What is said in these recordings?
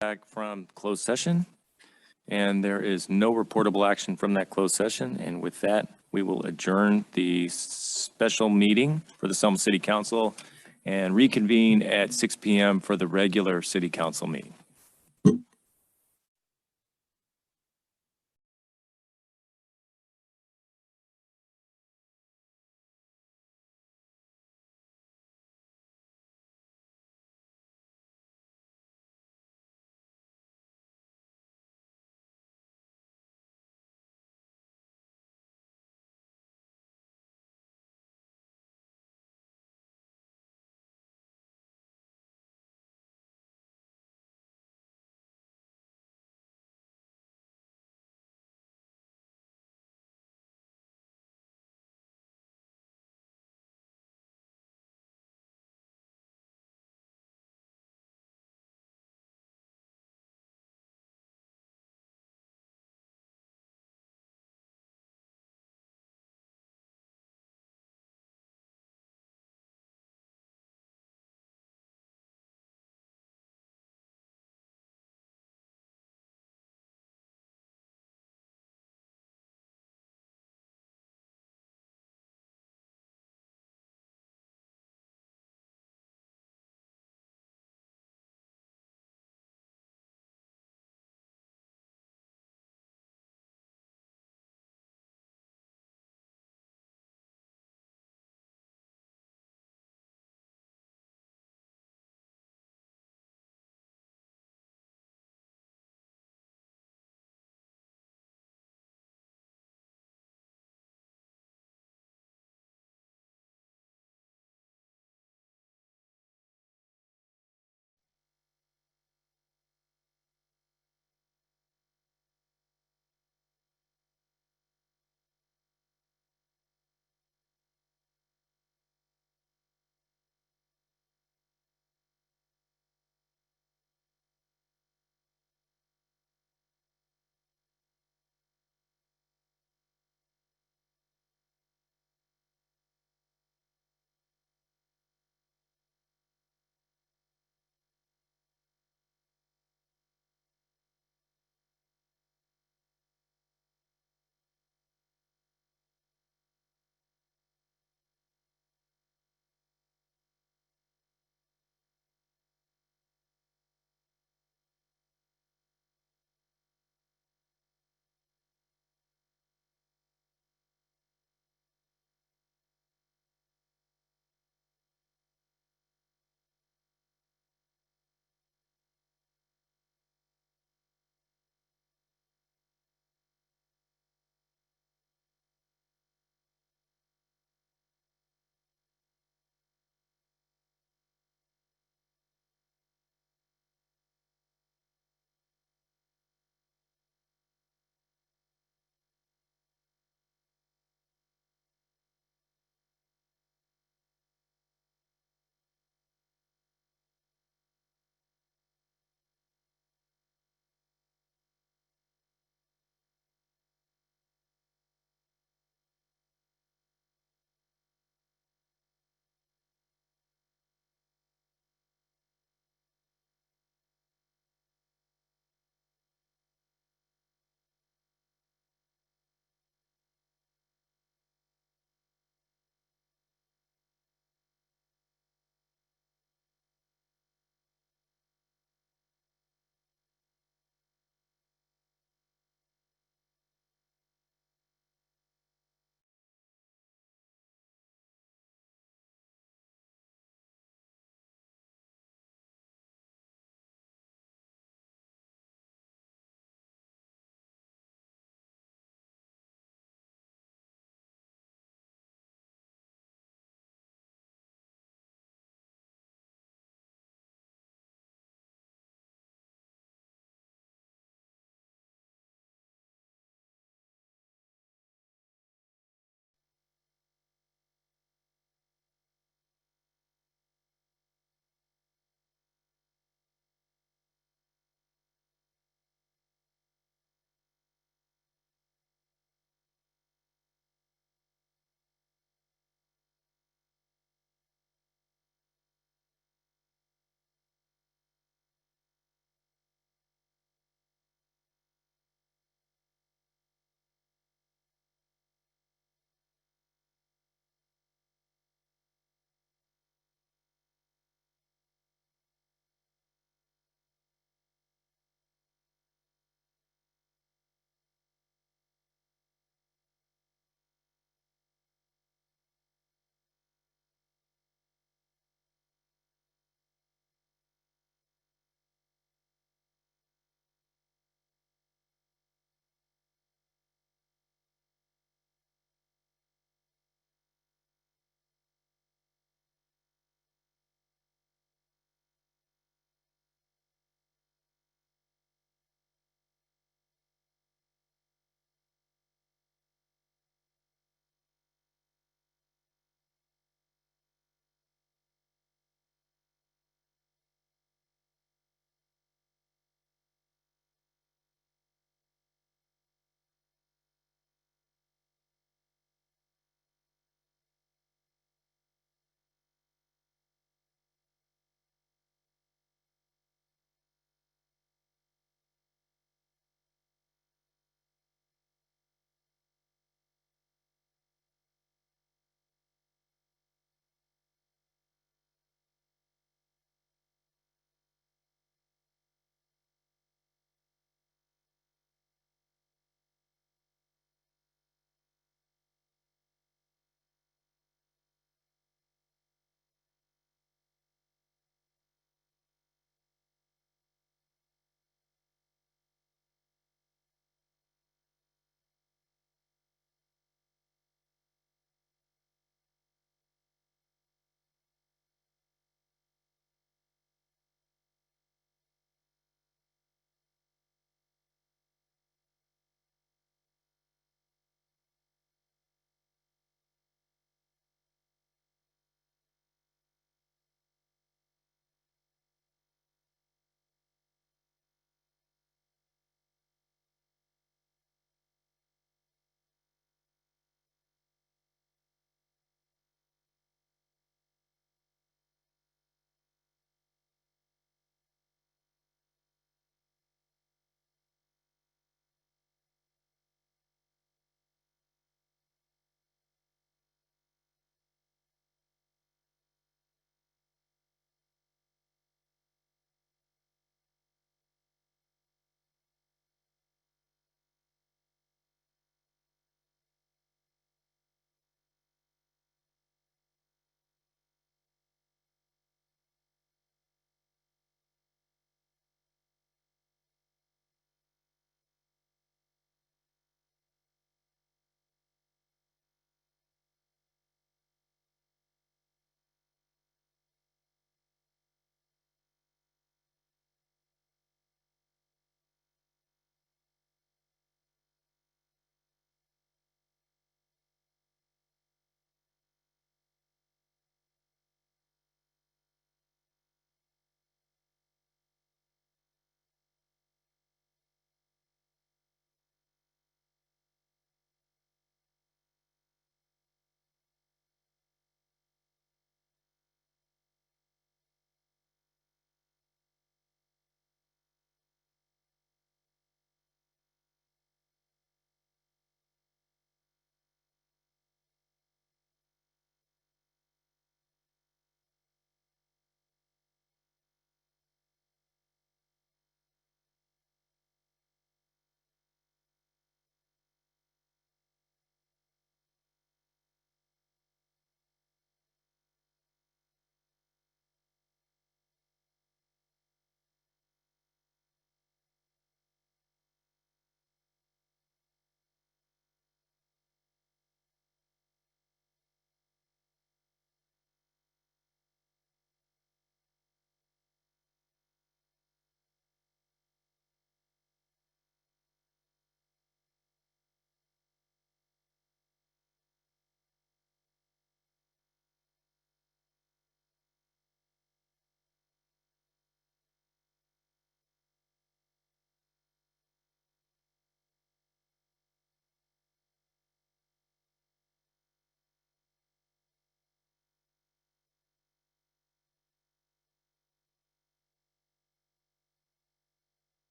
Back from closed session, and there is no reportable action from that closed session. And with that, we will adjourn the special meeting for the Selma City Council and reconvene at 6 p.m. for the regular city council meeting.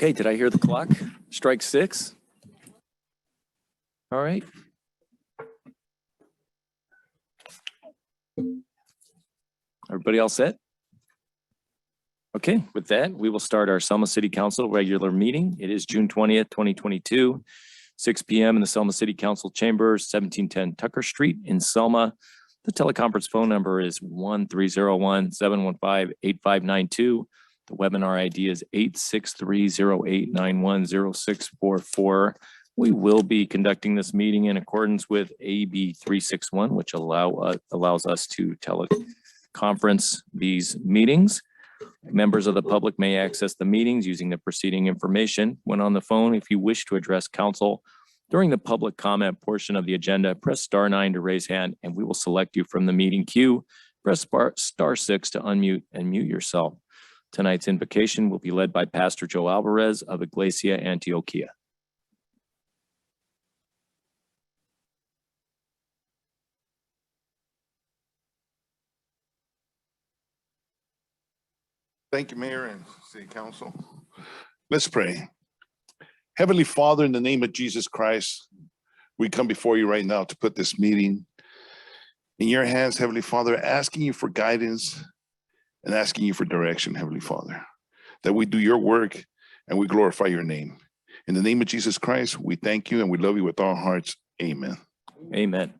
Okay, did I hear the clock? Strike 6? All right. Everybody all set? Okay, with that, we will start our Selma City Council regular meeting. It is June 20th, 2022, 6 p.m. in the Selma City Council Chambers, 1710 Tucker Street in Selma. The teleconference phone number is 1-301-715-8592. The webinar ID is 86308910644. We will be conducting this meeting in accordance with AB 361, which allows us to teleconference these meetings. Members of the public may access the meetings using the preceding information. When on the phone, if you wish to address council during the public comment portion of the agenda, press *9 to raise hand and we will select you from the meeting queue. Press *6 to unmute and mute yourself. Tonight's invocation will be led by Pastor Joe Alvarez of Iglesia Antioquia. Thank you, Mayor and City Council. Let's pray. Heavenly Father, in the name of Jesus Christ, we come before you right now to put this meeting in your hands, Heavenly Father, asking you for guidance and asking you for direction, Heavenly Father, that we do your work and we glorify your name. In the name of Jesus Christ, we thank you and we love you with all hearts. Amen. Amen.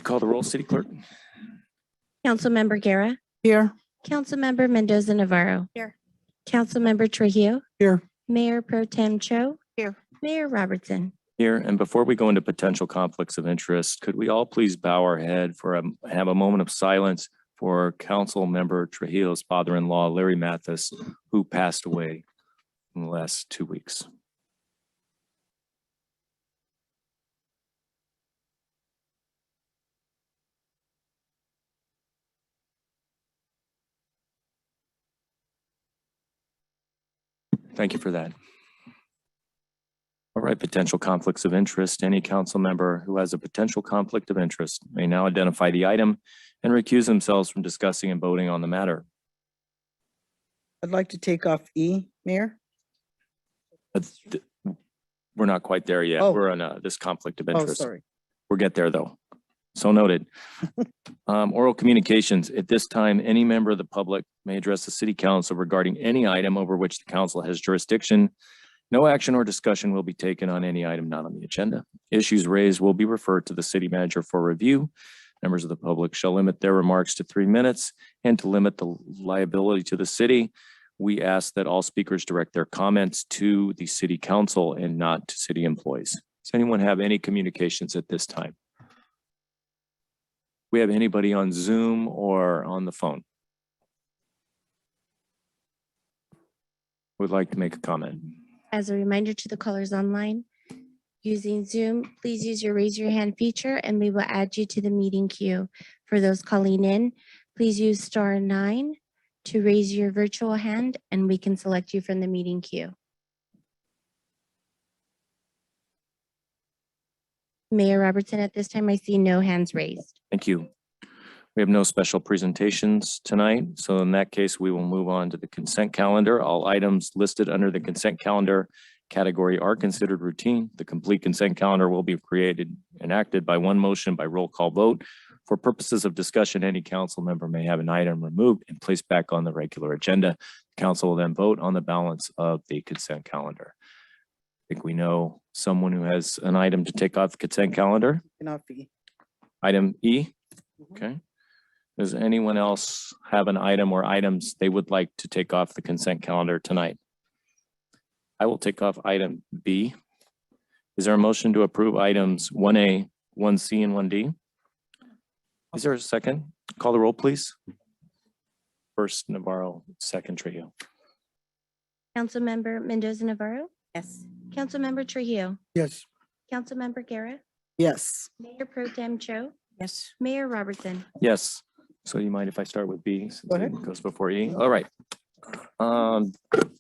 Call the roll, City Clerk. Councilmember Guerra. Here. Councilmember Mendoza Navarro. Here. Councilmember Trujillo. Here. Mayor Pro Tem Cho. Here. Mayor Robertson. Here, and before we go into potential conflicts of interest, could we all please bow our head for have a moment of silence for Council Member Trujillo's father-in-law, Larry Mathis, who passed away in the last 2 weeks. Thank you for that. All right, potential conflicts of interest. Any council member who has a potential conflict of interest may now identify the item and recuse themselves from discussing and voting on the matter. I'd like to take off E, Mayor. We're not quite there yet. Oh. We're on this conflict of Oh, interest. sorry. We'll get there though. So noted. Oral communications. At this time, any member of the public may address the city council regarding any item over which the council has jurisdiction. No action or discussion will be taken on any item not on the agenda. Issues raised will be referred to the city manager for review. Members of the public shall limit their remarks to 3 minutes, and to limit the liability to the city, we ask that all speakers direct their comments to the city council and not to city employees. Does anyone have any communications at this time? We have anybody on Zoom or on the phone? Would like to make a comment? As a reminder to the callers online, using Zoom, please use your raise your hand feature and we will add you to the meeting queue. For those calling in, please use *9 to raise your virtual hand and we can select you from the meeting queue. Mayor Robertson, at this time, I see no hands raised. Thank you. We have no special presentations tonight. So in that case, we will move on to the consent calendar. All items listed under the consent calendar category are considered routine. The complete consent calendar will be created and acted by one motion by roll call vote. For purposes of discussion, any council member may have an item removed and placed back on the regular agenda. Council will then vote on the balance of the consent calendar. I think we know someone who has an item to take off the consent calendar. Off E. Item E. Okay. Does anyone else have an item or items they would like to take off the consent calendar tonight? I will take off item B. Is there a motion to approve items 1A, 1C, and 1D? Is there a second? Call the roll, please. First Navarro, second Trujillo. Councilmember Mendoza Navarro. Yes. Councilmember Trujillo. Yes. Councilmember Guerra. Yes. Mayor Pro Tem Cho. Yes. Mayor Robertson. Yes. So you mind if I start with B? Since Go ahead. it goes before E. All right.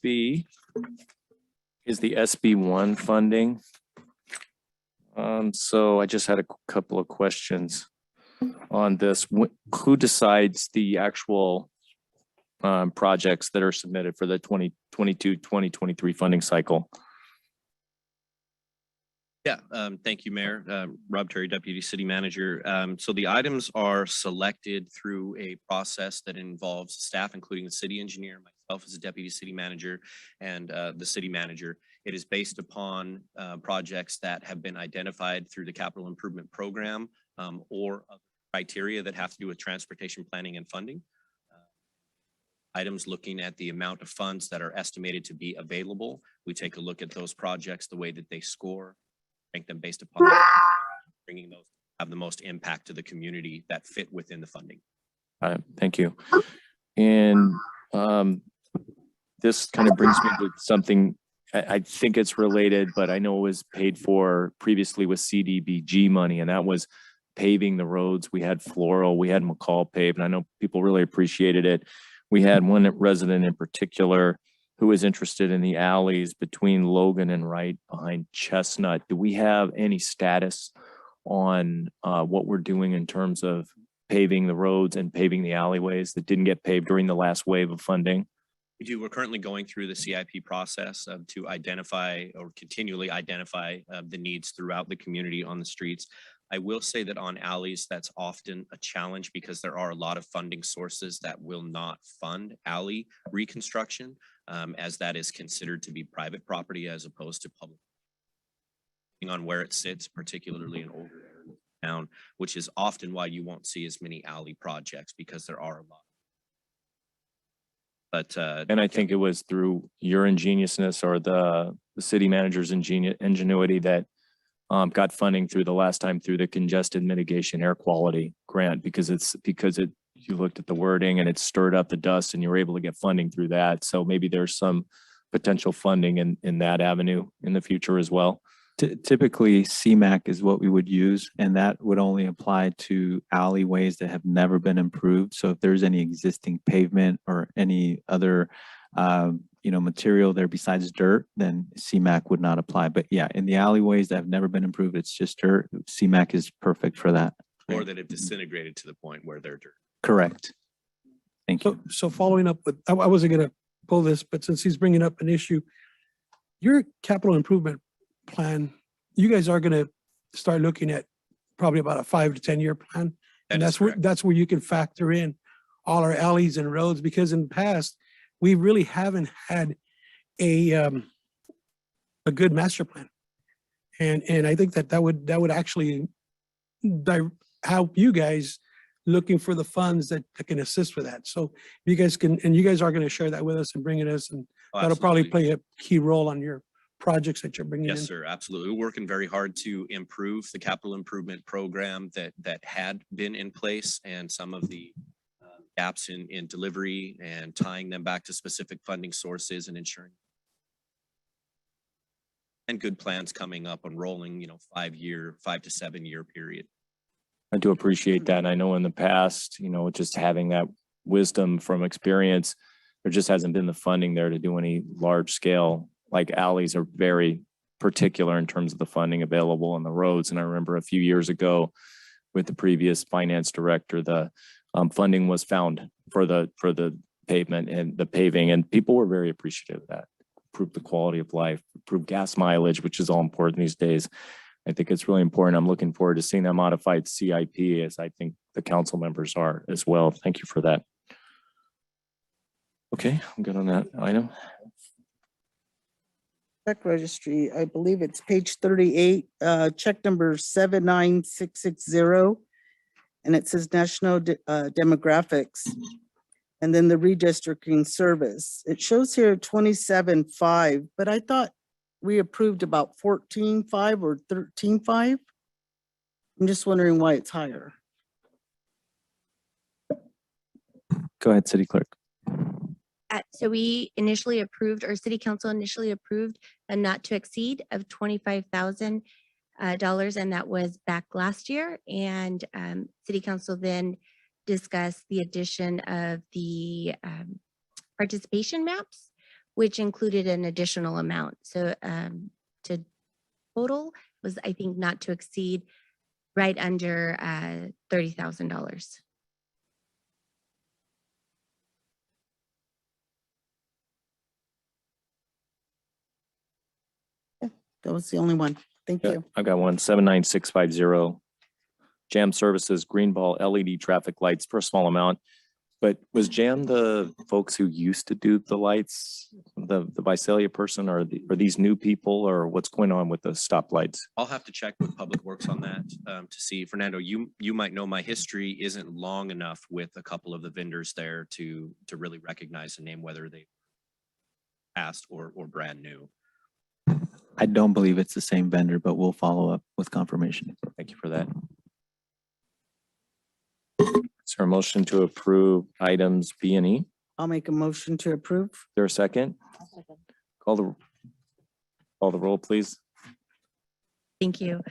B is the SB1 funding. So I just had a couple of questions on this. Who decides the actual projects that are submitted for the 2022-2023 funding cycle? Yeah, thank you, Mayor. Rob Terry, Deputy City Manager. So the items are selected through a process that involves staff, including the city engineer, myself as a Deputy City Manager, and the city manager. It is based upon projects that have been identified through the capital improvement program or other criteria that have to do with transportation planning and funding. Items looking at the amount of funds that are estimated to be available. We take a look at those projects, the way that they score, rank them based upon bringing those have the most impact to the community that fit within the funding. Thank you. And this kind of brings me to something, I think it's related, but I know it was paid for previously with CDBG money, and that was paving the roads. We had Floral, we had McCall paved, and I know people really appreciated it. We had one resident in particular who is interested in the alleys between Logan and Wright behind Chestnut. Do we have any status on what we're doing in terms of paving the roads and paving the alleyways that didn't get paved during the last wave of funding? We do. We're currently going through the CIP process to identify or continually identify the needs throughout the community on the streets. I will say that on alleys, that's often a challenge because there are a lot of funding sources that will not fund alley reconstruction, as that is considered to be private property as opposed to public. Depending on where it sits, particularly in older areas of town, which is often why you won't see as many alley projects because there are a lot. But And I think it was through your ingeniousness or the city manager's ingenuity that got funding through the last time through the congested mitigation air quality grant, because you looked at the wording and it stirred up the dust and you were able to get funding through that. So maybe there's some potential funding in that avenue in the future as well. Typically, CMAQ is what we would use, and that would only apply to alleyways that have never been improved. So if there's any existing pavement or any other, material there besides dirt, then CMAQ would not apply. But yeah, in the alleyways that have never been improved, it's just dirt. CMAQ is perfect for that. or that have disintegrated to the point where they're dirt. Correct. Thank you. So following up with, I wasn't gonna pull this, but since he's bringing up an issue, your capital improvement plan, you guys are gonna start looking at probably about a 5 to 10 year plan. That And is correct. that's where you can factor in all our alleys and roads, because in the past, we really haven't had a good master plan. And I think that would actually help you guys looking for the funds that can assist with that. So you guys you guys are gonna share that with us and bring it us, and Oh, that'll probably absolutely. play a key role on your projects that you're bringing in. Yes, sir, absolutely. We're working very hard to improve the capital improvement program that had been in place and some of the gaps in delivery and tying them back to specific funding sources and ensuring and good plans coming up and rolling, 5 to 7 year period. I do appreciate that. And I know in the past, just having that wisdom from experience, there just hasn't been the funding there to do any large scale, like alleys are very particular in terms of the funding available on the roads. And I remember a few years ago with the previous finance director, the funding was found for the pavement and the paving, and people were very appreciative of that. Improved the quality of life, improved gas mileage, which is all important these days. I think it's really important. I'm looking forward to seeing that modified CIP, as I think the council members are as well. Thank you for that. Okay, I'm good on that item. Check registry, I believe it's page 38, check number 79660. And it says national demographics. And then the redistricting service. It shows here 27.5, but I thought we approved about 14.5 or 13.5. I'm just wondering why it's higher. Go ahead, City Clerk. So we initially approved, or city council initially approved a not to exceed of 25,000. dollars, and that was back last year. And City Council then discussed the addition of the participation maps, which included an additional amount. So to total was, I think, not to exceed right under $30,000. That was the only one. Thank Yeah, you. I've got one, 79650. Jam Services, Greenball LED traffic lights for a small amount. But was Jam the folks who used to do the lights, the Visalia person, or are these new people, or what's going on with the stoplights? I'll have to check with Public Works on that to see. Fernando, you might know my history isn't long enough with a couple of the vendors there to really recognize the name, whether they past or brand new. I don't believe it's the same vendor, but we'll follow up with confirmation. Thank you for that. Is there a motion to approve items B and E? Is I'll make a motion to approve. there a second? Call the roll, please. Thank you.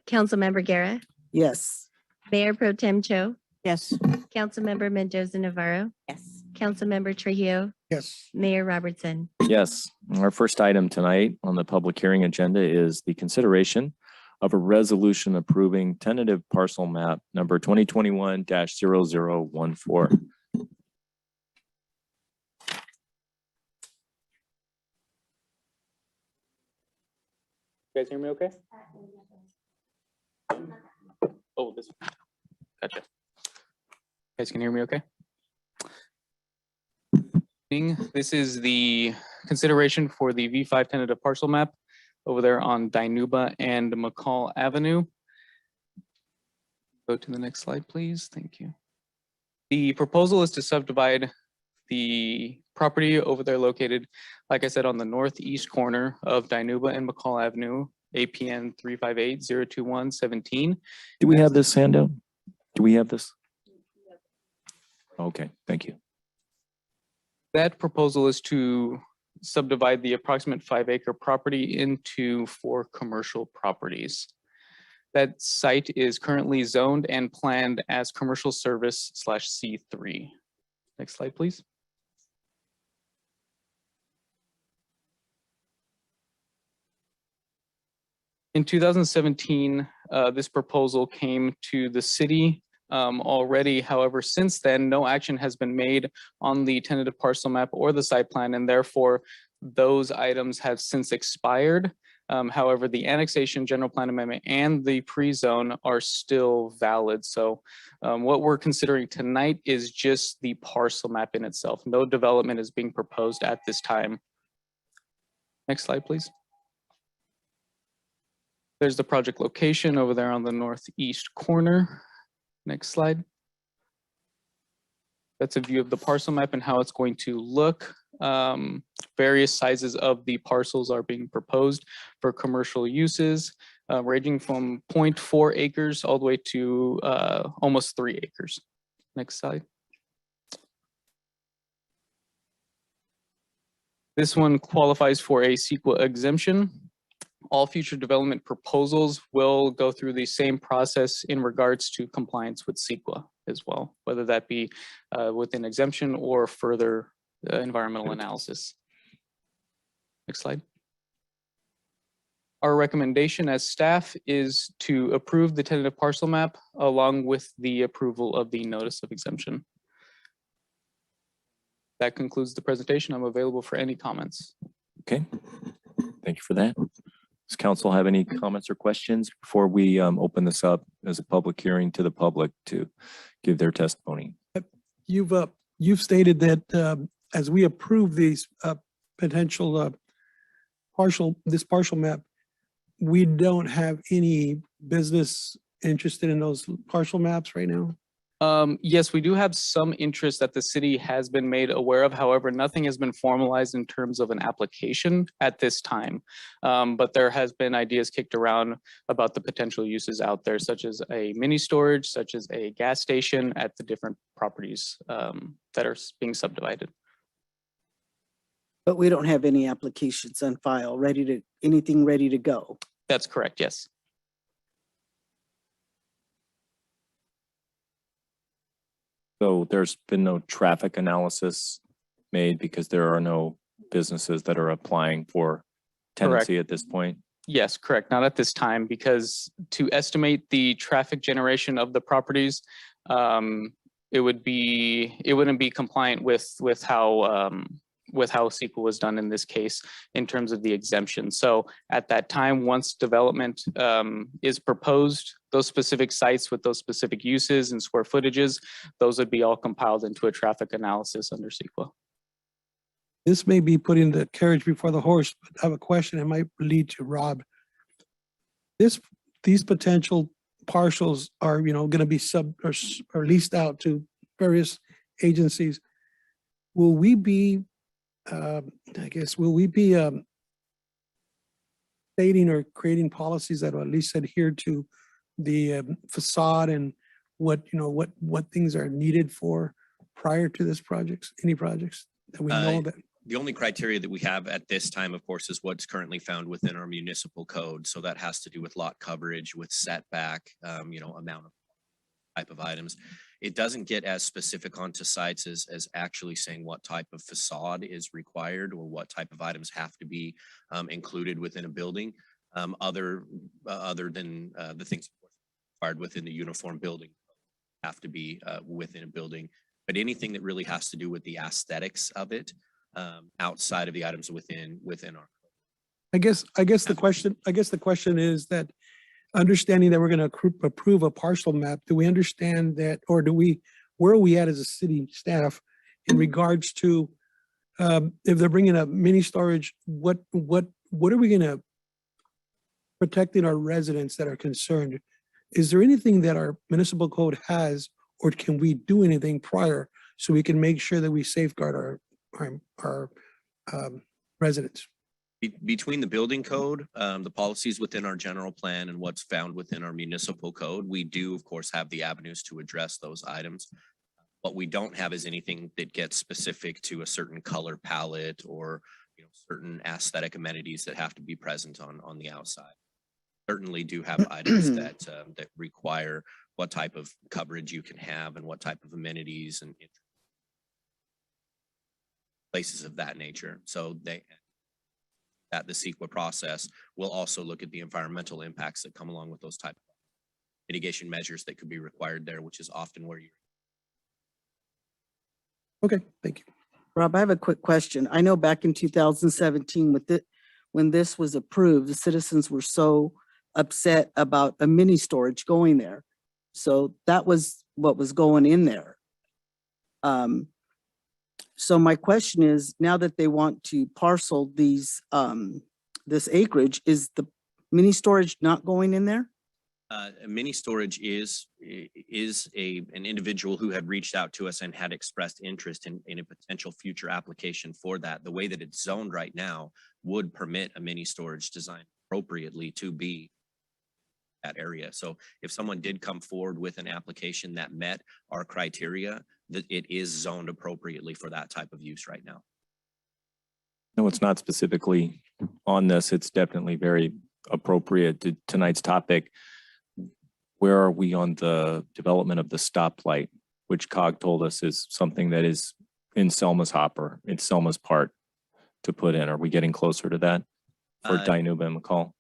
Councilmember Guerra, Yes. Mayor Pro Tem Cho, Yes. Councilmember Mendoza Navarro, Yes. Councilmember Trujillo, Yes. Mayor Robertson. Yes, our first item tonight on the public hearing agenda is the consideration of a resolution approving tentative parcel map number 2021-0014. You guys hear me okay? Oh, this, gotcha. You guys can hear me okay? This is the consideration for the V5 tentative parcel map over there on Dinuba and McCall Avenue. Go to the next slide, please. Thank you. The proposal is to subdivide the property over there located, like I said, on the northeast corner of Dinuba and McCall Avenue, APN 358-021-17. Do we have this handout? Do we have this? Okay, thank you. That proposal is to subdivide the approximate 5-acre property into 4 commercial properties. That site is currently zoned and planned as commercial service / C3. Next slide, please. In 2017, this proposal came to the city already. However, since then, no action has been made on the tentative parcel map or the site plan, and therefore those items have since expired. However, the annexation, general plan amendment, and the pre-zone are still valid. So what we're considering tonight is just the parcel map in itself. No development is being proposed at this time. Next slide, please. There's the project location over there on the northeast corner. Next slide. That's a view of the parcel map and how it's going to look. Various sizes of the parcels are being proposed for commercial uses, ranging from 0.4 acres all the way to almost 3 acres. Next slide. This one qualifies for a CEQA exemption. All future development proposals will go through the same process in regards to compliance with CEQA as well, whether that be with an exemption or further environmental analysis. Next slide. Our recommendation as staff is to approve the tentative parcel map along with the approval of the notice of exemption. That concludes the presentation. I'm available for any comments. Okay, thank you for that. Does council have any comments or questions before we open this up as a public hearing to the public to give their testimony? You've stated that as we approve these potential this partial map, we don't have any business interested in those partial maps right now. Yes, we do have some interest that the city has been made aware of. However, nothing has been formalized in terms of an application at this time. But there has been ideas kicked around about the potential uses out there, such as a mini storage, such as a gas station at the different properties that are being subdivided. But we don't have any applications on file anything ready to go. That's correct, yes. So there's been no traffic analysis made because there are no businesses that are applying for tenancy at this point? Yes, correct. Not at this time, because to estimate the traffic generation of the properties, it wouldn't be compliant with how CEQA was done in this case in terms of the exemption. So at that time, once development is proposed, those specific sites with those specific uses and square footages, those would be all compiled into a traffic analysis under CEQA. This may be putting the carriage before the horse, but I have a question. It might lead to Rob. These potential parcels are, going to be or leased out to various agencies. Will we be, stating or creating policies that will at least adhere to the facade and what things are needed for prior to this projects, any projects that we know about? The only criteria that we have at this time, of course, is what's currently found within our municipal code. So that has to do with lot coverage, with setback, amount of type of items. It doesn't get as specific onto sites as actually saying what type of facade is required or what type of items have to be included within a building, other than the things required within the uniform building have to be within a building. But anything that really has to do with the aesthetics of it, outside of the items within our. I guess the question is that, understanding that we're going to approve a parcel map, do we understand that, or where are we at as a city staff in regards to if they're bringing up mini storage, what are we going to protecting our residents that are concerned? Is there anything that our municipal code has, or can we do anything prior so we can make sure that we safeguard our residents? Between the building code, the policies within our general plan and what's found within our municipal code, we do of course have the avenues to address those items. What we don't have is anything that gets specific to a certain color palette or certain aesthetic amenities that have to be present on the outside. Certainly do have items that require what type of coverage you can have and what type of amenities and places of that nature. So that the CEQA process will also look at the environmental impacts that come along with those type of mitigation measures that could be required there, which is often where you. Okay, thank you. Rob, I have a quick question. I know back in 2017 when this was approved, the citizens were so upset about a mini storage going there. So that was what was going in there. So my question is, now that they want to parcel these, this acreage, is the mini storage not going in there? Mini storage is an individual who had reached out to us and had expressed interest in a potential future application for that. The way that it's zoned right now would permit a mini storage design appropriately to be that area. So if someone did come forward with an application that met our criteria, that it is zoned appropriately for that type of use right now. No, it's not specifically on this. It's definitely very appropriate to tonight's topic. Where are we on the development of the stoplight, which COG told us is something that is in Selma's hopper, it's Selma's part to put in? Are we getting closer to that for Dinuba and McCall?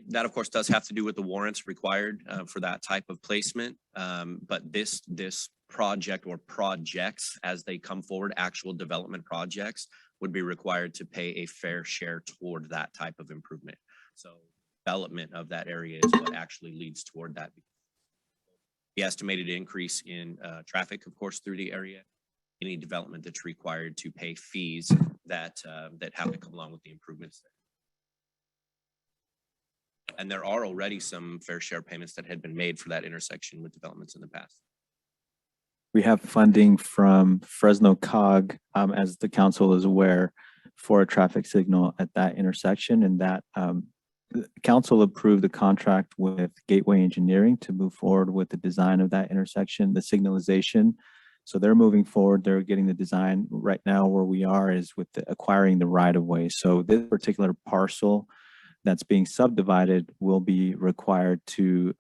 That of course does have to do with the warrants required for that type of placement. But this project or projects as they come forward, actual development projects would be required to pay a fair share toward that type of improvement. So development of that area is what actually leads toward that. The estimated increase in traffic, of course, through the area, any development that's required to pay fees that have to come along with the improvements there. And there are already some fair share payments that had been made for that intersection with developments in the past. We have funding from Fresno COG, as the council is aware, for a traffic signal at that intersection, and that the council approved the contract with Gateway Engineering to move forward with the design of that intersection, the signalization. So they're moving forward. They're getting the design. Right now where we are is with acquiring the right of way. So this particular parcel that's being subdivided will be required to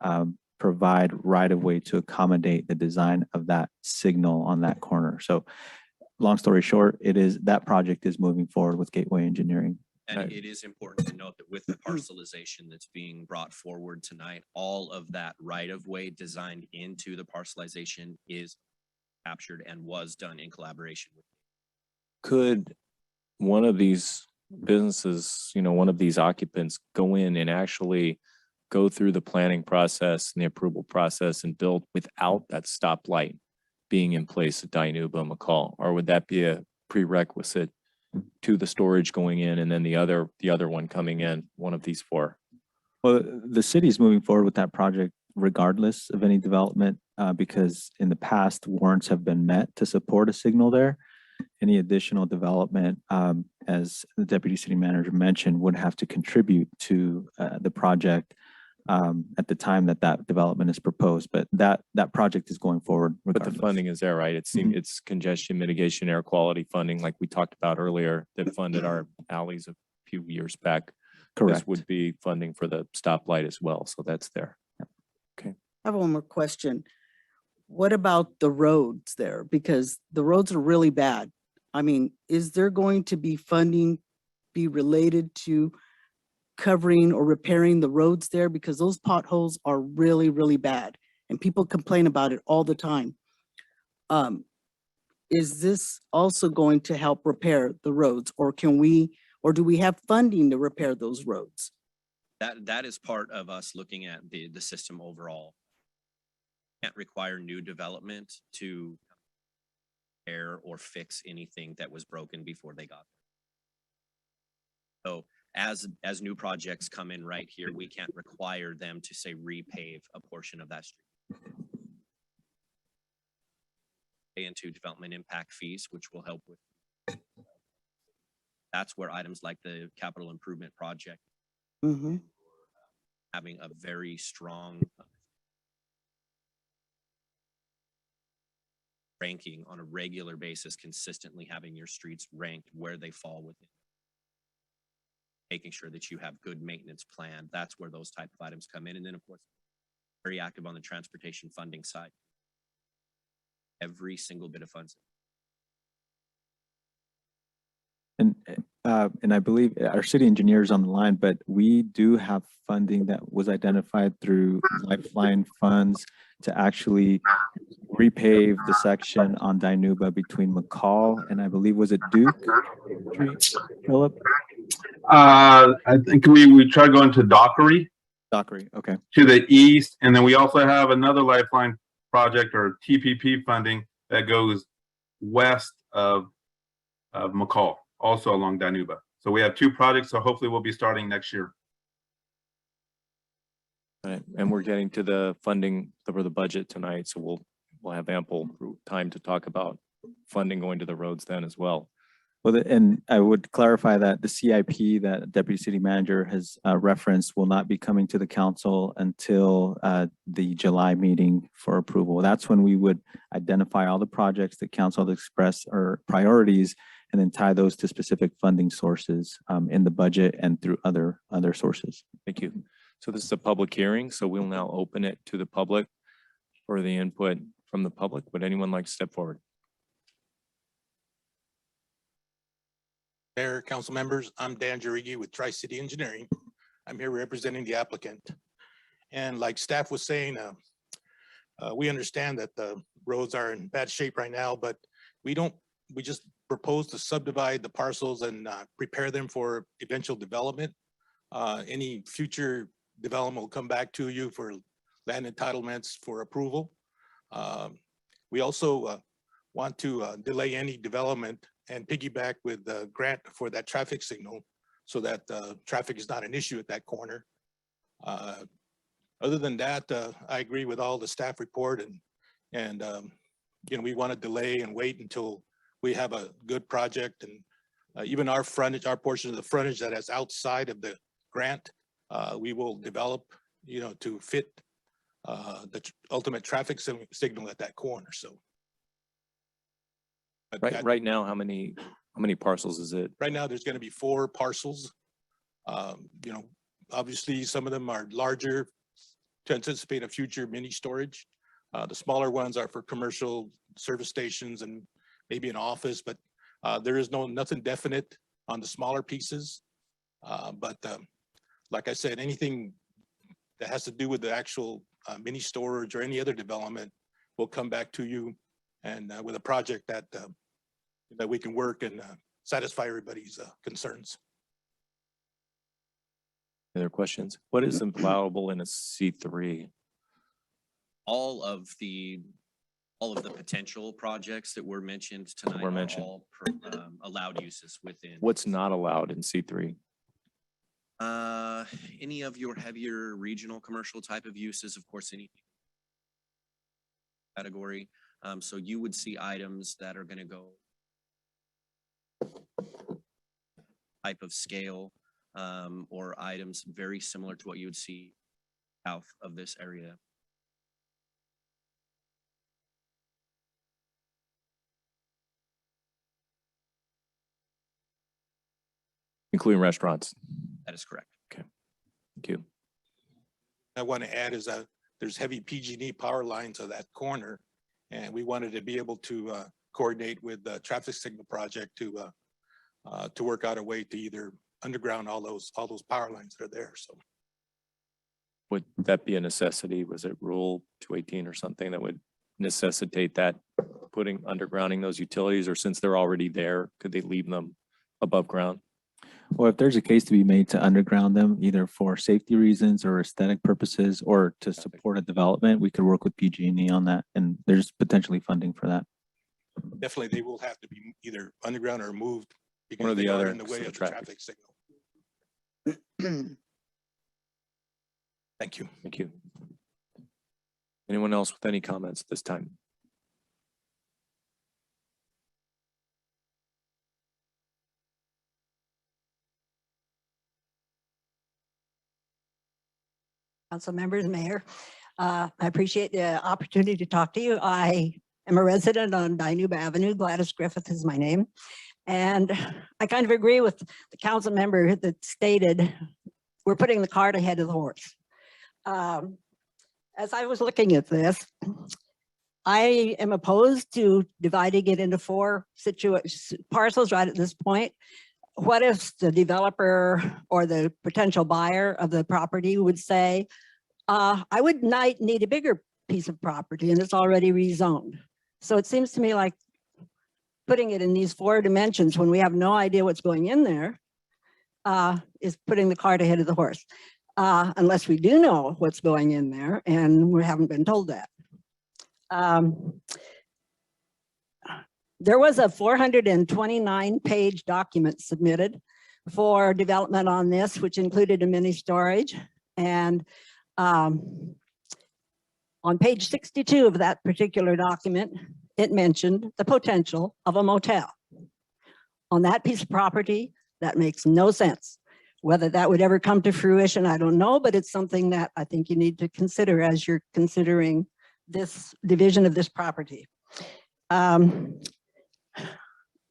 provide right-of-way to accommodate the design of that signal on that corner. So long story short, that project is moving forward with Gateway Engineering. And Right. it is important to note that with the parcelization that's being brought forward tonight, all of that right-of-way designed into the parcelization is captured and was done in collaboration with. Could one of these businesses, one of these occupants go in and actually go through the planning process and the approval process and build without that stoplight being in place at Dinuba McCall? Or would that be a prerequisite to the storage going in and then the other one coming in, one of these four? Well, the city is moving forward with that project regardless of any development, because in the past warrants have been met to support a signal there. Any additional development, as the deputy city manager mentioned, would have to contribute to the project at the time that development is proposed. But that project is going forward But the regardless. funding is there, right? It's congestion mitigation, air quality funding, like we talked about earlier, that funded our alleys a few years back. Correct. This would be funding for the stoplight as well, so that's there. I have one more question. What about the roads there? Because the roads are really bad. I mean, is there going to be funding be related to covering or repairing the roads there? Because those potholes are really, really bad and people complain about it all the time. Is this also going to help repair the roads, or do we have funding to repair those roads? That is part of us looking at the system overall. Can't require new development to repair or fix anything that was broken before they got there. So as new projects come in right here, we can't require them to say repave a portion of that street. Into development impact fees, which will help with. That's where items like the capital improvement project Mm-hmm. having a very strong ranking on a regular basis, consistently having your streets ranked where they fall within. Making sure that you have good maintenance plan. That's where those type of items come in. And then of course, very active on the transportation funding side. Every single bit of funds. And I believe our city engineer is on the line, but we do have funding that was identified through Lifeline funds to actually repave the section on Dinuba between McCall and I believe, was it Duke Street, Philip? I think we try going to Dockery Dockery, okay. to the east, and then we also have another Lifeline project or TPP funding that goes west of McCall, also along Dinuba. So we have two projects, so hopefully we'll be starting next year. Right, and we're getting to the funding for the budget tonight, so we'll have ample time to talk about funding going to the roads then as well. Well, and I would clarify that the CIP that Deputy City Manager has referenced will not be coming to the council until the July meeting for approval. That's when we would identify all the projects that council has expressed or priorities, and then tie those to specific funding sources in the budget and through other sources. Thank you. So this is a public hearing, so we'll now open it to the public for the input from the public. Would anyone like to step forward? Mayor, council members, I'm Dan Jarigi with Tri-City Engineering. I'm here representing the applicant. And like staff was saying, we understand that the roads are in bad shape right now, but we just propose to subdivide the parcels and prepare them for eventual development. Any future development will come back to you for land entitlements for approval. We also want to delay any development and piggyback with the grant for that traffic signal so that traffic is not an issue at that corner. Other than that, I agree with all the staff report and we want to delay and wait until we have a good project, and even our frontage, our portion of the frontage that is outside of the grant, we will develop, to fit the ultimate traffic signal at that corner. So. Right now, how many parcels is it? Right now, there's going to be 4 parcels. Obviously, some of them are larger to anticipate a future mini storage. The smaller ones are for commercial service stations and maybe an office, but there is nothing definite on the smaller pieces. But like I said, anything that has to do with the actual mini storage or any other development will come back to you and with a project that that we can work and satisfy everybody's concerns. Any other questions? What is allowable in a C3? All of the potential projects that were mentioned tonight Were are mentioned. all allowed uses within. What's not allowed in C3? Any of your heavier regional commercial type of uses, of course, any category. So you would see items that are going to go type of scale, or items very similar to what you would see south of this area. Including restaurants. That is correct. Thank you. I want to add is that there's heavy PG&E power lines of that corner, and we wanted to be able to coordinate with the traffic signal project to work out a way to either underground all those power lines that are there. So Would that be a necessity? Was it Rule 218 or something that would necessitate that undergrounding those utilities, or since they're already there, could they leave them above ground? Well, if there's a case to be made to underground them, either for safety reasons or aesthetic purposes, or to support a development, we could work with PG&E on that, and there's potentially funding for that. definitely they will have to be either underground or moved One or because the they are other, in the so way the of the traffic. traffic signal. Thank you. Thank you. Anyone else with any comments at this time? Council members, mayor. I appreciate the opportunity to talk to you. I am a resident on Dinuba Avenue. Gladys Griffith is my name. And I kind of agree with the council member that stated we're putting the cart ahead of the horse. As I was looking at this, I am opposed to dividing it into 4 parcels right at this point. What if the developer or the potential buyer of the property would say, I would need a bigger piece of property and it's already rezoned. So it seems to me like putting it in these 4 dimensions when we have no idea what's going in there is putting the cart ahead of the horse. Unless we do know what's going in there and we haven't been told that. There was a 429-page document submitted for development on this, which included a mini storage. And on page 62 of that particular document, it mentioned the potential of a motel. On that piece of property, that makes no sense. Whether that would ever come to fruition, I don't know, but it's something that I think you need to consider as you're considering this division of this property.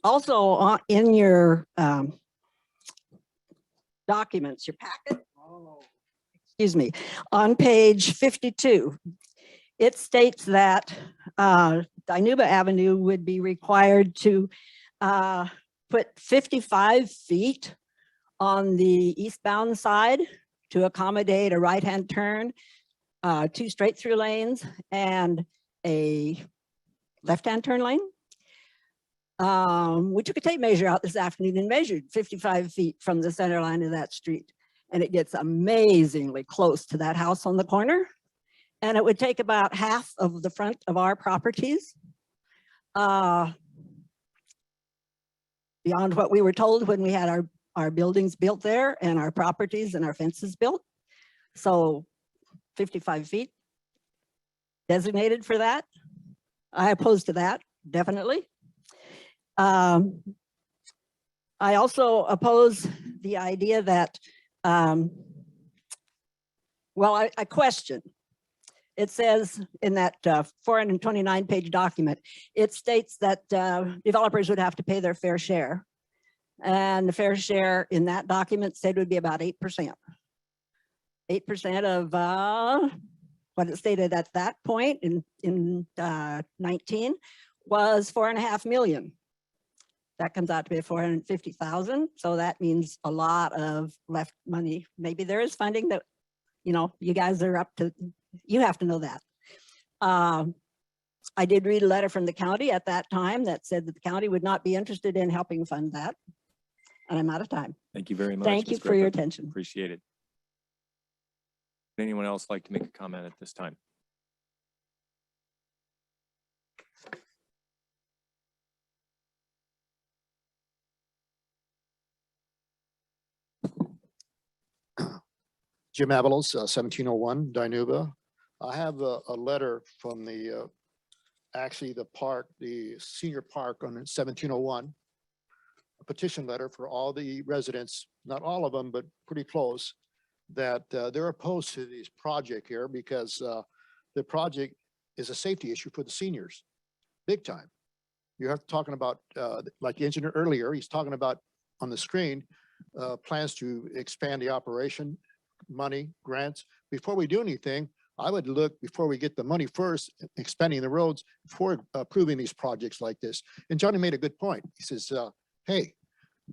Also, in your documents, your packet, excuse me, on page 52, it states that Dinuba Avenue would be required to put 55 feet on the eastbound side to accommodate a right-hand turn, 2 straight-through lanes, and a left-hand turn lane. We took a tape measure out this afternoon and measured 55 feet from the center line of that street. And it gets amazingly close to that house on the corner. And it would take about half of the front of our properties. Beyond what we were told when we had our buildings built there and our properties and our fences built. So 55 feet designated for that. I oppose to that, definitely. I also oppose the idea that, well, I question. It says in that 429-page document, it states that developers would have to pay their fair share. And the fair share in that document said would be about 8%. 8% of what it stated at that point in 19 was 4.5 million. That comes out to be 450,000. So that means a lot of left money. Maybe there is funding that, you guys are up to, you have to know that. I did read a letter from the county at that time that said that the county would not be interested in helping fund that. And I'm out of time. Thank you very much. Thank you Ms. for your Griffin. attention. Appreciate it. Would anyone else like to make a comment at this time? Jim Avalos, 1701 Dinuba. I have a letter from the, actually the park, the senior park on 1701. A petition letter for all the residents, not all of them, but pretty close, that they're opposed to this project here because the project is a safety issue for the seniors, big time. You're talking about, like the engineer earlier, he's talking about on the screen, plans to expand the operation, money, grants. Before we do anything, I would look before we get the money first, expanding the roads, before approving these projects like this. And Johnny made a good point. He says, hey,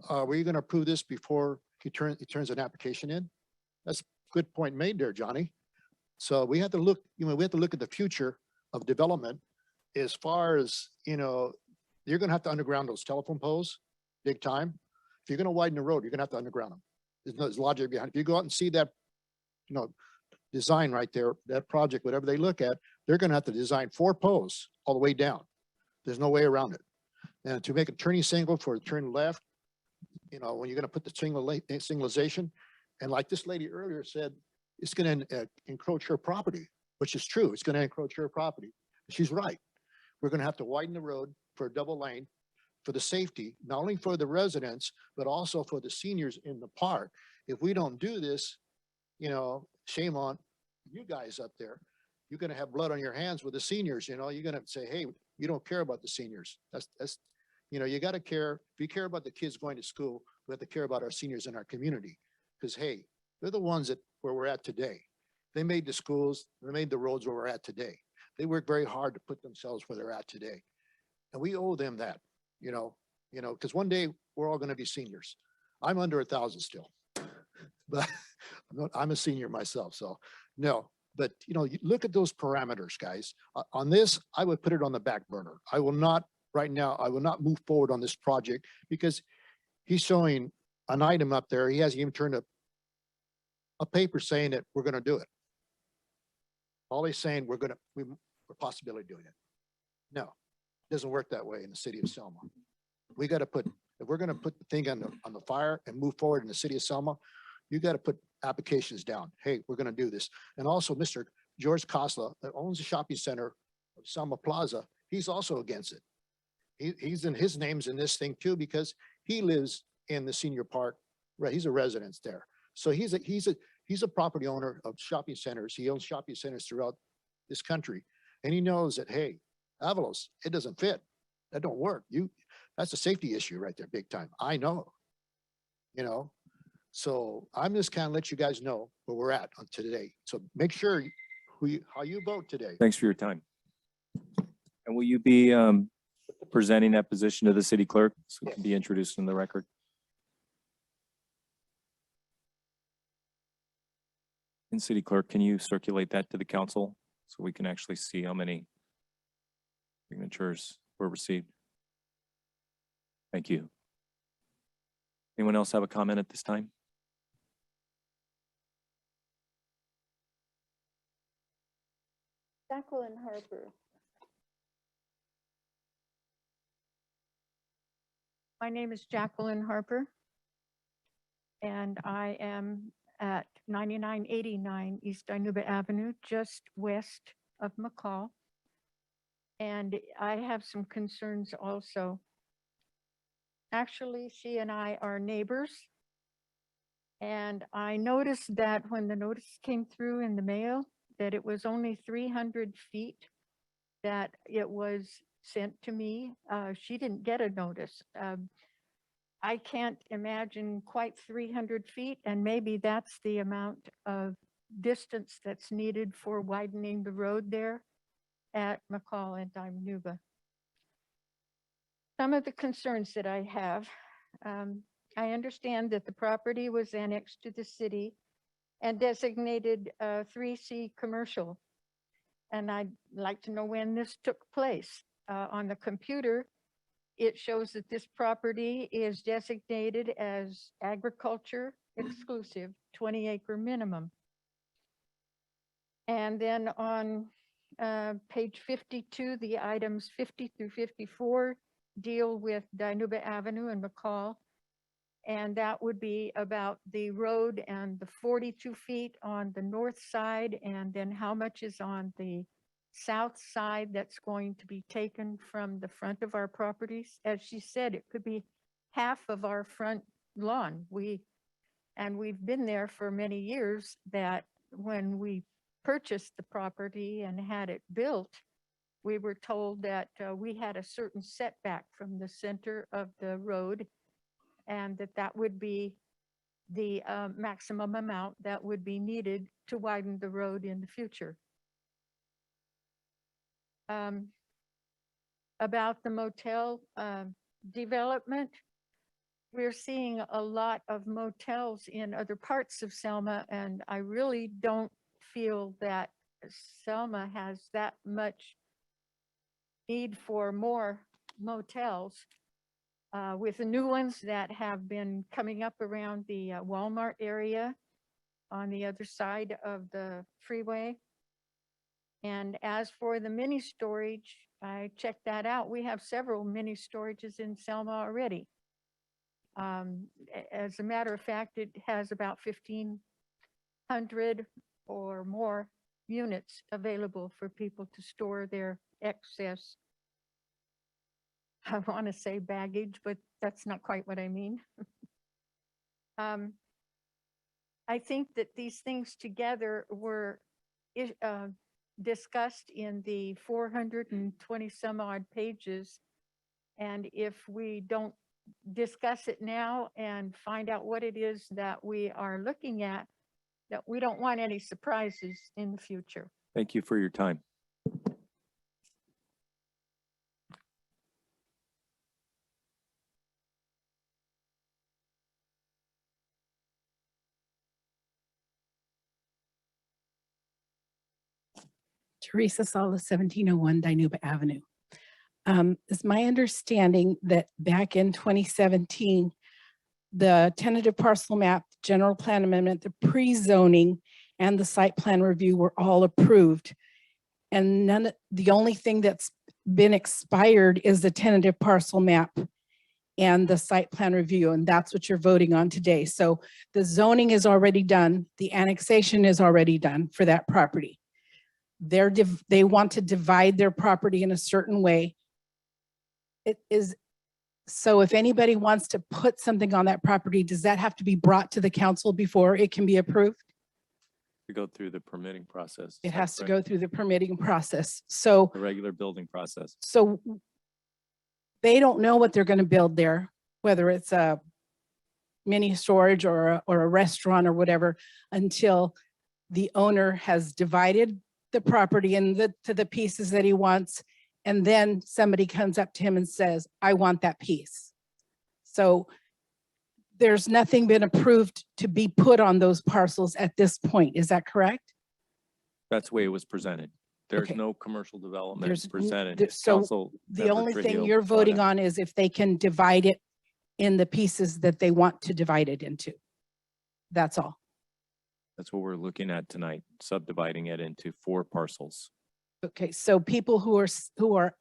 were you going to approve this before he turns an application in? That's a good point made there, Johnny. So we have to look, we have to look at the future of development as far as, you're going to have to underground those telephone poles big time. If you're going to widen the road, you're going to have to underground them. There's logic behind it. If you go out and see that, design right there, that project, whatever they look at, they're going to have to design 4 posts all the way down. There's no way around it. And to make a turning signal for a turn left, when you're going to put the signalization, and like this lady earlier said, it's going to encroach her property, which is true. It's going to encroach her property. She's right. We're going to have to widen the road for a double lane for the safety, not only for the residents, but also for the seniors in the park. If we don't do this, shame on you guys up there. You're going to have blood on your hands with the seniors. You're going to say, hey, you don't care about the seniors. That's you got to care. If we care about the kids going to school, we have to care about our seniors in our community, because hey, they're the ones where we're at today. They made the schools, they made the roads where we're at today. They worked very hard to put themselves where they're at today. And we owe them that, because one day we're all going to be seniors. I'm under 1,000 still, but I'm a senior myself. So no, but you look at those parameters, guys. On this, I would put it on the back burner. I will not right now. I will not move forward on this project because he's showing an item up there. He hasn't even turned a paper saying that we're going to do it. All he's saying, we're possibly doing it. No, it doesn't work that way in the city of Selma. We got to if we're going to put the thing on the fire and move forward in the city of Selma, you got to put applications down. Hey, we're going to do this. And also Mr. George Kosla that owns the shopping center of Selma Plaza, he's also against it. His name's in this thing too, because he lives in the senior park, right? He's a resident there. So he's a property owner of shopping centers. He owns shopping centers throughout this country. And he knows that, hey, Avalos, it doesn't fit. That don't work. That's a safety issue right there, big time. I know, so I'm just kind of let you guys know where we're at on today. So make sure how you vote today. Thanks for your time. And will you be presenting that position to the city clerk so it can be introduced in the record? And city clerk, can you circulate that to the council so we can actually see how many signatures were received? Thank you. Anyone else have a comment at this time? Jacqueline Harper. My name is Jacqueline Harper, and I am at 9989 East Dinuba Avenue, just west of McCall. And I have some concerns also. Actually, she and I are neighbors. And I noticed that when the notice came through in the mail, that it was only 300 feet that it was sent to me. She didn't get a notice. I can't imagine quite 300 feet, and maybe that's the amount of distance that's needed for widening the road there at McCall and Dinuba. Some of the concerns that I have, I understand that the property was annexed to the city and designated 3C commercial. And I'd like to know when this took place. On the computer, it shows that this property is designated as agriculture exclusive, 20-acre minimum. And then on page 52, the items 50 through 54 deal with Dinuba Avenue and McCall. And that would be about the road and the 42 feet on the north side, and then how much is on the south side that's going to be taken from the front of our properties. As she said, it could be half of our front lawn. We've been there for many years, that when we purchased the property and had it built, we were told that we had a certain setback from the center of the road, and that would be the maximum amount that would be needed to widen the road in the future. About the motel development, we're seeing a lot of motels in other parts of Selma, and I really don't feel that Selma has that much need for more motels. With the new ones that have been coming up around the Walmart area on the other side of the freeway. And as for the mini storage, I checked that out. We have several mini storages in Selma already. As a matter of fact, it has about 1,500 or more units available for people to store their excess, I want to say baggage, but that's not quite what I mean. I think that these things together were discussed in the 420 some odd pages. And if we don't discuss it now and find out what it is that we are looking at, that we don't want any surprises in the future. Thank you for your time. Teresa Salas, 1701 Dinuba Avenue. It's my understanding that back in 2017, the tentative parcel map, general plan amendment, the pre-zoning, and the site plan review were all approved. And the only thing that's been expired is the tentative parcel map and the site plan review, and that's what you're voting on today. So the zoning is already done. The annexation is already done for that property. They want to divide their property in a certain way. It is, so if anybody wants to put something on that property, does that have to be brought to the council before it can be approved? To go through the permitting process. It has to go through the permitting process. So The regular building process. So they don't know what they're going to build there, whether it's a mini storage or a restaurant or whatever, until the owner has divided the property into the pieces that he wants. And then somebody comes up to him and says, I want that piece. So there's nothing been approved to be put on those parcels at this point. Is that correct? That's the way it was presented. There's Okay. no commercial development There's presented. so Council the member only thing Trujillo you're brought voting up. on is if they can divide it in the pieces that they want to divide it into. That's all. That's what we're looking at tonight, subdividing it into 4 parcels. Okay, so people who are,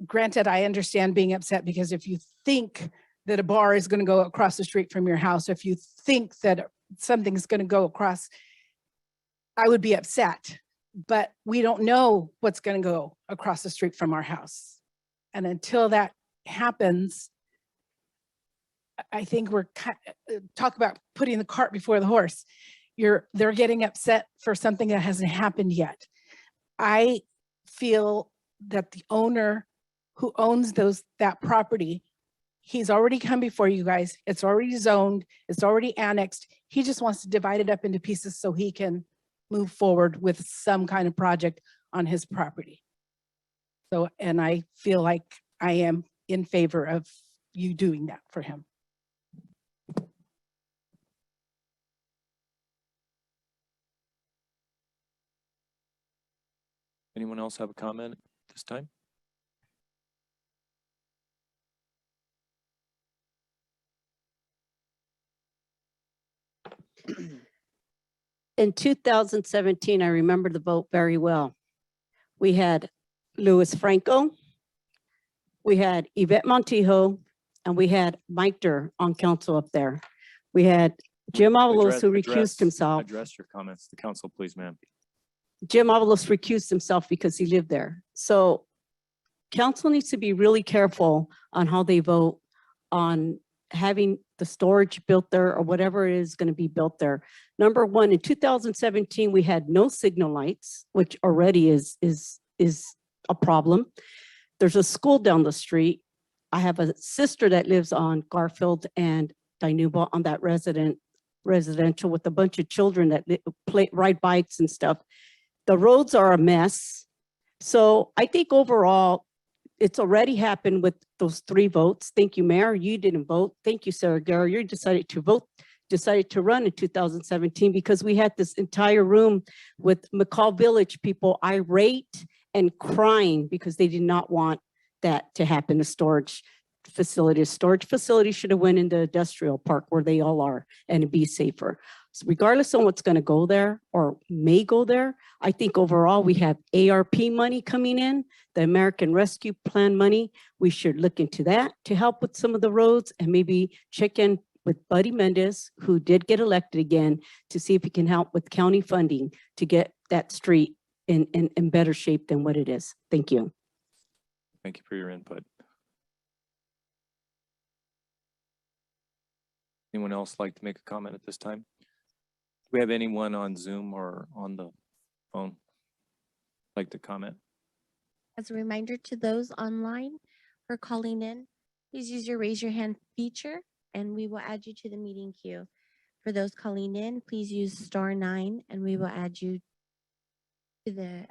granted, I understand being upset, because if you think that a bar is going to go across the street from your house, if you think that something's going to go across, I would be upset. But we don't know what's going to go across the street from our house. And until that happens, I think we're talk about putting the cart before the horse. They're getting upset for something that hasn't happened yet. I feel that the owner who owns that property He's already come before you guys. It's already zoned. It's already annexed. He just wants to divide it up into pieces so he can move forward with some kind of project on his property. So, and I feel like I am in favor of you doing that for him. Anyone else have a comment at this time? In 2017, I remember the vote very well. We had Louis Franco, we had Yvette Montijo, and we had Mike Durr on council up there. We had Jim Avalos, who recused himself. Address your comments to council, please, ma'am. Jim Avalos recused himself because he lived there. So council needs to be really careful on how they vote on having the storage built there or whatever it is going to be built there. Number one, in 2017, we had no signal lights, which already is a problem. There's a school down the street. I have a sister that lives on Garfield and Dinuba on that residential with a bunch of children that ride bikes and stuff. The roads are a mess. So I think overall, it's already happened with those 3 votes. Thank you, Mayor. You didn't vote. Thank you, Sarah Guerrero. You decided to run in 2017 because we had this entire room with McCall Village people irate and crying because they did not want that to happen. The storage facility should have went into industrial park where they all are and be safer. So regardless of what's going to go there or may go there, I think overall we have ARP money coming in, the American Rescue Plan money. We should look into that to help with some of the roads and maybe check in with Buddy Mendez, who did get elected again, to see if he can help with county funding to get that street in better shape than what it is. Thank you. Thank you for your input. Anyone else like to make a comment at this time? Do we have anyone on Zoom or on the phone like to comment? As a reminder to those online or calling in, please use your raise your hand feature and we will add you to the meeting queue. For those calling in, please use *9 and we will add you to the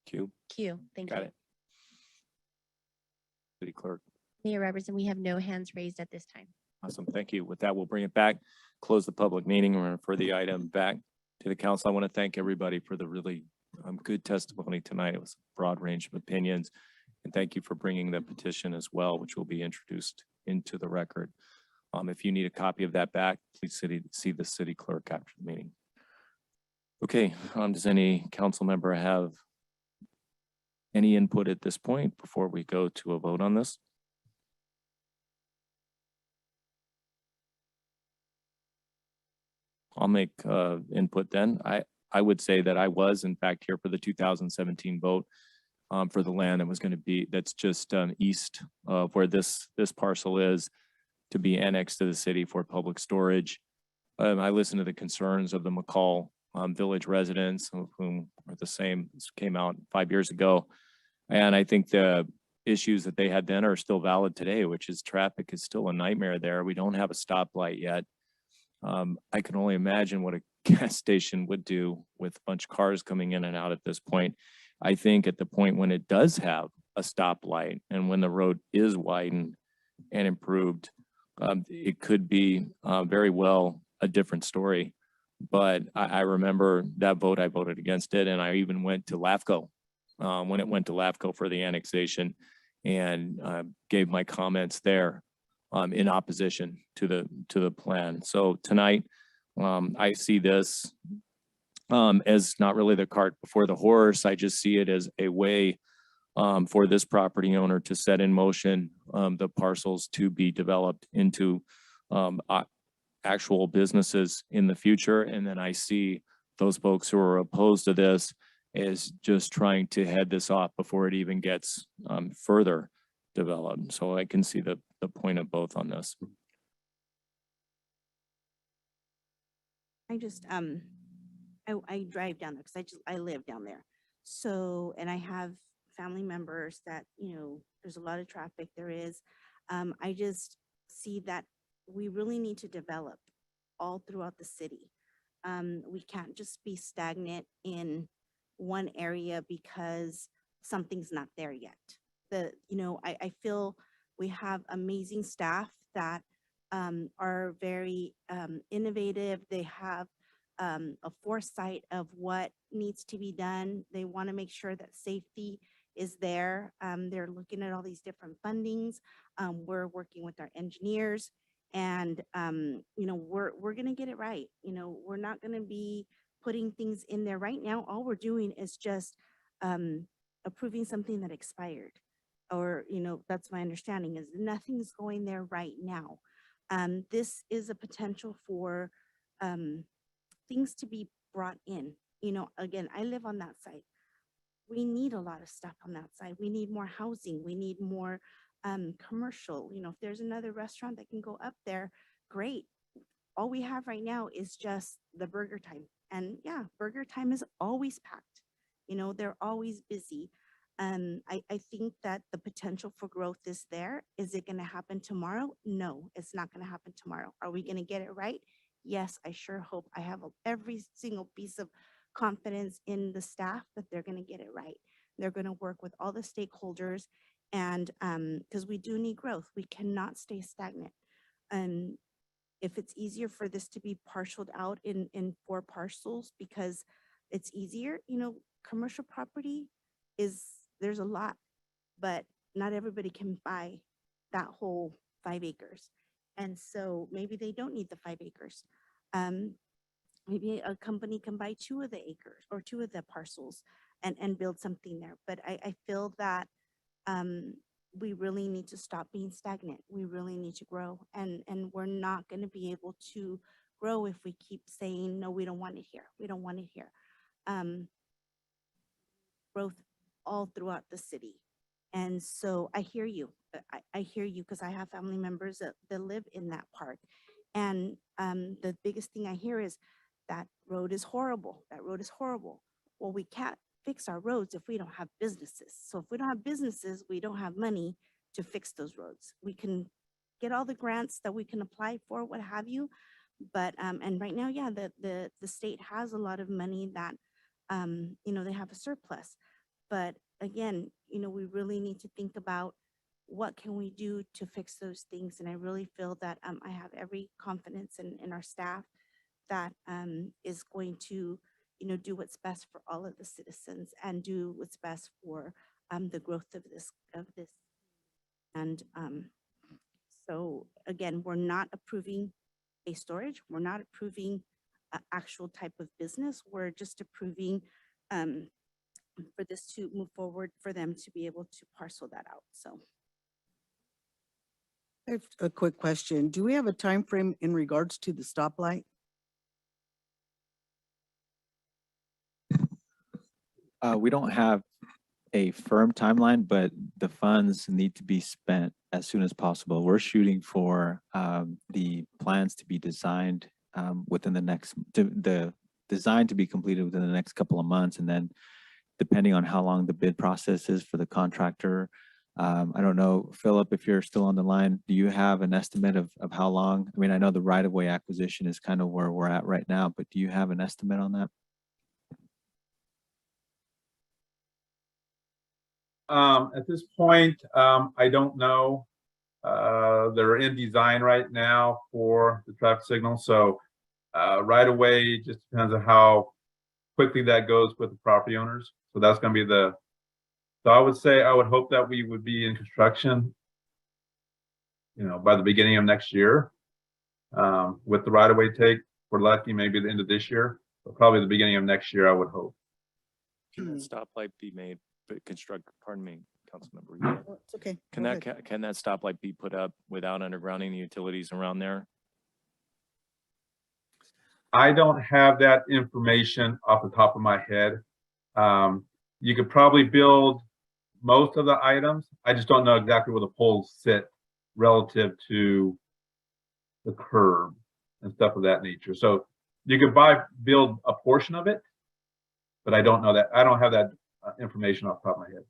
Q. queue. Thank Got you. it. City Clerk. Mayor Robertson, we have no hands raised at this time. Awesome. Thank you. With that, we'll bring it back, close the public meeting, and refer the item back to the council. I want to thank everybody for the really good testimony tonight. It was a broad range of opinions. And thank you for bringing the petition as well, which will be introduced into the record. If you need a copy of that back, please see the city clerk after the meeting. Okay, does any council member have any input at this point before we go to a vote on this? I'll make input then. I would say that I was in fact here for the 2017 vote for the land that was going to be, that's just east of where this parcel is, to be annexed to the city for public storage. I listened to the concerns of the McCall Village residents, some of whom are the same. This came out 5 years ago. And I think the issues that they had then are still valid today, which is traffic is still a nightmare there. We don't have a stoplight yet. I can only imagine what a gas station would do with a bunch of cars coming in and out at this point. I think at the point when it does have a stoplight and when the road is widened and improved, it could be very well a different story. But I remember that vote, I voted against it. And I even went to LAFCO when it went to LAFCO for the annexation and gave my comments there in opposition to the plan. So tonight, I see this as not really the cart before the horse. I just see it as a way for this property owner to set in motion the parcels to be developed into actual businesses in the future. And then I see those folks who are opposed to this as just trying to head this off before it even gets further developed. So I can see the point of both on this. I just I drive down there because I live down there. So, and I have family members that, there's a lot of traffic, there is. I just see that we really need to develop all throughout the city. We can't just be stagnant in one area because something's not there yet. I feel we have amazing staff that are very innovative. They have a foresight of what needs to be done. They want to make sure that safety is there. They're looking at all these different fundings. We're working with our engineers, and we're gonna get it right. We're not gonna be putting things in there right now. All we're doing is just approving something that expired, or that's my understanding, is nothing's going there right now. This is a potential for things to be brought in. Again, I live on that side. We need a lot of stuff on that side. We need more housing. We need more commercial. If there's another restaurant that can go up there, great. All we have right now is just the Burger Time. And yeah, Burger Time is always packed. They're always busy. I think that the potential for growth is there. Is it going to happen tomorrow? No, it's not going to happen tomorrow. Are we going to get it right? Yes, I sure hope. I have every single piece of confidence in the staff that they're going to get it right. They're going to work with all the stakeholders, and because we do need growth. We cannot stay stagnant. If it's easier for this to be parceled out in 4 parcels because it's easier, commercial property there's a lot, but not everybody can buy that whole 5 acres. And so maybe they don't need the 5 acres. Maybe a company can buy 2 of the acres or 2 of the parcels and build something there. But I feel that we really need to stop being stagnant. We really need to grow, and we're not going to be able to grow if we keep saying, no, we don't want it here. We don't want it here. Growth all throughout the city. And so I hear you. I hear you because I have family members that live in that park. And the biggest thing I hear is that road is horrible. That road is horrible. Well, we can't fix our roads if we don't have businesses. So if we don't have businesses, we don't have money to fix those roads. We can get all the grants that we can apply for, what have you. But and right now, yeah, the state has a lot of money that they have a surplus. But again, we really need to think about what can we do to fix those things. And I really feel that I have every confidence in our staff that is going to, do what's best for all of the citizens and do what's best for the growth of this. And so again, we're not approving a storage. We're not approving an actual type of business. We're just approving for this to move forward, for them to be able to parcel that out. So I have a quick question. Do we have a time frame in regards to the stoplight? We don't have a firm timeline, but the funds need to be spent as soon as possible. We're shooting for the plans to be designed within the design to be completed within the next couple of months, and then depending on how long the bid process is for the contractor. I don't know, Philip, if you're still on the line, do you have an estimate of how long? I mean, I know the right-of-way acquisition is kind of where we're at right now, but do you have an estimate on that? At this point, I don't know. They're in design right now for the traffic signal. So right away, just depends on how quickly that goes with the property owners. So that's going to be so I would say, I would hope that we would be in construction, by the beginning of next year. With the right of way take, we're lucky, maybe the end of this year, but probably the beginning of next year, I would hope. Can that stoplight be made, pardon me, Councilmember. Oh, it's okay. Can Go that, ahead. can that stoplight be put up without undergrounding the utilities around there? I don't have that information off the top of my head. You could probably build most of the items. I just don't know exactly where the poles sit relative to the curb and stuff of that nature. So you could build a portion of it, but I don't know that. I don't have that information off the top of my head.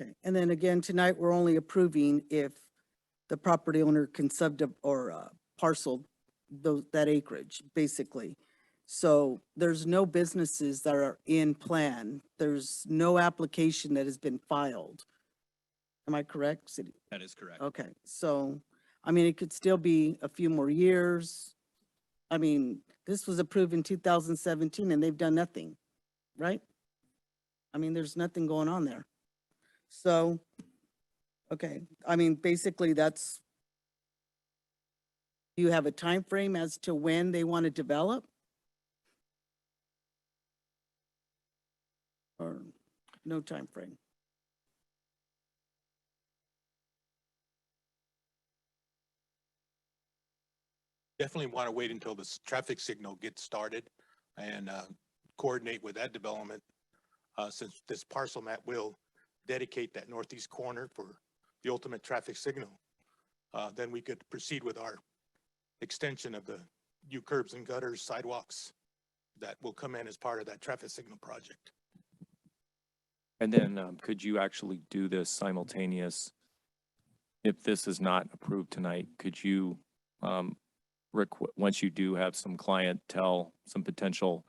Okay, and then again, tonight, we're only approving if the property owner can parcel that acreage, basically. So there's no businesses that are in plan. There's no application that has been filed. Am I correct, City? That is correct. Okay, so, I mean, it could still be a few more years. I mean, this was approved in 2017 and they've done nothing, right? I mean, there's nothing going on there. So, okay, I mean, basically that's, do you have a time frame as to when they want to develop? Or no time frame? Definitely want to wait until this traffic signal gets started and coordinate with that development. Since this parcel map will dedicate that northeast corner for the ultimate traffic signal, then we could proceed with our extension of the new curbs and gutters, sidewalks that will come in as part of that traffic signal project. And then could you actually do this simultaneous? If this is not approved tonight, could you, once you do have some clientele, some potential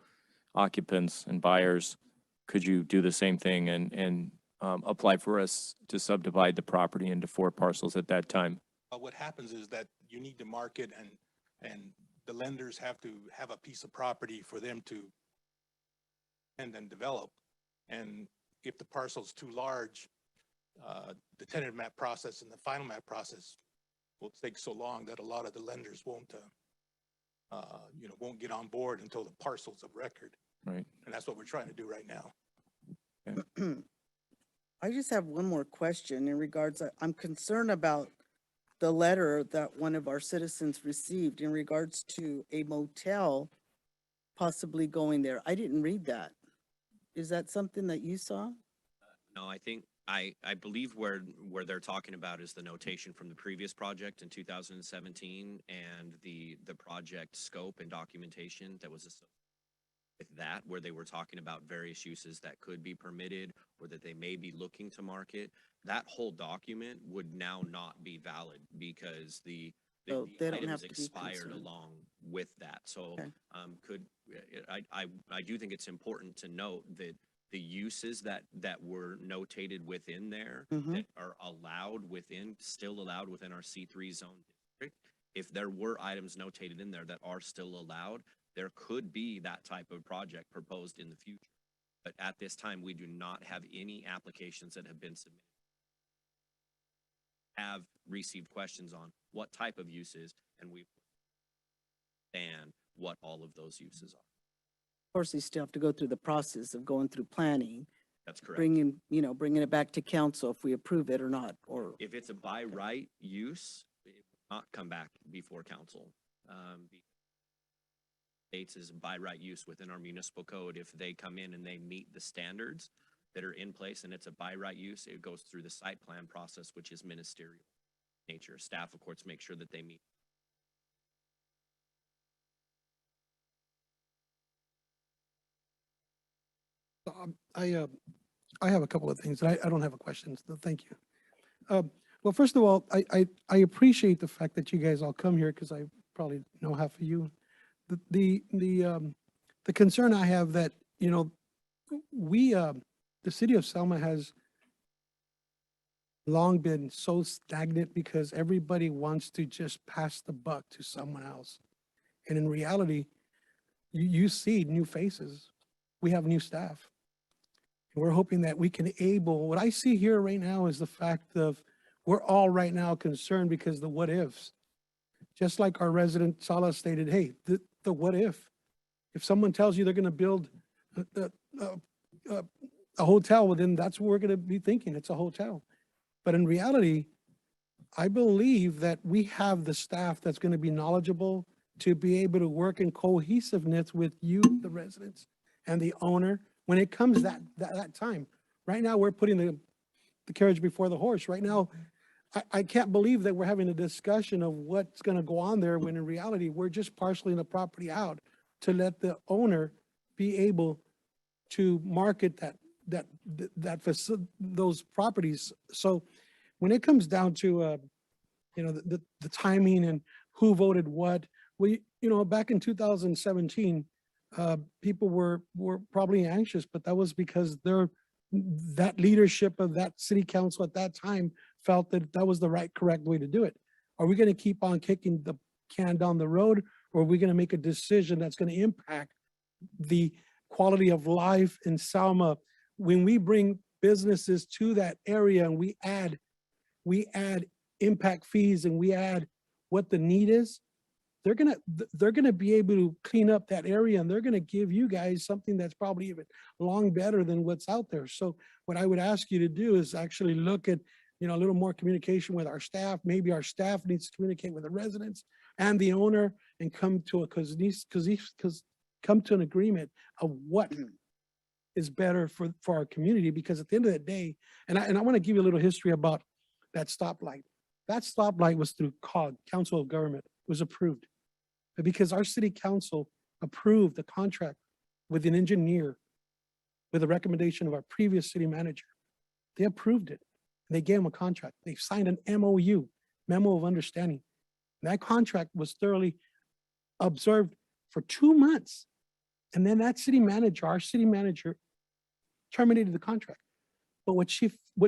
occupants and buyers, could you do the same thing and apply for us to subdivide the property into 4 parcels at that time? What happens is that you need to market and the lenders have to have a piece of property for them to and then develop. And if the parcel's too large, the tentative map process and the final map process will take so long that a lot of the lenders won't get on board until the parcel's of record. Right. And that's what we're trying to do right now. I just have one more question in regards, I'm concerned about the letter that one of our citizens received in regards to a motel possibly going there. I didn't read that. Is that something that you saw? No, I think, I believe where they're talking about is the notation from the previous project in 2017 and the project scope and documentation that was associated with that, where they were talking about various uses that could be permitted or that they may be looking to market. That whole document would now not be valid because the So they don't have items to be expired concerned. along with that. So Okay. I do think it's important to note that the uses that were notated within there Mhm. that are still allowed within our C3 zone district. If there were items notated in there that are still allowed, there could be that type of project proposed in the future. But at this time, we do not have any applications that have been submitted. Have received questions on what type of uses, and we understand what all of those uses are. Of course, they still have to go through the process of going through planning, That's correct. bringing it back to council if we approve it or not, or. If it's a by right use, it will not come back before council. States is by right use within our municipal code. If they come in and they meet the standards that are in place and it's a by right use, it goes through the site plan process, which is ministerial nature. Staff, of course, make sure that they meet. I have a couple of things. I don't have a question, so thank you. Well, first of all, I appreciate the fact that you guys all come here because I probably know half of you. The concern I have that, the city of Selma has long been so stagnant because everybody wants to just pass the buck to someone else. And in reality, you see new faces. We have new staff. And we're hoping that we can what I see here right now is the fact of we're all right now concerned because the what ifs. Just like our resident Sala stated, hey, the what if someone tells you they're going to build a hotel, well, then that's what we're going to be thinking. It's a hotel. But in reality, I believe that we have the staff that's going to be knowledgeable to be able to work in cohesiveness with you, the residents, and the owner when it comes that time. Right now, we're putting the carriage before the horse. Right now, I can't believe that we're having a discussion of what's going to go on there when in reality, we're just parceling the property out to let the owner be able to market those properties. So when it comes down to, the timing and who voted what, back in 2017, people were probably anxious, but that was because that leadership of that city council at that time felt that that was the correct way to do it. Are we going to keep on kicking the can down the road, or are we going to make a decision that's going to impact the quality of life in Selma? When we bring businesses to that area and we add impact fees and we add what the need is, they're gonna be able to clean up that area, and they're gonna give you guys something that's probably even long better than what's out there. So what I would ask you to do is actually look at, a little more communication with our staff. Maybe our staff needs to communicate with the residents and the owner and come to an agreement of what is better for our community. Because at the end of the day, and I want to give you a little history about that stoplight. That stoplight was through COG, Council of Government, was approved. But because our city council approved the contract with an engineer with a recommendation of our previous city manager, they approved it. They gave him a contract. They signed an MOU, Memo of Understanding. That contract was thoroughly observed for 2 months. And then that city manager, our city manager, terminated the contract. But what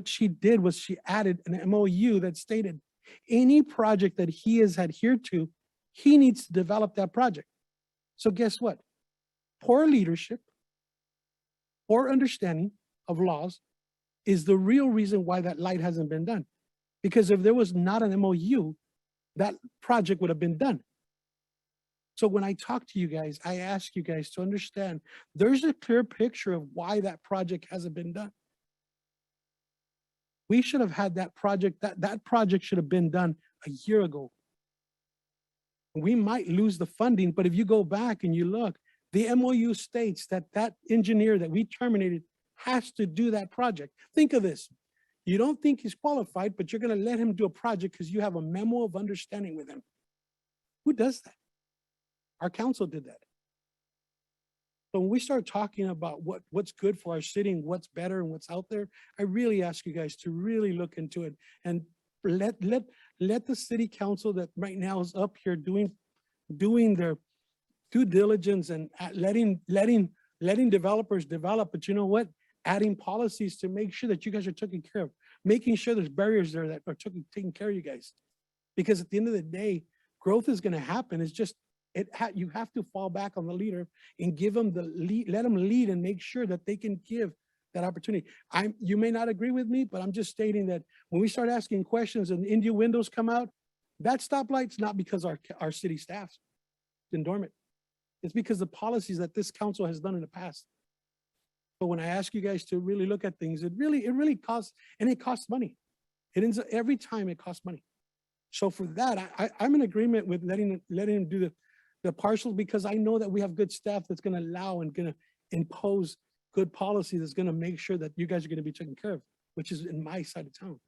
she did was she added an MOU that stated any project that he has adhered to, he needs to develop that project. So guess what? Poor leadership, poor understanding of laws is the real reason why that light hasn't been done. Because if there was not an MOU, that project would have been done. So when I talk to you guys, I ask you guys to understand there's a clear picture of why that project hasn't been done. We should have had that project, that project should have been done a year ago. We might lose the funding, but if you go back and you look, the MOU states that that engineer that we terminated has to do that project. Think of this. You don't think he's qualified, but you're going to let him do a project because you have a memo of understanding with him. Who does that? Our council did that. So when we start talking about what's good for our city and what's better and what's out there, I really ask you guys to really look into it and let the city council that right now is up here doing their due diligence and letting developers develop. But you know what? Adding policies to make sure that you guys are taken care of, making sure there's barriers there that are taking care of you guys. Because at the end of the day, growth is going to happen. It's just you have to fall back on the leader and give them the lead, let them lead and make sure that they can give that opportunity. You may not agree with me, but I'm just stating that when we start asking questions and India windows come out, that stoplight's not because our city staff's been dormant. It's because the policies that this council has done in the past. But when I ask you guys to really look at things, it really costs, and it costs money. It ends up every time it costs money. So for that, I'm in agreement with letting him do the partials, because I know that we have good staff that's going to allow and going to impose good policy that's going to make sure that you guys are going to be taken care of, which is in my side of town.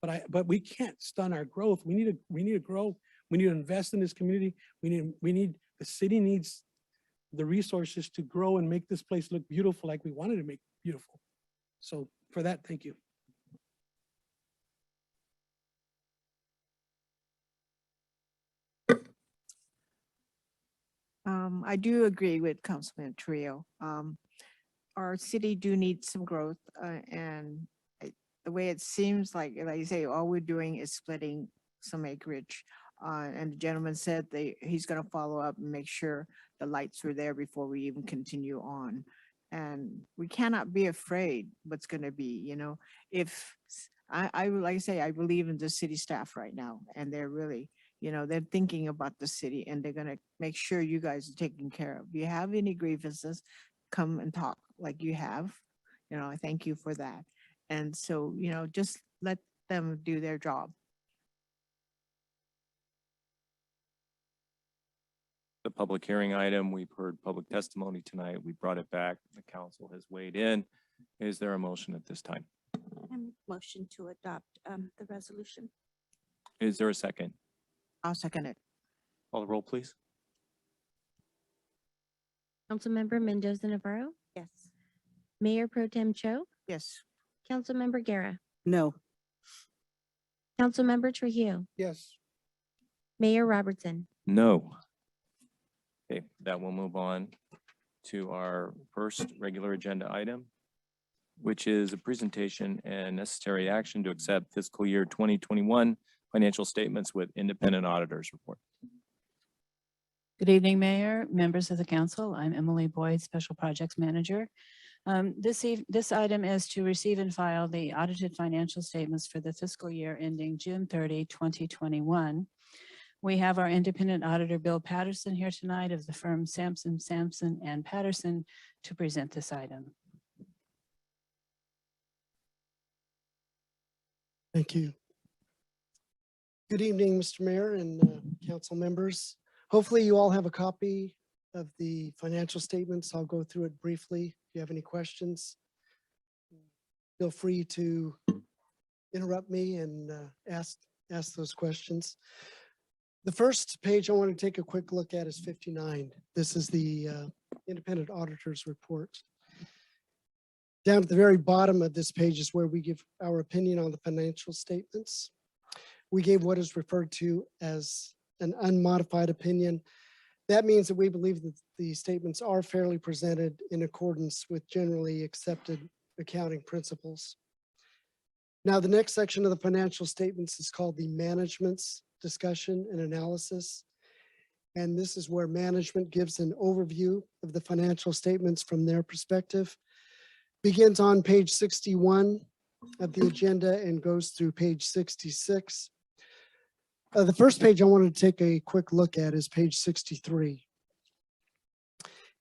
But we can't stun our growth. We need to grow. We need to invest in this community. The city needs the resources to grow and make this place look beautiful like we wanted to make beautiful. So for that, thank you. I do agree with Councilman Trio. Our city do need some growth, and the way it seems like you say, all we're doing is splitting some acreage. And the gentleman said he's going to follow up and make sure the lights were there before we even continue on. And we cannot be afraid what's going to be, if I would like to say, I believe in the city staff right now, and they're really, they're thinking about the city, and they're going to make sure you guys are taken care of. If you have any grievances, come and talk like you have. I thank you for that. And so, just let them do their job. The public hearing item, we've heard public testimony tonight. We brought it back. The council has weighed in. Is there a motion at this time? Motion to adopt the resolution. Is there a second? I'll second it. Call the roll, please. Councilmember Mendoza Navarro, Yes. Mayor Pro Tem Cho, Yes. Councilmember Guerra, No. Councilmember Trujillo, Yes. Mayor Robertson. No. Okay, that will move on to our first regular agenda item, which is a presentation and necessary action to accept fiscal year 2021 financial statements with independent auditors report. Good evening, Mayor, members of the council. I'm Emily Boyd, Special Projects Manager. This item is to receive and file the audited financial statements for the fiscal year ending June 30, 2021. We have our independent auditor, Bill Patterson, here tonight of the firm Sampson, and Patterson to present this item. Thank you. Good evening, Mr. Mayor and council members. Hopefully you all have a copy of the financial statements. I'll go through it briefly. If you have any questions, feel free to interrupt me and ask those questions. The first page I want to take a quick look at is 59. This is the independent auditor's report. Down at the very bottom of this page is where we give our opinion on the financial statements. We gave what is referred to as an unmodified opinion. That means that we believe that the statements are fairly presented in accordance with generally accepted accounting principles. Now, the next section of the financial statements is called the management's discussion and analysis. And this is where management gives an overview of the financial statements from their perspective. Begins on page 61 of the agenda and goes through page 66. The first page I wanted to take a quick look at is page 63.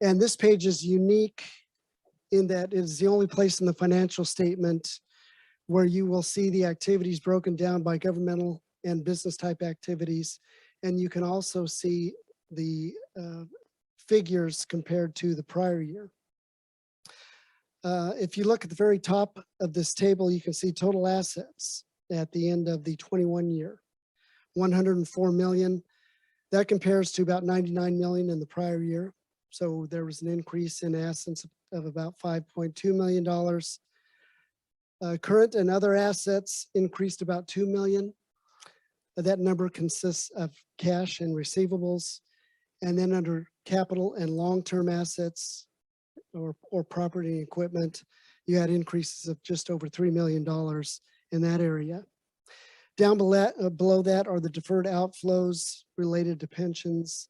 And this page is unique in that it is the only place in the financial statement where you will see the activities broken down by governmental and business type activities. And you can also see the figures compared to the prior year. If you look at the very top of this table, you can see total assets at the end of the 21 year, 104 million. That compares to about 99 million in the prior year. So there was an increase in assets of about $5.2 million. Current and other assets increased about 2 million. That number consists of cash and receivables. And then under capital and long-term assets or property and equipment, you had increases of just over $3 million in that area. Down below that are the deferred outflows related to pensions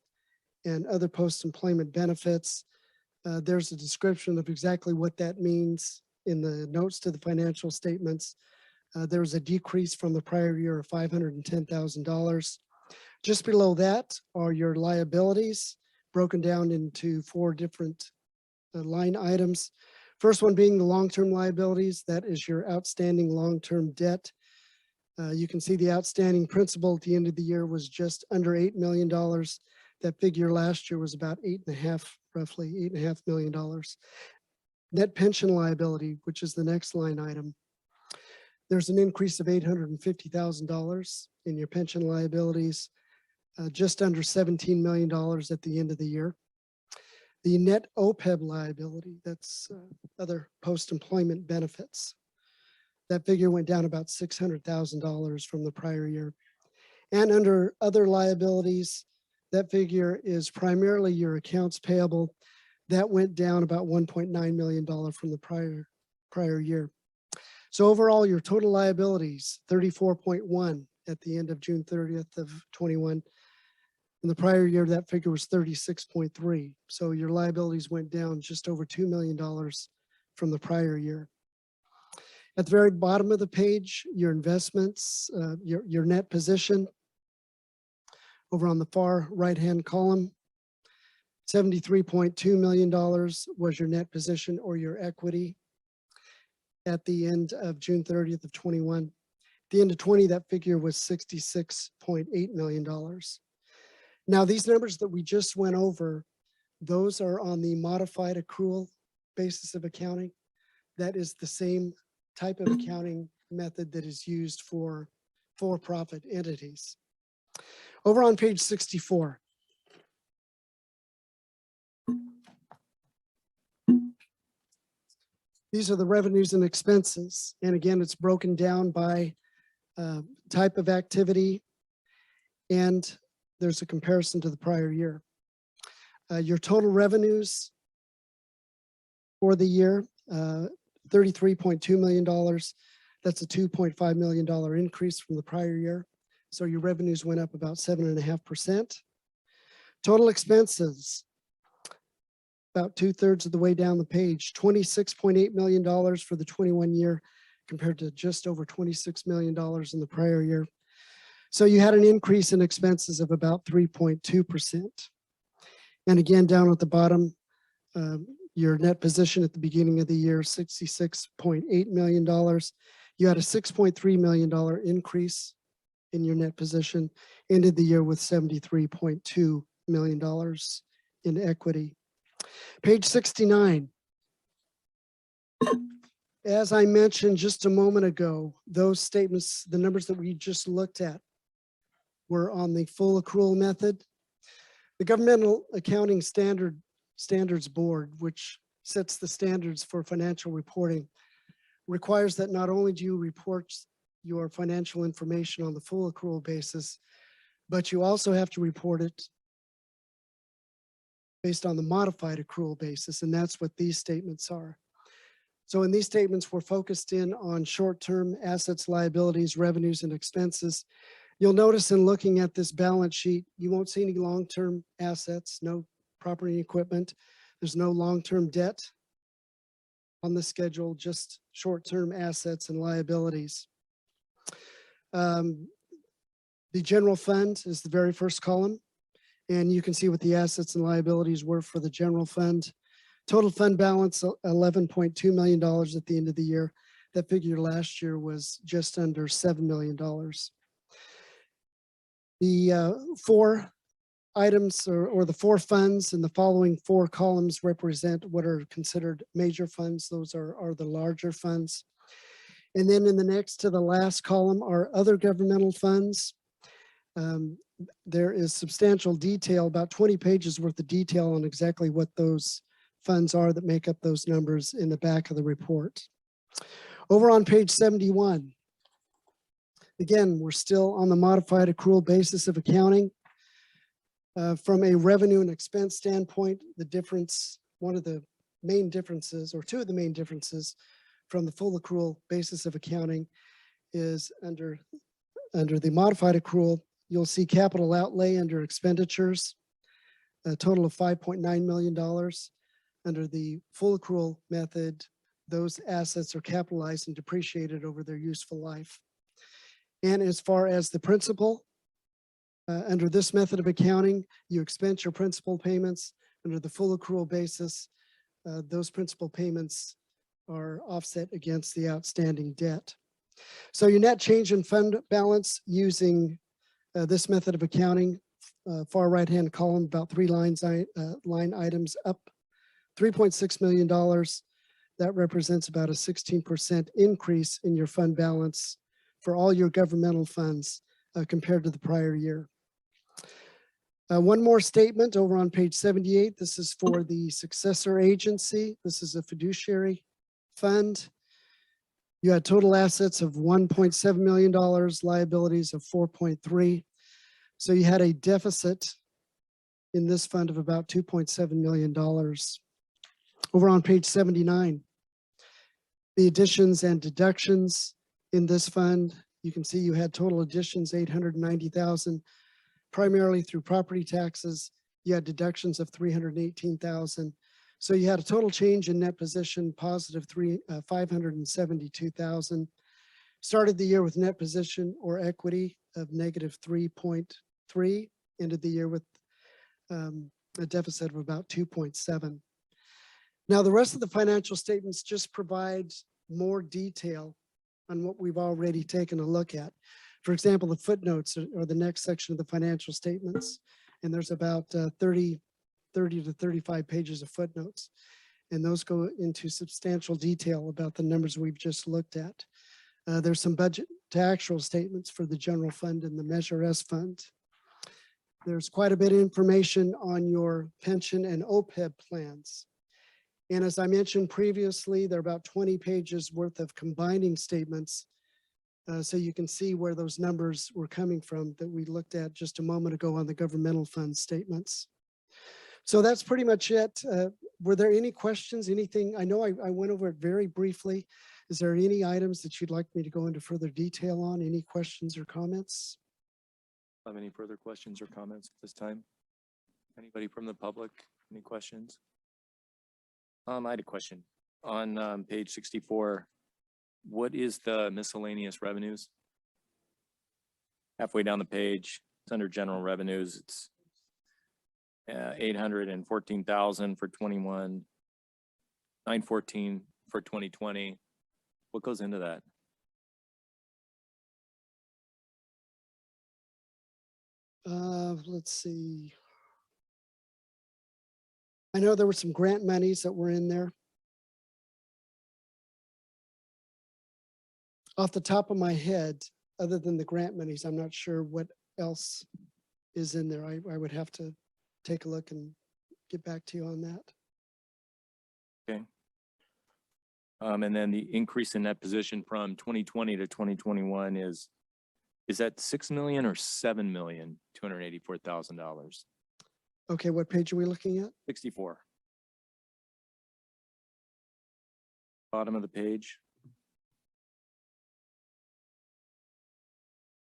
and other post-employment benefits. There's a description of exactly what that means in the notes to the financial statements. There was a decrease from the prior year of $510,000. Just below that are your liabilities broken down into 4 different line items. First one being the long-term liabilities. That is your outstanding long-term debt. You can see the outstanding principal at the end of the year was just under $8 million. That figure last year was about roughly $8.5 million. Net pension liability, which is the next line item. There's an increase of $850,000 in your pension liabilities, just under $17 million at the end of the year. The net OPEB liability, that's other post-employment benefits. That figure went down about $600,000 from the prior year. And under other liabilities, that figure is primarily your accounts payable. That went down about $1.9 million from the prior year. So overall, your total liabilities, 34.1 at the end of June 30th of 21. In the prior year, that figure was 36.3. So your liabilities went down just over $2 million from the prior year. At the very bottom of the page, your investments, your net position. Over on the far right-hand column, $73.2 million was your net position or your equity at the end of June 30th of 21. At the end of 20, that figure was $66.8 million. Now, these numbers that we just went over, those are on the modified accrual basis of accounting. That is the same type of accounting method that is used for for-profit entities. Over on page 64. These are the revenues and expenses. And again, it's broken down by type of activity, and there's a comparison to the prior year. Your total revenues for the year, $33.2 million. That's a $2.5 million increase from the prior year. So your revenues went up about 7.5%. Total expenses, about 2/3 of the way down the page, $26.8 million for the 21 year compared to just over $26 million in the prior year. So you had an increase in expenses of about 3.2%. And again, down at the bottom, your net position at the beginning of the year, $66.8 million. You had a $6.3 million increase in your net position, ended the year with $73.2 million in equity. Page 69. As I mentioned just a moment ago, those statements, the numbers that we just looked at, were on the full accrual method. The Governmental Accounting Standards Board, which sets the standards for financial reporting, requires that not only do you report your financial information on the full accrual basis, but you also have to report it based on the modified accrual basis, and that's what these statements are. So in these statements, we're focused in on short-term assets, liabilities, revenues, and expenses. You'll notice in looking at this balance sheet, you won't see any long-term assets, no property and equipment. There's no long-term debt on the schedule, just short-term assets and liabilities. The general fund is the very first column, and you can see what the assets and liabilities were for the general fund. Total fund balance, $11.2 million at the end of the year. That figure last year was just under $7 million. The four items or the four funds in the following four columns represent what are considered major funds. Those are the larger funds. And then in the next to the last column are other governmental funds. There is substantial detail, about 20 pages worth of detail on exactly what those funds are that make up those numbers in the back of the report. Over on page 71, again, we're still on the modified accrual basis of accounting. From a revenue and expense standpoint, the difference, one of the main differences, or two of the main differences from the full accrual basis of accounting is under the modified accrual, you'll see capital outlay under expenditures, a total of $5.9 million. Under the full accrual method, those assets are capitalized and depreciated over their useful life. And as far as the principal, under this method of accounting, you expense your principal payments. Under the full accrual basis, those principal payments are offset against the outstanding debt. So your net change in fund balance using this method of accounting, far right-hand column, about three line items up $3.6 million. That represents about a 16% increase in your fund balance for all your governmental funds compared to the prior year. One more statement over on page 78. This is for the successor agency. This is a fiduciary fund. You had total assets of $1.7 million, liabilities of 4.3. So you had a deficit in this fund of about $2.7 million. Over on page 79, the additions and deductions in this fund, you can see you had total additions, $890,000, primarily through property taxes. You had deductions of $318,000. So you had a total change in net position, positive $572,000. Started the year with net position or equity of negative 3.3, ended the year with a deficit of about 2.7. Now, the rest of the financial statements just provide more detail on what we've already taken a look at. For example, the footnotes are the next section of the financial statements, and there's about 30 to 35 pages of footnotes, and those go into substantial detail about the numbers we've just looked at. There's some budget to actual statements for the general fund and the Measure S fund. There's quite a bit of information on your pension and OPEB plans. And as I mentioned previously, there are about 20 pages worth of combining statements. So you can see where those numbers were coming from that we looked at just a moment ago on the governmental fund statements. So that's pretty much it. Were there any questions, anything? I know I went over it very briefly. Is there any items that you'd like me to go into further detail on? Any questions or comments? Have any further questions or comments at this time? Anybody from the public? Any questions? I had a question. On page 64, what is the miscellaneous revenues? Halfway down the page, it's under general revenues. It's 814,000 for 21, 914 for 2020. What goes into that? Let's see. I know there were some grant monies that were in there. Off the top of my head, other than the grant monies, I'm not sure what else is in there. I would have to take a look and get back to you on that. Okay. And then the increase in that position from 2020 to 2021 is that 6 million or $7,284,000? Okay, what page are we looking at? 64. Bottom of the page.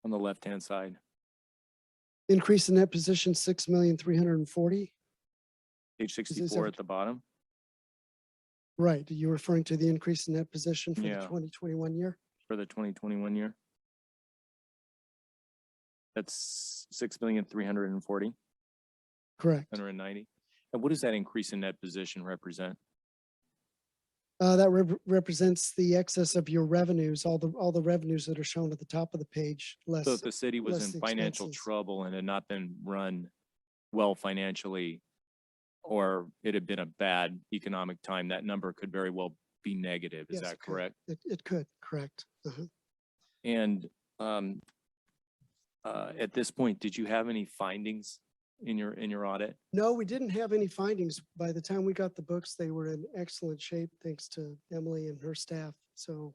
On the left-hand side. Increase in that position, 6,340,000. Page 64 at the bottom. Right, are you referring to the increase in that position for the Yeah. 2021 year? For the 2021 year. That's 6,340,000. Correct. 190. And what does that increase in net position represent? That represents the excess of your revenues, all the revenues that are shown at the top of the page, less. So if the city was less in the financial expenses. trouble and had not been run well financially, or it had been a bad economic time, that number could very well be negative. Is Yes, that it could. correct? It could, correct. Uh-huh. And at this point, did you have any findings in your audit? No, we didn't have any findings. By the time we got the books, they were in excellent shape, thanks to Emily and her staff. So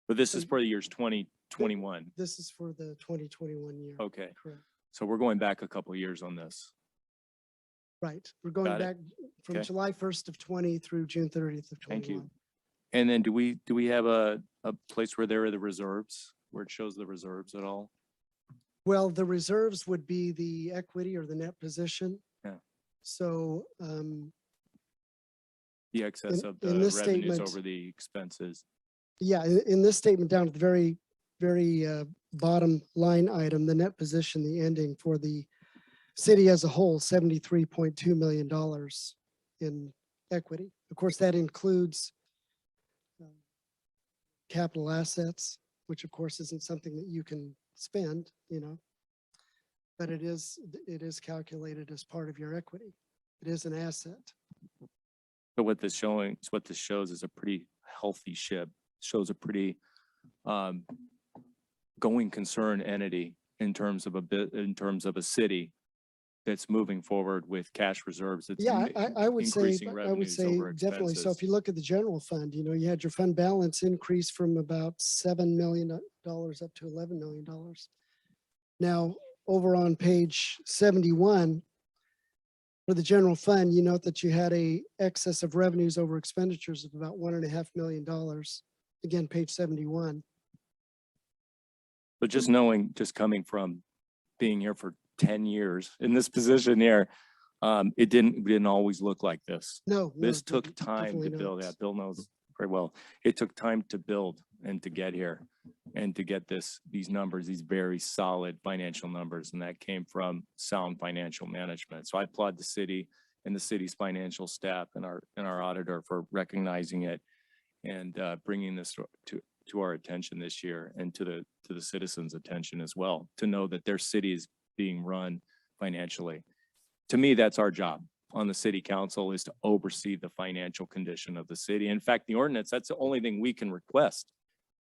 But this is for the years 2021. this is for the 2021 year. Okay. Correct. So we're going back a couple of years on this. Right. We're going Got it. back from Okay. July 1st of 20 through June 30th of 21. Thank you. And then do we have a place where there are the reserves, where it shows the reserves at all? Well, the reserves would be the equity or the net position. Yeah. So The excess In- of in the this revenues statement- over the expenses. yeah, in this statement down at the very bottom line item, the net position, the ending for the city as a whole, $73.2 million in equity. Of course, that includes capital assets, which of course isn't something that you can spend, but it is calculated as part of your equity. It is an asset. But what this shows is a pretty healthy ship, shows a pretty going concern entity in terms of a city that's moving forward with cash reserves. It's Yeah, I would say, increasing I would revenues say over definitely. So expenses. if you look at the general fund, you had your fund balance increase from about $7 million up to $11 million. Now, over on page 71, for the general fund, you note that you had a excess of revenues over expenditures of about $1.5 million. Again, page 71. But just knowing, just coming from being here for 10 years in this position here, it didn't always look like this. No, This took time to definitely build. not. Yeah, Bill knows very well. It took time to build and to get here and to get these numbers, these very solid financial numbers. And that came from sound financial management. So I applaud the city and the city's financial staff and our auditor for recognizing it and bringing this to our attention this year and to the citizens' attention as well, to know that their city is being run financially. To me, that's our job on the city council, is to oversee the financial condition of the city. In fact, the ordinance, that's the only thing we can request.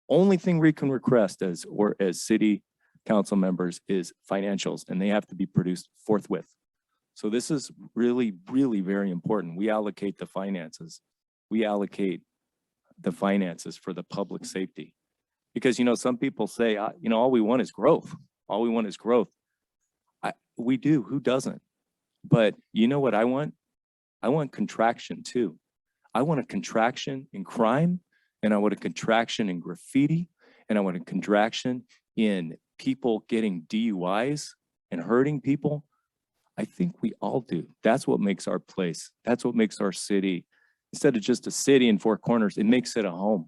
Only thing we can request as city council members is financials, and they have to be produced forthwith. So this is really, really very important. We allocate the finances. We allocate the finances for the public safety. Because, you know, some people say, you know, all we want is growth. All we want is growth. We do, who doesn't? But you know what I want? I want contraction too. I want a contraction in crime, and I want a contraction in graffiti, and I want a contraction in people getting DUIs and hurting people. I think we all do. That's what makes our place. That's what makes our city, instead of just a city in four corners, it makes it a home.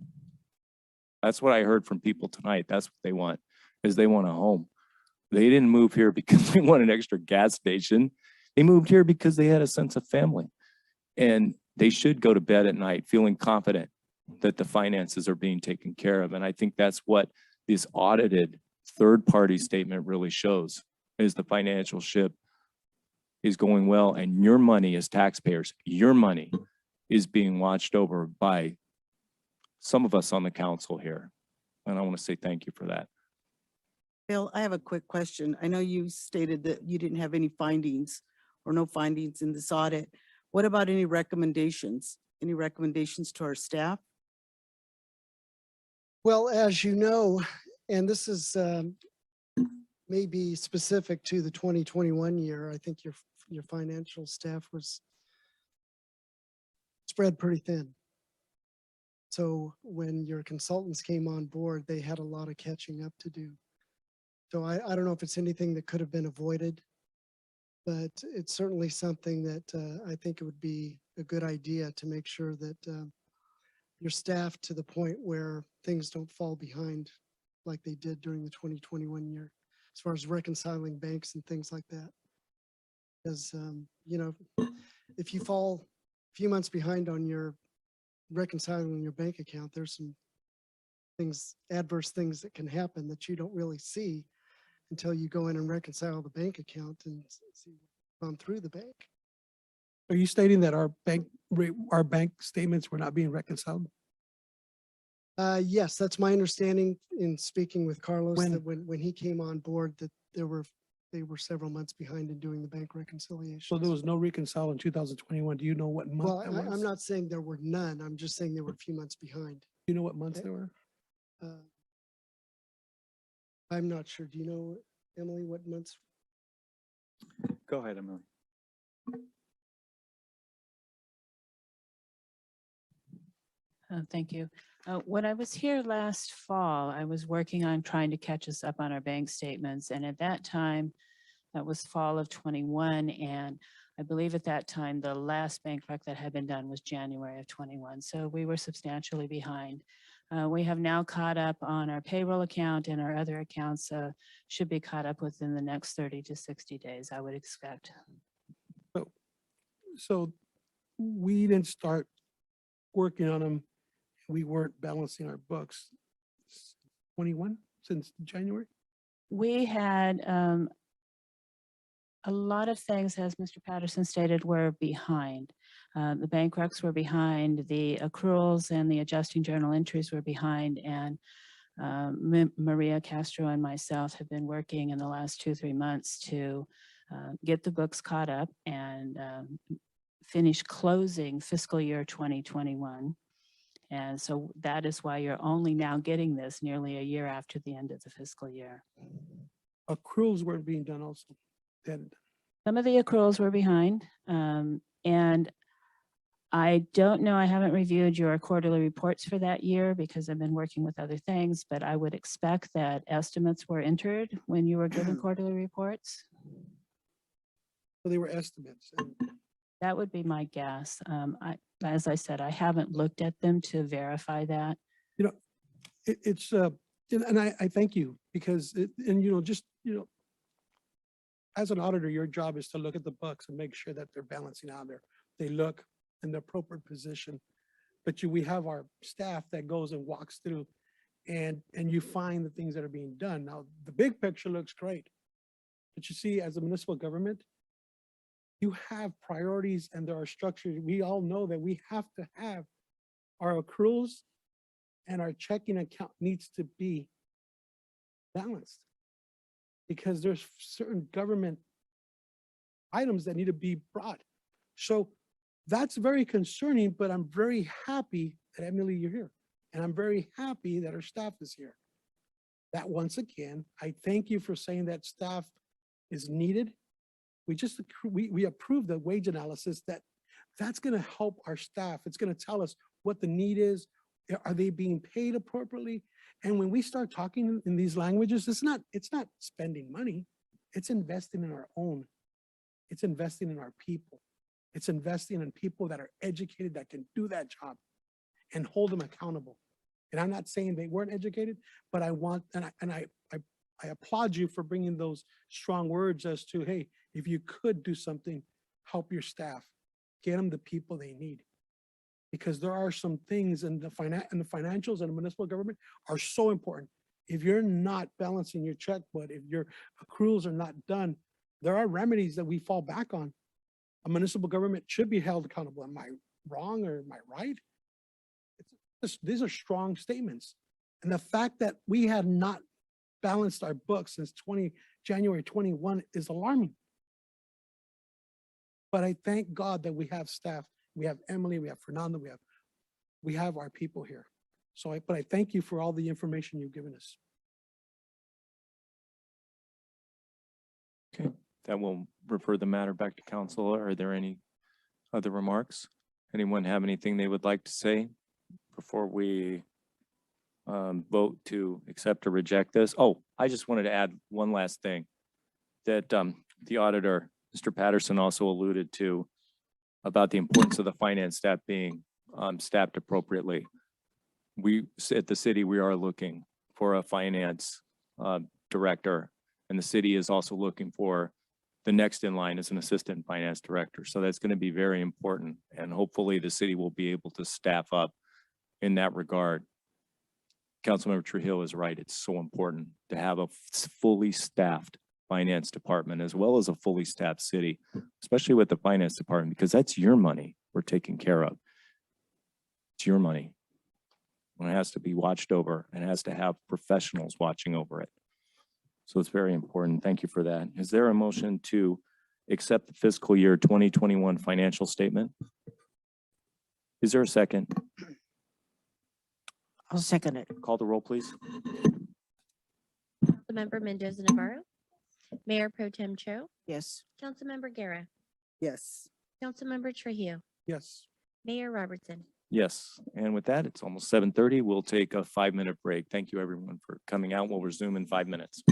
That's what I heard from people tonight. That's what they want, is they want a home. They didn't move here because they want an extra gas station. They moved here because they had a sense of family. And they should go to bed at night feeling confident that the finances are being taken care of. And I think that's what this audited third-party statement really shows, is the financial ship is going well, and your money as taxpayers, your money is being watched over by some of us on the council here. And I want to say thank you for that. Bill, I have a quick question. I know you stated that you didn't have any findings or no findings in this audit. What about any recommendations? Any recommendations to our staff? Well, as you know, and this is maybe specific to the 2021 year, I think your financial staff was spread pretty thin. So when your consultants came on board, they had a lot of catching up to do. So I don't know if it's anything that could have been avoided, but it's certainly something that I think it would be a good idea to make sure that you're staffed to the point where things don't fall behind like they did during the 2021 year, as far as reconciling banks and things like that. Because, you know, if you fall a few months behind on your reconciling your bank account, there's some things, adverse things that can happen that you don't really see until you go in and reconcile the bank account and see what's gone through the bank. Are you stating that our bank statements were not being reconciled? Yes, that's my understanding in speaking with Carlos, When- that when he came on board, that they were several months behind in doing the bank reconciliation. So there was no reconcile in 2021. Do you know what month Well, that was? I'm not saying there were none. I'm just saying they were a few months behind. Do you know what months they were? I'm not sure. Do you know, Emily, what months? Go ahead, Emily. Thank you. When I was here last fall, I was working on trying to catch us up on our bank statements. And at that time, that was fall of 21. And I believe at that time, the last bank rec that had been done was January of 21. So we were substantially behind. We have now caught up on our payroll account, and our other accounts should be caught up within the next 30 to 60 days, I would expect. So we didn't start working on them. We weren't balancing our books 21 since January. We had a lot of things, as Mr. Patterson stated, were behind. The bank recs were behind, the accruals and the adjusting journal entries were behind, and Maria Castro and myself have been working in the last 2-3 months to get the books caught up and finish closing fiscal year 2021. And so that is why you're only now getting this nearly a year after the end of the fiscal year. Accruals weren't being done also. Some of the accruals were behind. And I don't know, I haven't reviewed your quarterly reports for that year because I've been working with other things, but I would expect that estimates were entered when you were given quarterly reports. So they were estimates. That would be my guess. As I said, I haven't looked at them to verify that. You know, it's, and I thank you because, as an auditor, your job is to look at the books and make sure that they're balancing out there. They look in the appropriate position. But we have our staff that goes and walks through and you find the things that are being done. Now, the big picture looks great. But you see, as a municipal government, you have priorities and there are structures. We all know that we have to have our accruals and our checking account needs to be balanced because there's certain government items that need to be brought. So that's very concerning, but I'm very happy that Emily, you're here. And I'm very happy that our staff is here. That once again, I thank you for saying that staff is needed. We approved the wage analysis that's going to help our staff. It's going to tell us what the need is. Are they being paid appropriately? And when we start talking in these languages, it's not spending money. It's investing in our own. It's investing in our people. It's investing in people that are educated, that can do that job and hold them accountable. And I'm not saying they weren't educated, but I want, and I applaud you for bringing those strong words as to, hey, if you could do something, help your staff, get them the people they need. Because there are some things in the financials and the municipal government are so important. If you're not balancing your checkbook, if your accruals are not done, there are remedies that we fall back on. A municipal government should be held accountable. Am I wrong or am I right? These are strong statements. And the fact that we have not balanced our books since January 21 is alarming. But I thank God that we have staff. We have Emily, we have Fernando, we have our people here. So but I thank you for all the information you've given us. Okay, that will refer the matter back to council. Are there any other remarks? Anyone have anything they would like to say before we vote to accept or reject this? Oh, I just wanted to add one last thing that the auditor, Mr. Patterson, also alluded to about the importance of the finance staff being staffed appropriately. We at the city, we are looking for a finance director, and the city is also looking for the next in line as an assistant finance director. So that's going to be very important, and hopefully the city will be able to staff up in that regard. Councilmember Trujillo is right. It's so important to have a fully staffed finance department as well as a fully staffed city, especially with the finance department, because that's your money we're taking care of. It's your money. And it has to be watched over and it has to have professionals watching over it. So it's very important. Thank you for that. Is there a motion to accept the fiscal year 2021 financial statement? Is there a second? I'll second it. Call the roll, please. Councilmember Mendoza Navarro, Mayor Pro Tem Cho, Yes. Councilmember Guerra, Yes. Councilmember Trujillo, Yes. Mayor Robertson. Yes, and with that, it's almost 7:30. We'll take a 5-minute break. Thank you everyone for coming out. We'll resume in 5 minutes.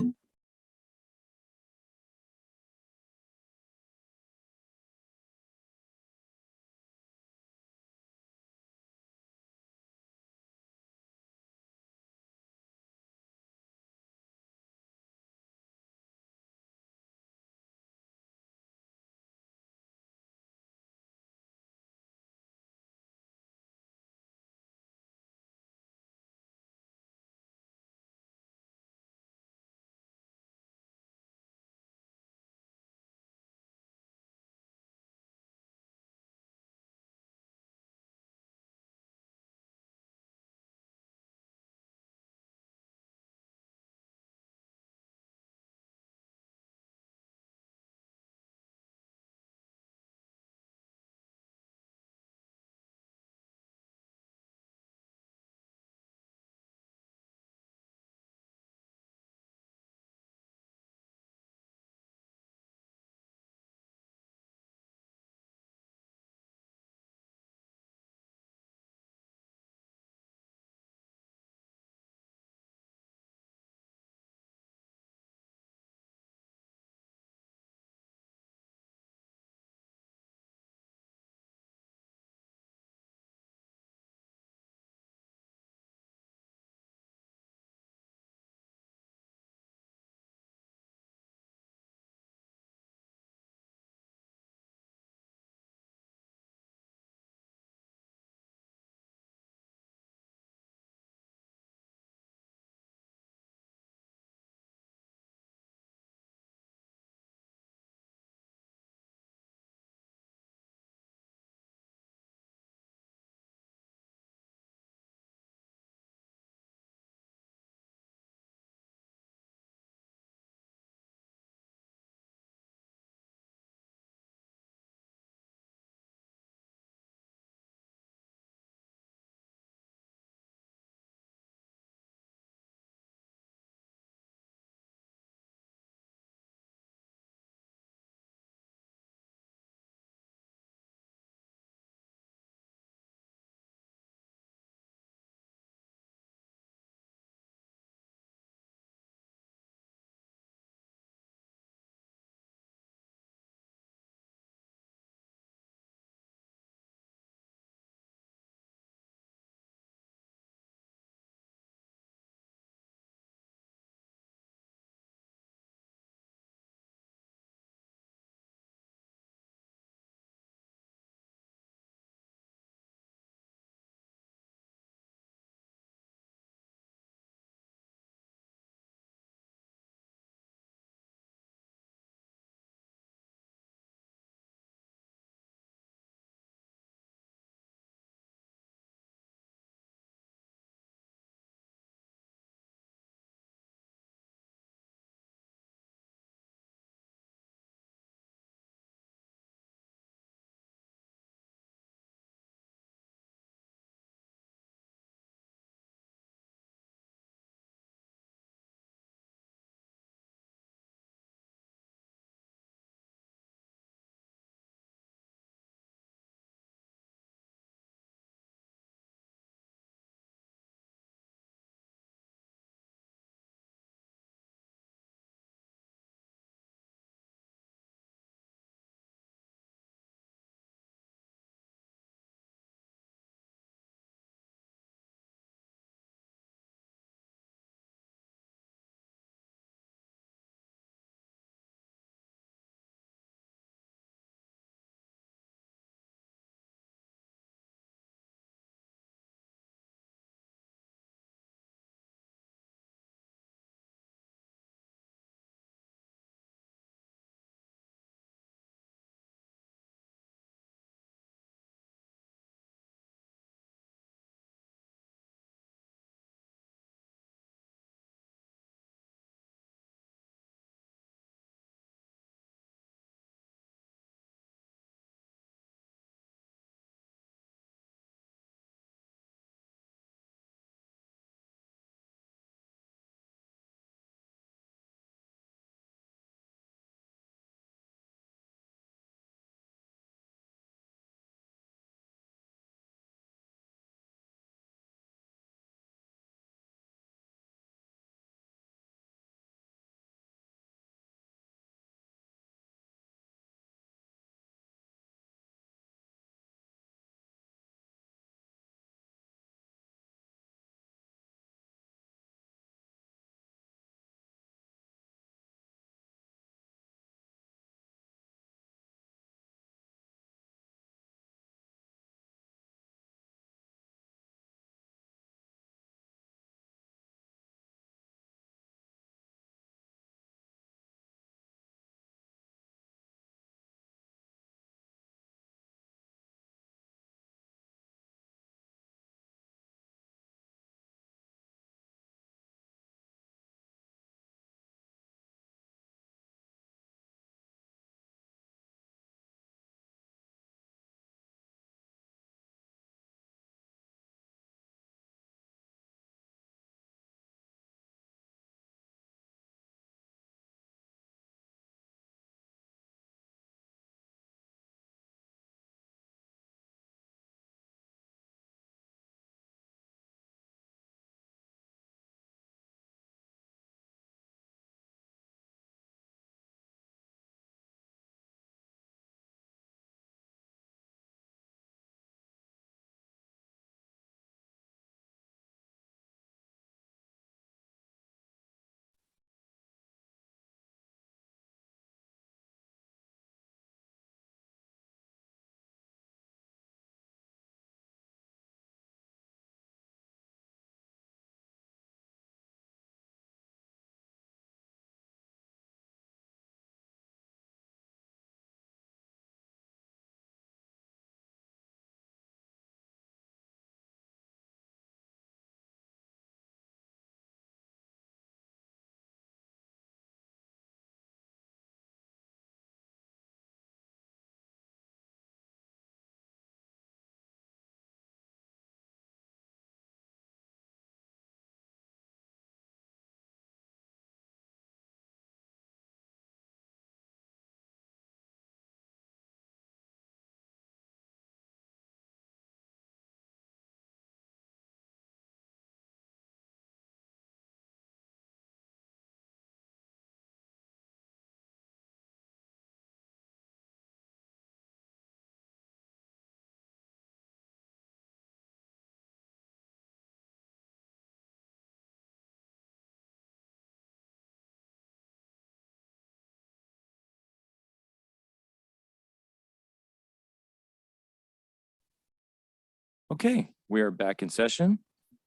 Okay, we are back in session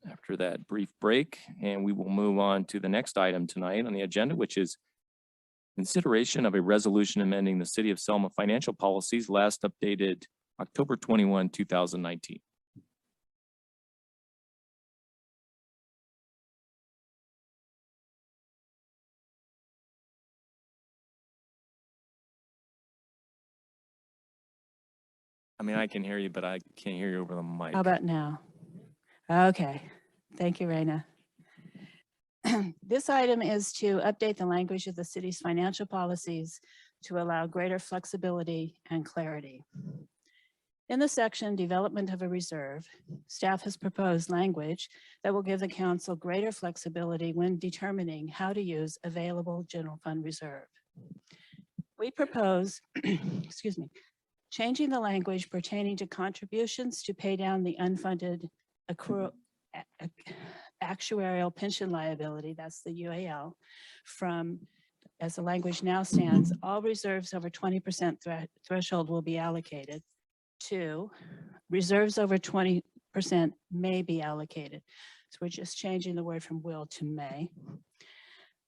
after that brief break, and we will move on to the next item tonight on the agenda, which is consideration of a resolution amending the City of Selma financial policies last updated October 21, 2019. I mean, I can hear you, but I can't hear you over the mic. How about now? Okay, thank you, Raina. This item is to update the language of the city's financial policies to allow greater flexibility and clarity. In the section Development of a Reserve, staff has proposed language that will give the council greater flexibility when determining how to use available general fund reserve. We propose, excuse me, changing the language pertaining to contributions to pay down the unfunded actuarial pension liability, that's the UAL, from, as the language now stands, all reserves over 20% threshold will be allocated, to reserves over 20% may be allocated. So we're just changing the word from will to may.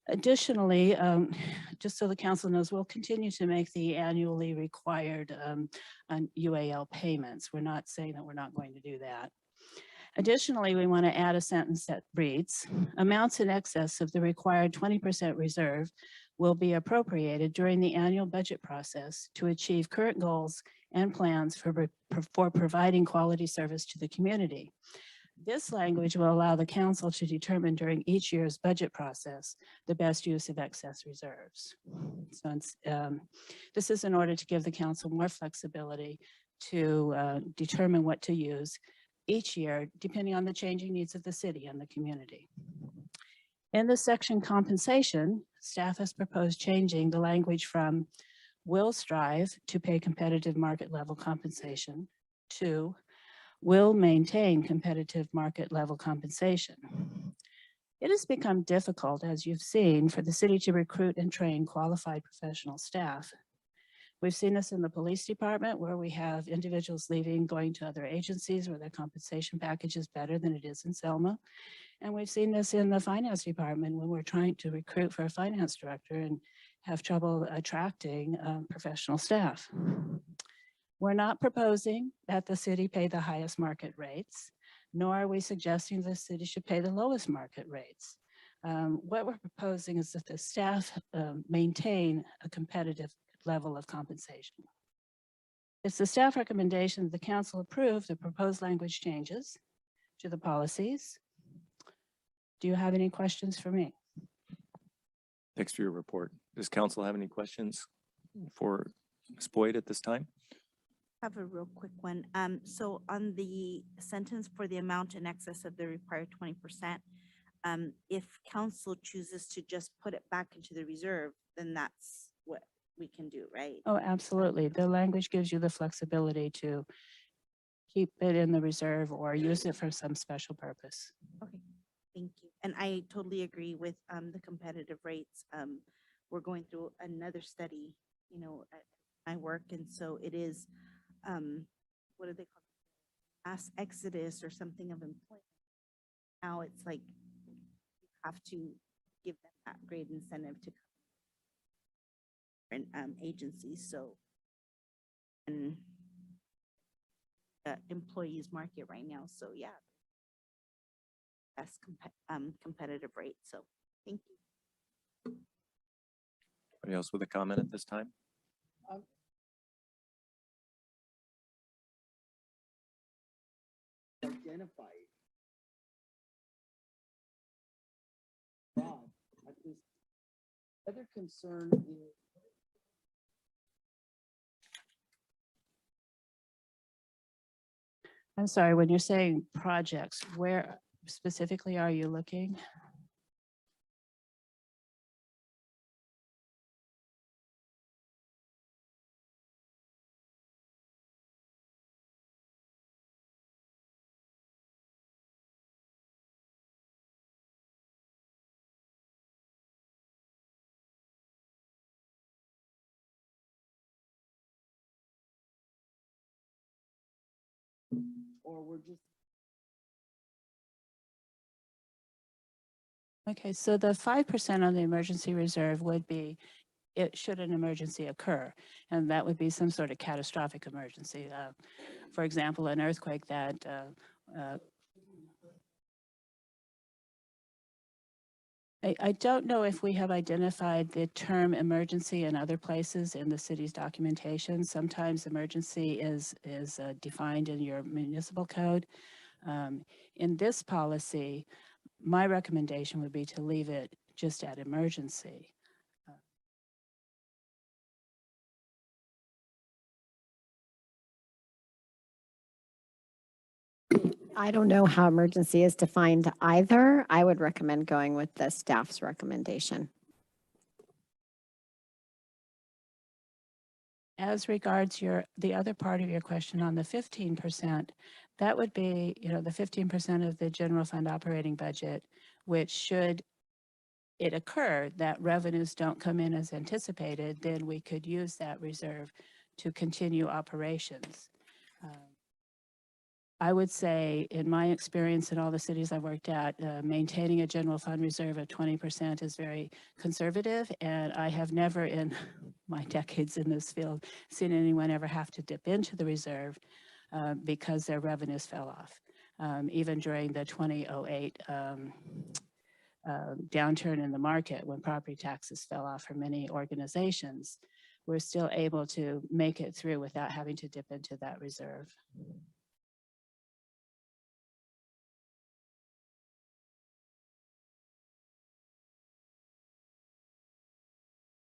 Additionally, just so the council knows, we'll continue to make the annually required UAL payments. We're not saying that we're not going to do that. Additionally, we want to add a sentence that reads, amounts in excess of the required 20% reserve will be appropriated during the annual budget process to achieve current goals and plans for providing quality service to the community. This language will allow the council to determine during each year's budget process the best use of excess reserves. So this is in order to give the council more flexibility to determine what to use each year, depending on the changing needs of the city and the community. In the section compensation, staff has proposed changing the language from will strive to pay competitive market level compensation to will maintain competitive market level compensation. It has become difficult, as you've seen, for the city to recruit and train qualified professional staff. We've seen this in the police department where we have individuals leaving, going to other agencies where their compensation package is better than it is in Selma. And we've seen this in the finance department when we're trying to recruit for a finance director and have trouble attracting professional staff. We're not proposing that the city pay the highest market rates, nor are we suggesting the city should pay the lowest market rates. What we're proposing is that the staff maintain a competitive level of compensation. It's the staff recommendation that the council approve the proposed language changes to the policies. Do you have any questions for me? Thanks for your report. Does council have any questions for Ms. Boyd at this time? I have a real quick one. So on the sentence for the amount in excess of the required 20%, if council chooses to just put it back into the reserve, then that's what we can do, right? Oh, absolutely. The language gives you the flexibility to keep it in the reserve or use it for some special purpose. Okay, thank you. And I totally agree with the competitive rates. We're going through another study, you know, at my work, and so it is, what do they call it? Mass exodus or something of employment. Now it's like you have to give them that great incentive to agencies. So, and the employees market right now. So yeah, that's competitive rate. So thank you. Anybody else with a comment at this time? Identify. Rob, other concern is I'm sorry, when you're saying projects, where specifically are you looking? or we're just? Okay, so the 5% on the emergency reserve would be, it should an emergency occur, and that would be some sort of catastrophic emergency. For example, an earthquake that I don't know if we have identified the term emergency in other places in the city's documentation. Sometimes emergency is defined in your municipal code. In this policy, my recommendation would be to leave it just at emergency. I don't know how emergency is defined either. I would recommend going with the staff's recommendation. As regards the other part of your question on the 15%, that would be, the 15% of the general fund operating budget, which should it occur that revenues don't come in as anticipated, then we could use that reserve to continue operations. I would say, in my experience in all the cities I've worked at, maintaining a general fund reserve of 20% is very conservative, and I have never in my decades in this field seen anyone ever have to dip into the reserve because their revenues fell off. Even during the 2008 downturn in the market when property taxes fell off for many organizations, we're still able to make it through without having to dip into that reserve.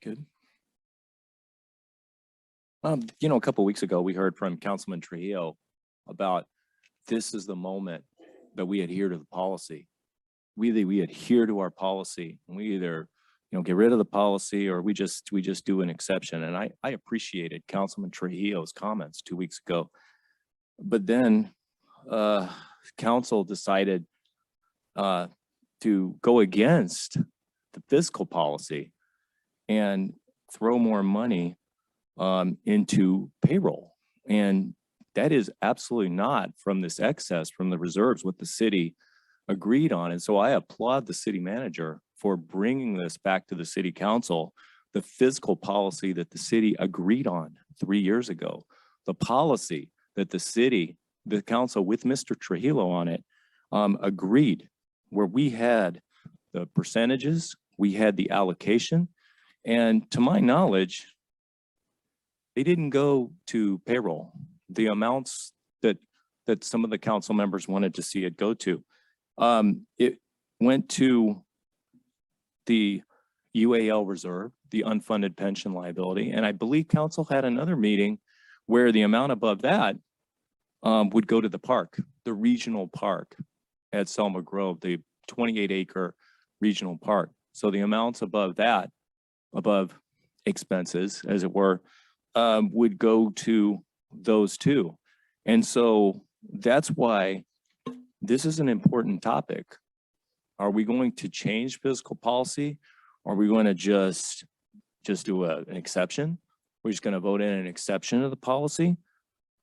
Good. A couple of weeks ago, we heard from Councilman Trujillo about this is the moment that we adhere to the policy. We adhere to our policy. We either get rid of the policy or we just do an exception. And I appreciated Councilman Trujillo's comments 2 weeks ago. But then council decided to go against the fiscal policy and throw more money into payroll. And that is absolutely not from this excess from the reserves, what the city agreed on. And so I applaud the city manager for bringing this back to the city council, the fiscal policy that the city agreed on 3 years ago, the policy that the council with Mr. Trujillo on it agreed, where we had the percentages, we had the allocation, and to my knowledge, they didn't go to payroll. The amounts that some of the council members wanted to see it go to, it went to the UAL reserve, the unfunded pension liability, and I believe council had another meeting where the amount above that would go to the park, the regional park at Selma Grove, the 28-acre regional park. So the amounts above that, above expenses, as it were, would go to those two. And so that's why this is an important topic. Are we going to change fiscal policy? Are we going to just do an exception? We're just going to vote in an exception of the policy?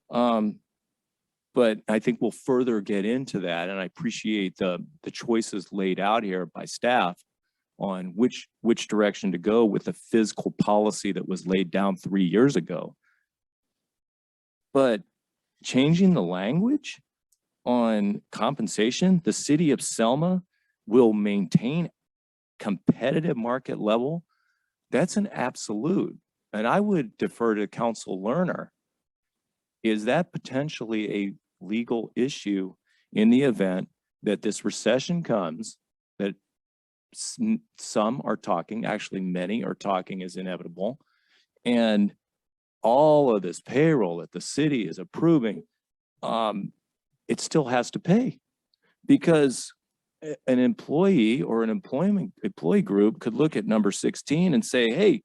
But I think we'll further get into that, and I appreciate the choices laid out here by staff on which direction to go with the fiscal policy that was laid down 3 years ago. But changing the language on compensation, the city of Selma will maintain competitive market level. That's an absolute. And I would defer to Council Lerner. Is that potentially a legal issue in the event that this recession comes, that some are talking, actually many are talking is inevitable, and all of this payroll that the city is approving, it still has to pay, because an employee or an employee group could look at number 16 and say, hey,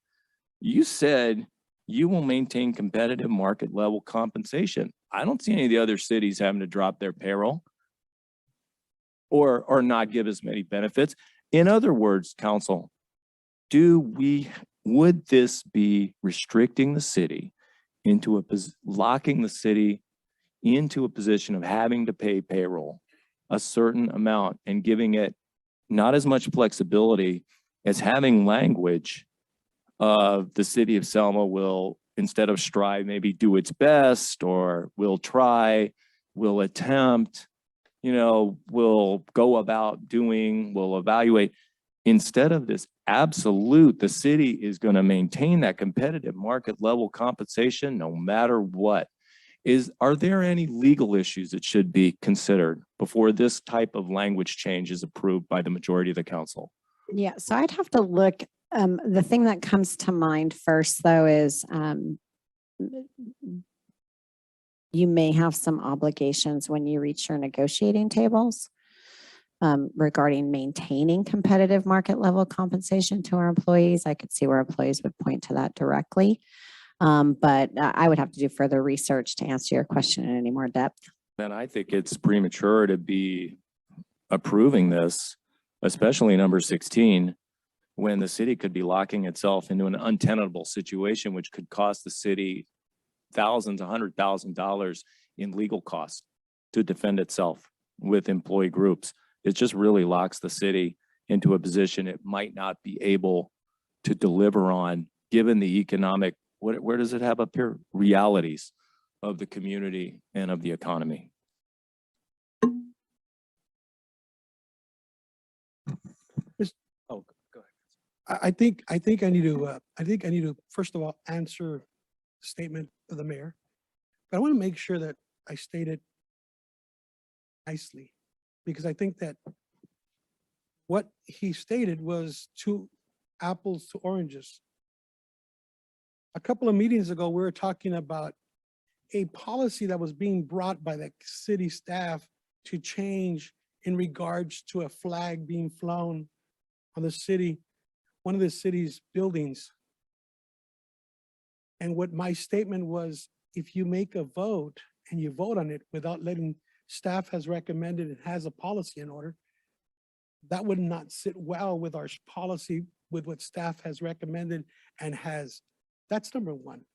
you said you will maintain competitive market level compensation. I don't see any of the other cities having to drop their payroll or not give as many benefits. In other words, council, would this be restricting the city into locking the city into a position of having to pay payroll a certain amount and giving it not as much flexibility as having language of the city of Selma will, instead of strive, maybe do its best, or will try, will attempt, will go about doing, will evaluate. Instead of this absolute, the city is going to maintain that competitive market level compensation no matter what. Are there any legal issues that should be considered before this type of language change is approved by the majority of the council? Yeah, so I'd have to look. The thing that comes to mind first, though, is you may have some obligations when you reach your negotiating tables regarding maintaining competitive market level compensation to our employees. I could see where employees would point to that directly. But I would have to do further research to answer your question in any more depth. Then I think it's premature to be approving this, especially number 16, when the city could be locking itself into an untenable situation, which could cost the city thousands, $100,000 in legal costs to defend itself with employee groups. It just really locks the city into a position it might not be able to deliver on, given the economic, where does it have up here? Realities of the community and of the economy. Oh, go ahead. I think I need to first of all answer the statement of the mayor, but I want to make sure that I state it nicely, because I think that what he stated was two apples to oranges. A couple of meetings ago, we were talking about a policy that was being brought by the city staff to change in regards to a flag being flown on the city, one of the city's buildings. And what my statement was, if you make a vote and you vote on it without letting staff has recommended and has a policy in order, that would not sit well with our policy, with what staff has recommended and has. That's number one.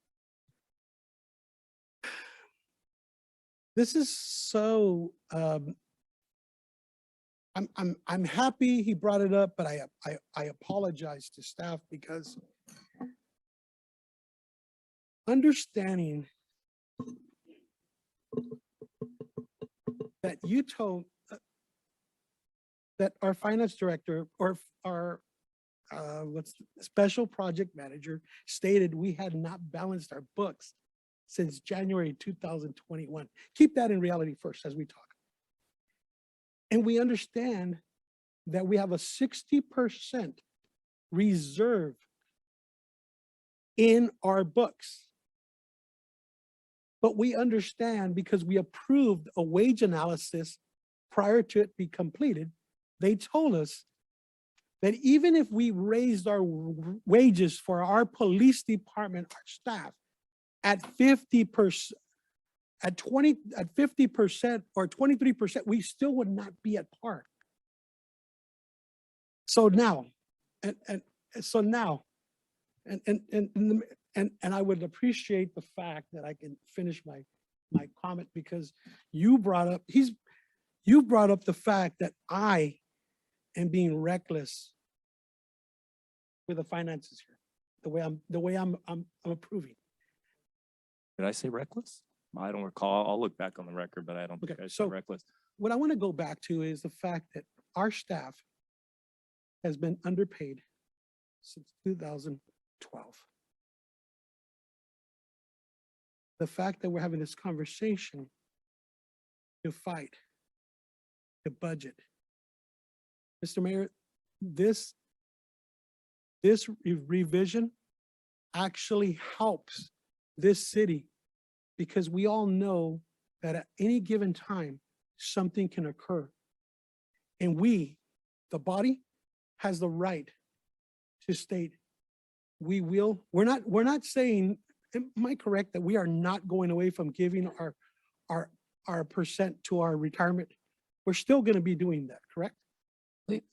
This is so, I'm happy he brought it up, but I apologize to staff, because understanding that you told that our finance director or our special project manager stated we had not balanced our books since January 2021. Keep that in reality first as we talk. And we understand that we have a 60% reserve in our books. But we understand, because we approved a wage analysis prior to it be completed, they told us that even if we raised our wages for our police department, our staff, at 50%, at 50% or 23%, we still would not be at par. So now, and I would appreciate the fact that I can finish my comment, because you brought up the fact that I am being reckless with the finances here, the way I'm approving. Did I say reckless? I don't recall. I'll look back on the record, but I don't think I said reckless. What I want to go back to is the fact that our staff has been underpaid since 2012. The fact that we're having this conversation to fight the budget. Mr. Mayor, this revision actually helps this city, because we all know that at any given time, something can occur. And we, the body, has the right to state, we're not saying, am I correct, that we are not going away from giving our percent to our retirement? We're still going to be doing that, correct?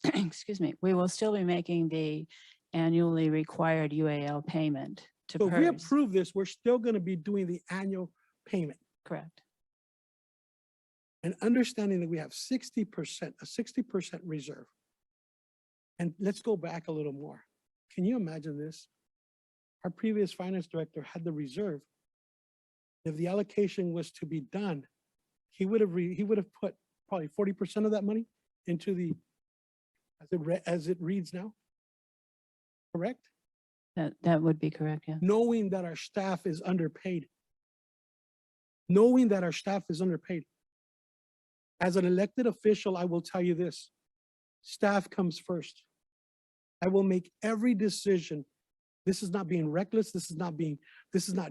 Excuse me, we will still be making the annually required UAL payment to So if we PERS. approve this, we're still going to be doing the annual payment. Correct. and understanding that we have 60%, a 60% reserve. And let's go back a little more. Can you imagine this? Our previous finance director had the reserve. If the allocation was to be done, he would have put probably 40% of that money into the, as it reads now. Correct? That would be correct, yeah. Knowing that our staff is underpaid. Knowing that our staff is underpaid. As an elected official, I will tell you this, staff comes first. I will make every decision. This is not being reckless. This is not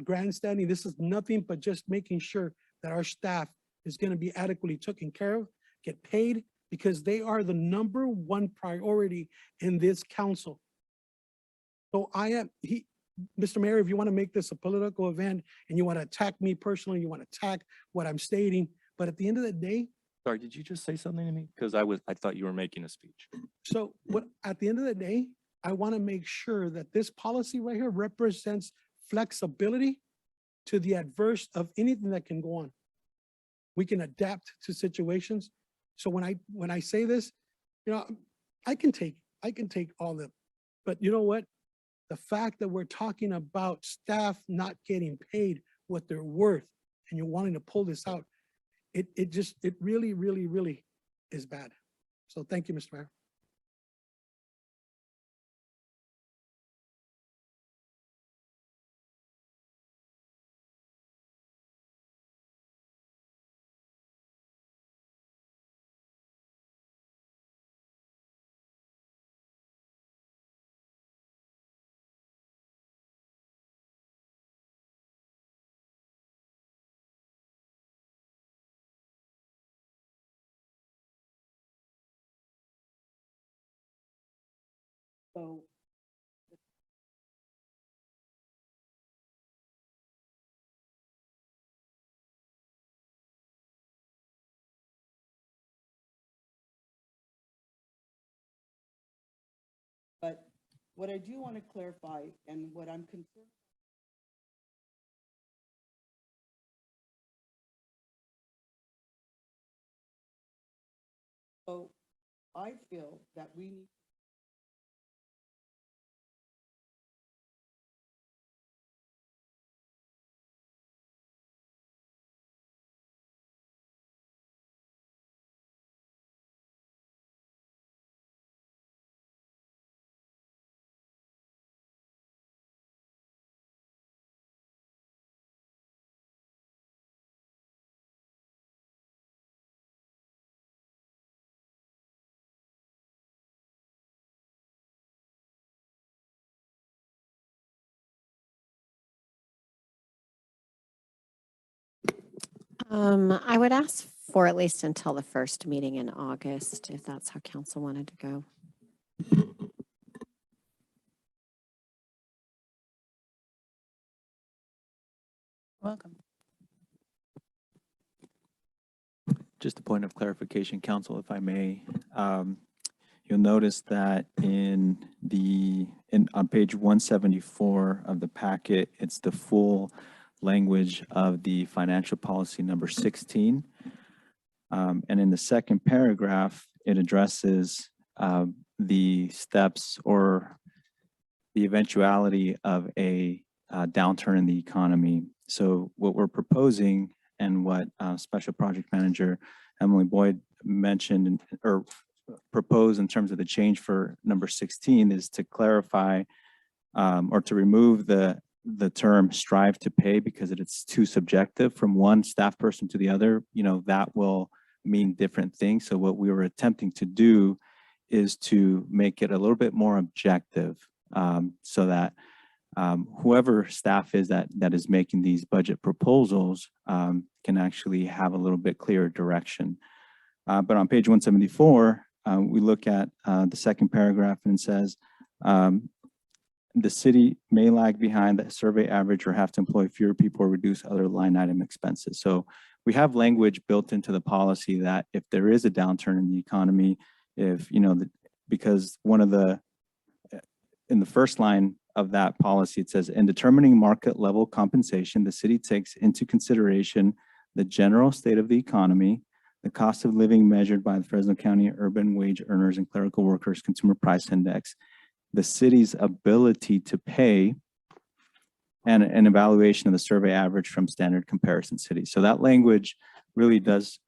grandstanding. This is nothing but just making sure that our staff is going to be adequately taken care of, get paid, because they are the #1 priority in this council. So Mr. Mayor, if you want to make this a political event and you want to attack me personally, you want to attack what I'm stating, but at the end of the day, Sorry, did you just say something to me? Because I thought you were making a speech. so at the end of the day, I want to make sure that this policy right here represents flexibility to the adverse of anything that can go on. We can adapt to situations. So when I say this, I can take all the, but you know what? The fact that we're talking about staff not getting paid what they're worth and you're wanting to pull this out, it really, really, really is bad. So thank you, Mr. Mayor. So but what I do want to clarify and what I'm concerned. So I feel that we need. I would ask for at least until the first meeting in August, if that's how council wanted to go. Welcome. Just a point of clarification, council, if I may. You'll notice that on page 174 of the packet, it's the full language of the financial policy number 16. And in the second paragraph, it addresses the steps or the eventuality of a downturn in the economy. So what we're proposing and what Special Project Manager Emily Boyd mentioned or proposed in terms of the change for number 16 is to clarify or to remove the term strive to pay because it's too subjective from one staff person to the other. That will mean different things. So what we were attempting to do is to make it a little bit more objective so that whoever staff is that is making these budget proposals can actually have a little bit clearer direction. But on page 174, we look at the second paragraph and it says, the city may lag behind the survey average or have to employ fewer people or reduce other line item expenses. So we have language built into the policy that if there is a downturn in the economy, because in the first line of that policy, it says, in determining market level compensation, the city takes into consideration the general state of the economy, The cost of living measured by the Fresno County Urban Wage Earners and Clerical Workers Consumer Price Index, the city's ability to pay, and an evaluation of the survey average from standard comparison cities. So that language really does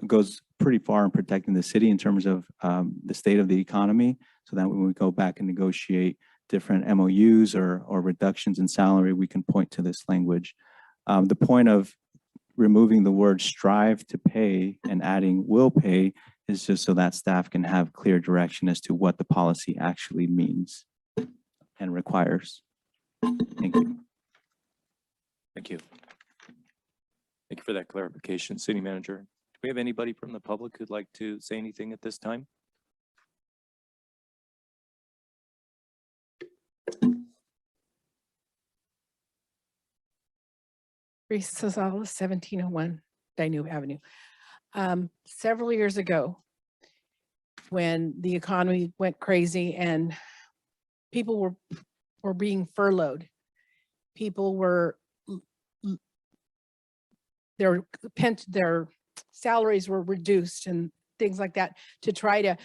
goes pretty far in protecting the city in terms of the state of the economy, so that when we go back and negotiate different MOUs or reductions in salary, we can point to this language. The point of removing the word strive to pay and adding will pay is just so that staff can have clear direction as to what the policy actually means and requires. Thank you. Thank you. Thank you for that clarification, City Manager. Do we have anybody from the public who'd like to say anything at this time? Teresa Sazala, 1701 Dinuba Avenue. Several years ago, when the economy went crazy and people were being furloughed, people were their salaries were reduced and things like that to try to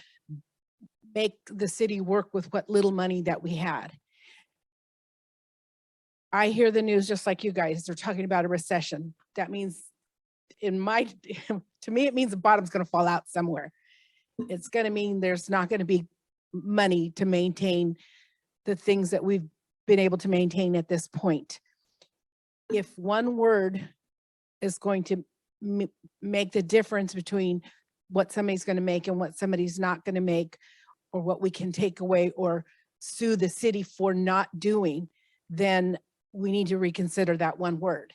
make the city work with what little money that we had. I hear the news just like you guys. They're talking about a recession. That means to me, it means the bottom's going to fall out somewhere. It's going to mean there's not going to be money to maintain the things that we've been able to maintain at this point. If one word is going to make the difference between what somebody's going to make and what somebody's not going to make, or what we can take away or sue the city for not doing, then we need to reconsider that one word.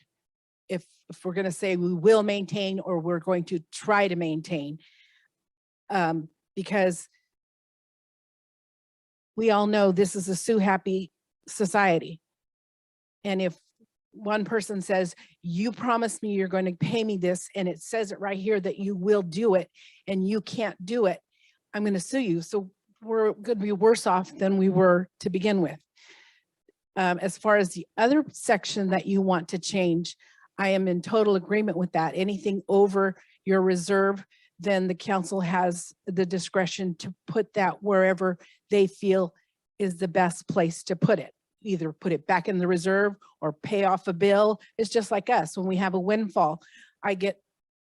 If we're going to say we will maintain or we're going to try to maintain, because we all know this is a sue happy society. And if one person says, you promised me you're going to pay me this, and it says it right here that you will do it and you can't do it, I'm going to sue you. So we're going to be worse off than we were to begin with. As far as the other section that you want to change, I am in total agreement with that. Anything over your reserve, then the council has the discretion to put that wherever they feel is the best place to put it. Either put it back in the reserve or pay off a bill. It's just like us. When we have a windfall, I get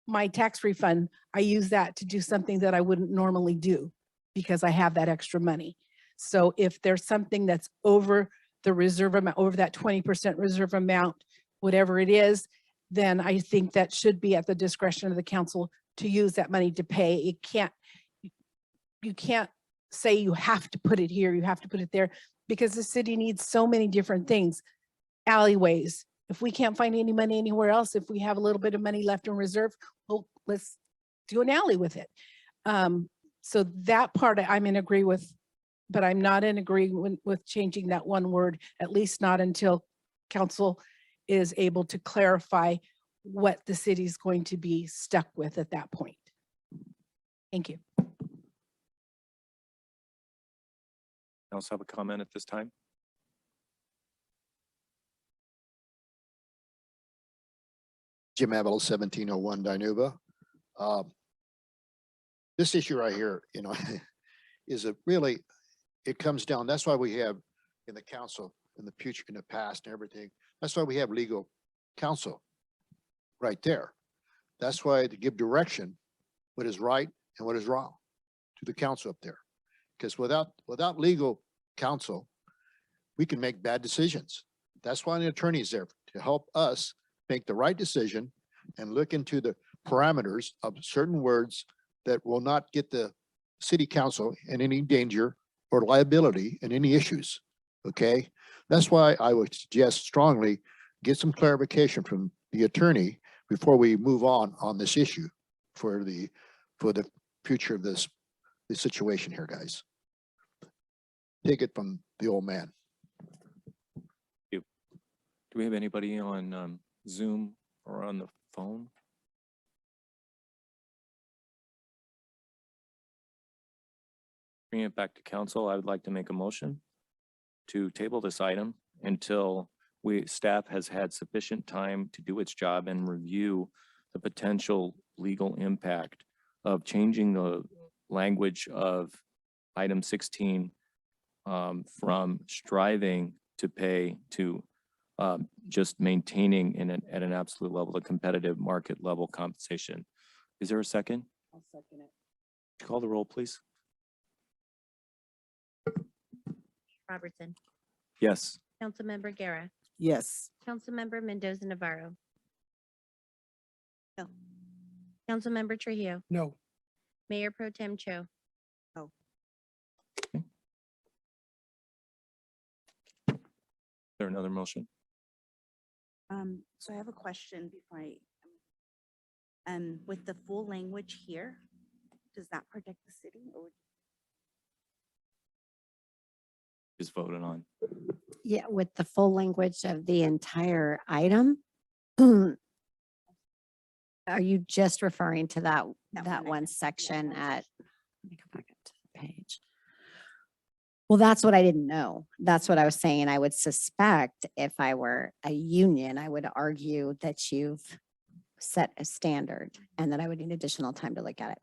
my tax refund. I use that to do something that I wouldn't normally do because I have that extra money. So if there's something that's over the reserve amount, over that 20% reserve amount, whatever it is, then I think that should be at the discretion of the council to use that money to pay. You can't say you have to put it here, you have to put it there, because the city needs so many different things. Alleyways, if we can't find any money anywhere else, if we have a little bit of money left in reserve, well, let's do an alley with it. So that part I'm in agree with, but I'm not in agreement with changing that one word, at least not until council is able to clarify what the city's going to be stuck with at that point. Thank you. Else have a comment at this time? Jim Avila, 1701 Dinuba. This issue right here, is it comes down, that's why we have in the council, in the future, in the past and everything, that's why we have legal counsel right there. That's why to give direction, what is right and what is wrong to the council up there. Because without legal counsel, we can make bad decisions. That's why the attorney is there, to help us make the right decision and look into the parameters of certain words that will not get the city council in any danger or liability in any issues. Okay, that's why I would suggest strongly get some clarification from the attorney before we move on this issue for the future of this situation here, guys. Take it from the old man. Do we have anybody on Zoom or on the phone? Bring it back to council. I would like to make a motion to table this item until staff has had sufficient time to do its job and review the potential legal impact of changing the language of item 16 from striving to pay to just maintaining at an absolute level, the competitive market level compensation. Is there a second? I'll second it. Call the roll, please. Robertson, Yes. Councilmember Guerra, Yes. Councilmember Mendoza Navarro, No. Councilmember Trujillo, No. Mayor Pro Tem Cho. Is there another motion? So I have a question before with the full language here, does that protect the city or? Is voted on. Yeah, with the full language of the entire item. Are you just referring to that That one item. section one at, section. let me go back up to the page. Well, that's what I didn't know. That's what I was saying. I would suspect if I were a union, I would argue that you've set a standard and that I would need additional time to look at it.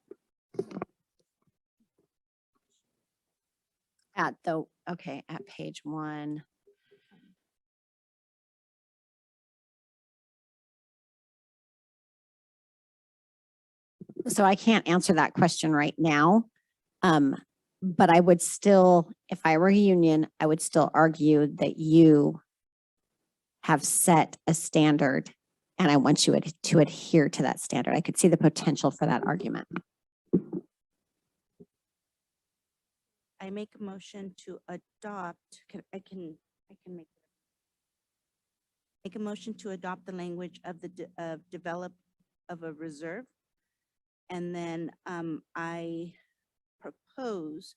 At page 1. So I can't answer that question right now. But I would still, if I were a union, I would still argue that you have set a standard and I want you to adhere to that standard. I could see the potential for that argument. I make a motion to adopt, I can make a motion to adopt the language of develop of a reserve. And then I propose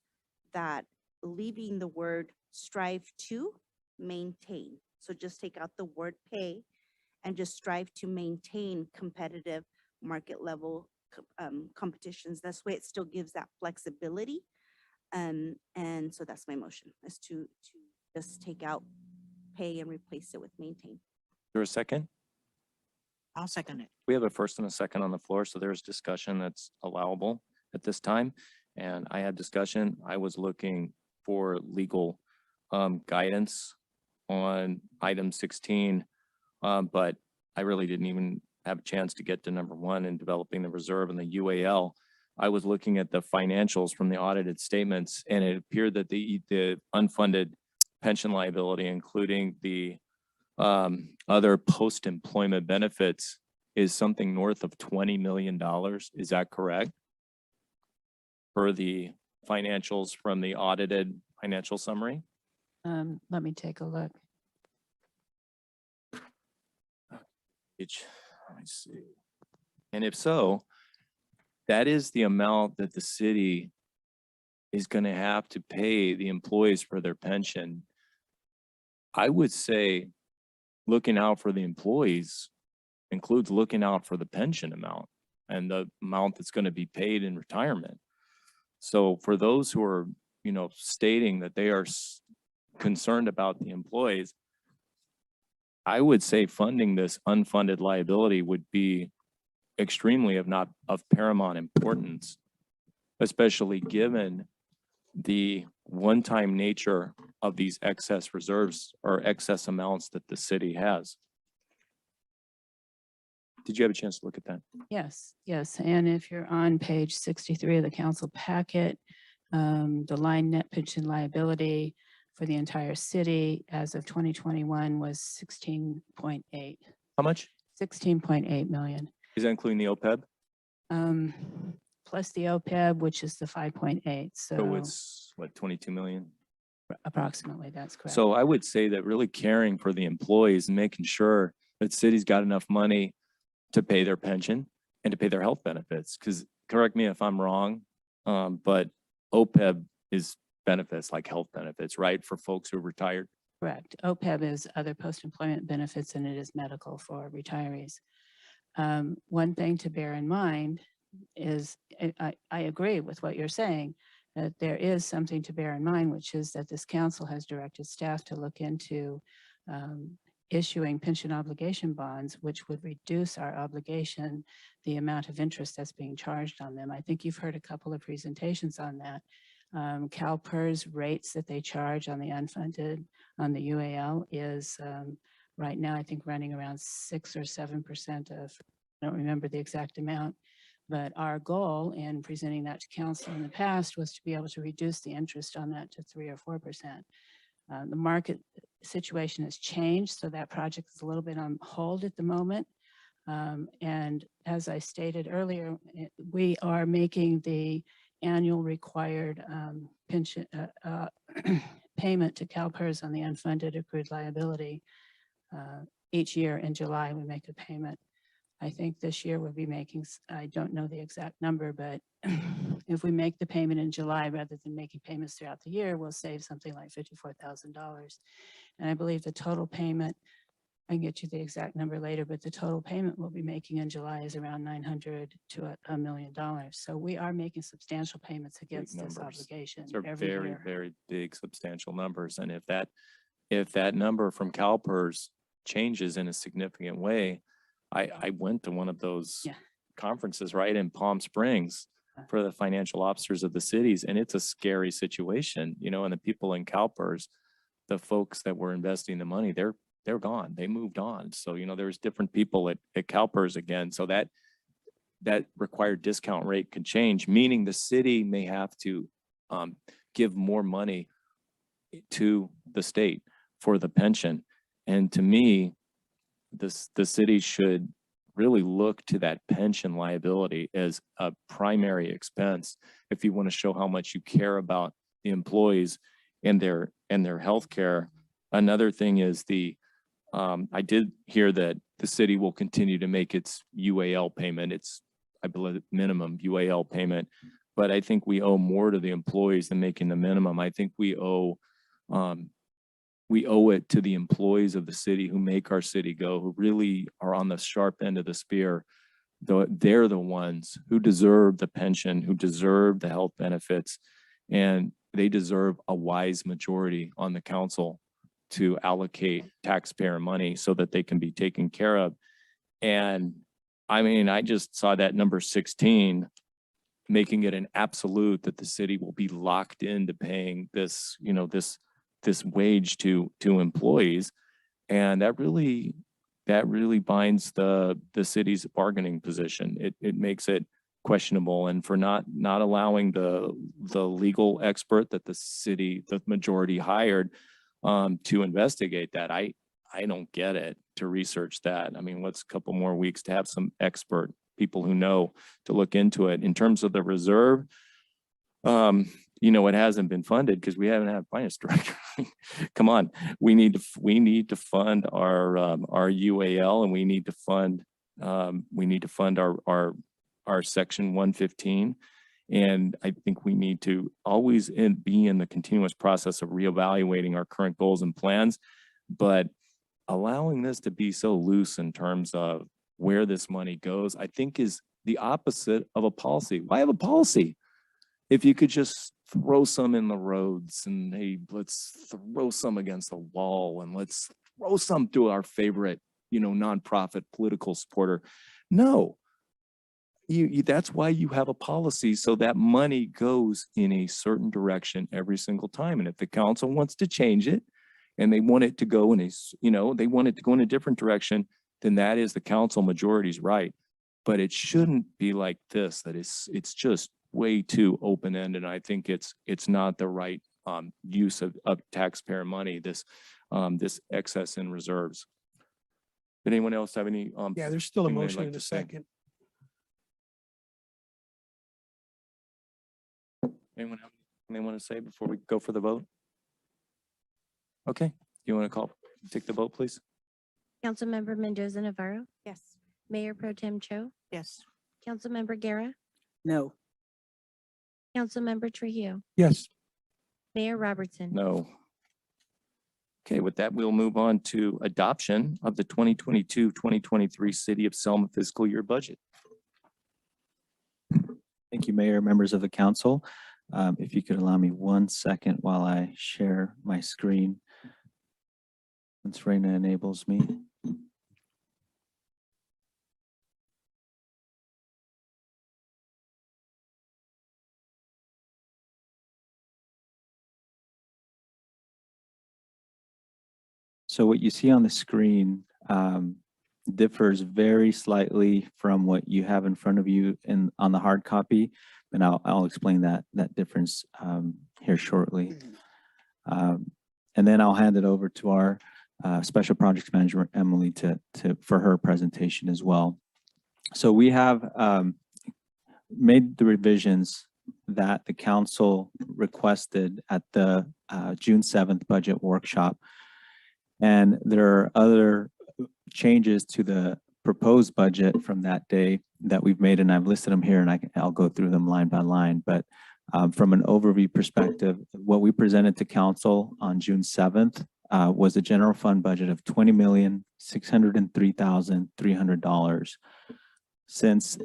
that leaving the word strive to maintain. So just take out the word pay and just strive to maintain competitive market level competitions. That's way it still gives that flexibility. And so that's my motion, is to just take out pay and replace it with maintain. Is there a second? I'll second it. We have a first and a second on the floor, so there's discussion that's allowable at this time. And I had discussion. I was looking for legal guidance on item 16, but I really didn't even have a chance to get to number 1 in developing the reserve and the UAL. I was looking at the financials from the audited statements, and it appeared that the unfunded pension liability, including the other post-employment benefits, is something north of $20 million. Is that correct? For the financials from the audited financial summary? Let me take a look. Let me see. And if so, that is the amount that the city is going to have to pay the employees for their pension. I would say looking out for the employees includes looking out for the pension amount and the amount that's going to be paid in retirement. So for those who are, stating that they are concerned about the employees, I would say funding this unfunded liability would be extremely, if not of paramount importance, especially given the one-time nature of these excess reserves or excess amounts that the city has. Did you have a chance to look at that? Yes, yes. And if you're on page 63 of the council packet, the line net pension liability for the entire city as of 2021 was 16.8. How much? 16.8 million. Is that including the OPEB? Plus the OPEB, which is the 5.8. So So it's what, 22 million? approximately, that's correct. So I would say that really caring for the employees and making sure that city's got enough money to pay their pension and to pay their health benefits. Because correct me if I'm wrong, but OPEB is benefits like health benefits, right? For folks who are retired. Correct. OPEB is other post-employment benefits, and it is medical for retirees. One thing to bear in mind is, I agree with what you're saying, that there is something to bear in mind, which is that this council has directed staff to look into issuing pension obligation bonds, which would reduce our obligation, the amount of interest that's being charged on them. I think you've heard a couple of presentations on that. CalPERS rates that they charge on the unfunded, on the UAL is right now, I think running around 6 or 7% of, I don't remember the exact amount, but our goal in presenting that to council in the past was to be able to reduce the interest on that to 3 or 4%. The market situation has changed, so that project is a little bit on hold at the moment. And as I stated earlier, we are making the annual required pension payment to CalPERS on the unfunded accrued liability. Each year in July, we make a payment. I think this year we'll be making, I don't know the exact number, but if we make the payment in July rather than making payments throughout the year, we'll save something like $54,000. And I believe the total payment, I can get you the exact number later, but the total payment we'll be making in July is around $900 to $1 million. So we are making substantial payments against this obligation These are every very, year. very big, substantial numbers. And if that number from CalPERS changes in a significant way, I went to one of those conferences right in Palm Springs for the financial officers of the cities, and it's a scary situation, you know, and the people in CalPERS, the folks that were investing the money, they're gone. They moved on. So, you know, there's different people at CalPERS again. So that required discount rate could change, meaning the city may have to give more money to the state for the pension. And to me, the city should really look to that pension liability as a primary expense if you want to show how much you care about the employees and their health care. Another thing is I did hear that the city will continue to make its UAL payment. It's, I believe, minimum UAL payment, but I think we owe more to the employees than making the minimum. I think we owe it to the employees of the city who make our city go, who really are on the sharp end of the spear. They're the ones who deserve the pension, who deserve the health benefits, and they deserve a wise majority on the council to allocate taxpayer money so that they can be taken care of. And I mean, I just saw that number 16, making it an absolute that the city will be locked into paying this, you know, this wage to employees. And that really binds the city's bargaining position. It makes it questionable. And for not allowing the legal expert that the majority hired to investigate that, I don't get it, to research that. I mean, what's a couple more weeks to have some expert people who know to look into it. In terms of the reserve, you know, it hasn't been funded because we haven't had a finance director. Come on, we need to fund our UAL, and we need to fund our section 115. And I think we need to always be in the continuous process of reevaluating our current goals and plans, but allowing this to be so loose in terms of where this money goes, I think is the opposite of a policy. Why have a policy if you could just throw some in the roads and, hey, let's throw some against the wall and let's throw some to our favorite, you know, nonprofit political supporter? No. That's why you have a policy, so that money goes in a certain direction every single time. And if the council wants to change it and they want it to go in a different direction, then that is the council majority's right. But it shouldn't be like this, that it's just way too open-ended. I think it's not the right use of taxpayer money, this excess in reserves. Did anyone else have any? Yeah, there's still a thing they'd motion like in to a say? second. Anyone have anything they want to say before we go for the vote? Okay, you want to take the vote, please? Councilmember Mendoza Navarro, Yes. Mayor Pro Tem Cho, Yes. Councilmember Guerra, No. Councilmember Trujillo, Yes. Mayor Robertson. No. Okay, with that, we'll move on to adoption of the 2022-2023 City of Selma fiscal year budget. Thank you, Mayor, members of the council. If you could allow me 1 second while I share my screen. Once Raina enables me. So what you see on the screen differs very slightly from what you have in front of you on the hard copy, and I'll explain that difference here shortly. And then I'll hand it over to our Special Projects Manager, Emily, for her presentation as well. So we have made the revisions that the council requested at the June 7th budget workshop. And there are other changes to the proposed budget from that day that we've made, and I've listed them here, and I'll go through them line by line. But from an overview perspective, what we presented to council on June 7th was a general fund budget of $20,603,300. Since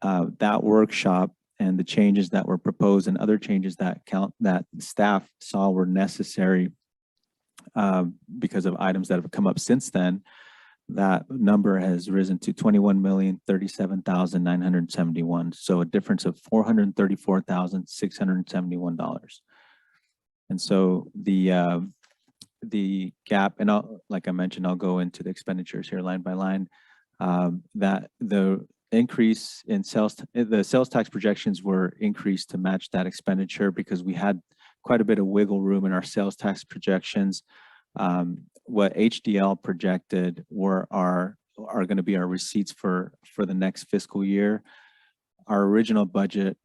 that workshop and the changes that were proposed and other changes that staff saw were necessary because of items that have come up since then, that number has risen to $21,037,971. So a difference of $434,671. And so the gap, and like I mentioned, I'll go into the expenditures here line by line, that the increase in the sales tax projections were increased to match that expenditure because we had quite a bit of wiggle room in our sales tax projections. What HDL projected are going to be our receipts for the next fiscal year. Our original budget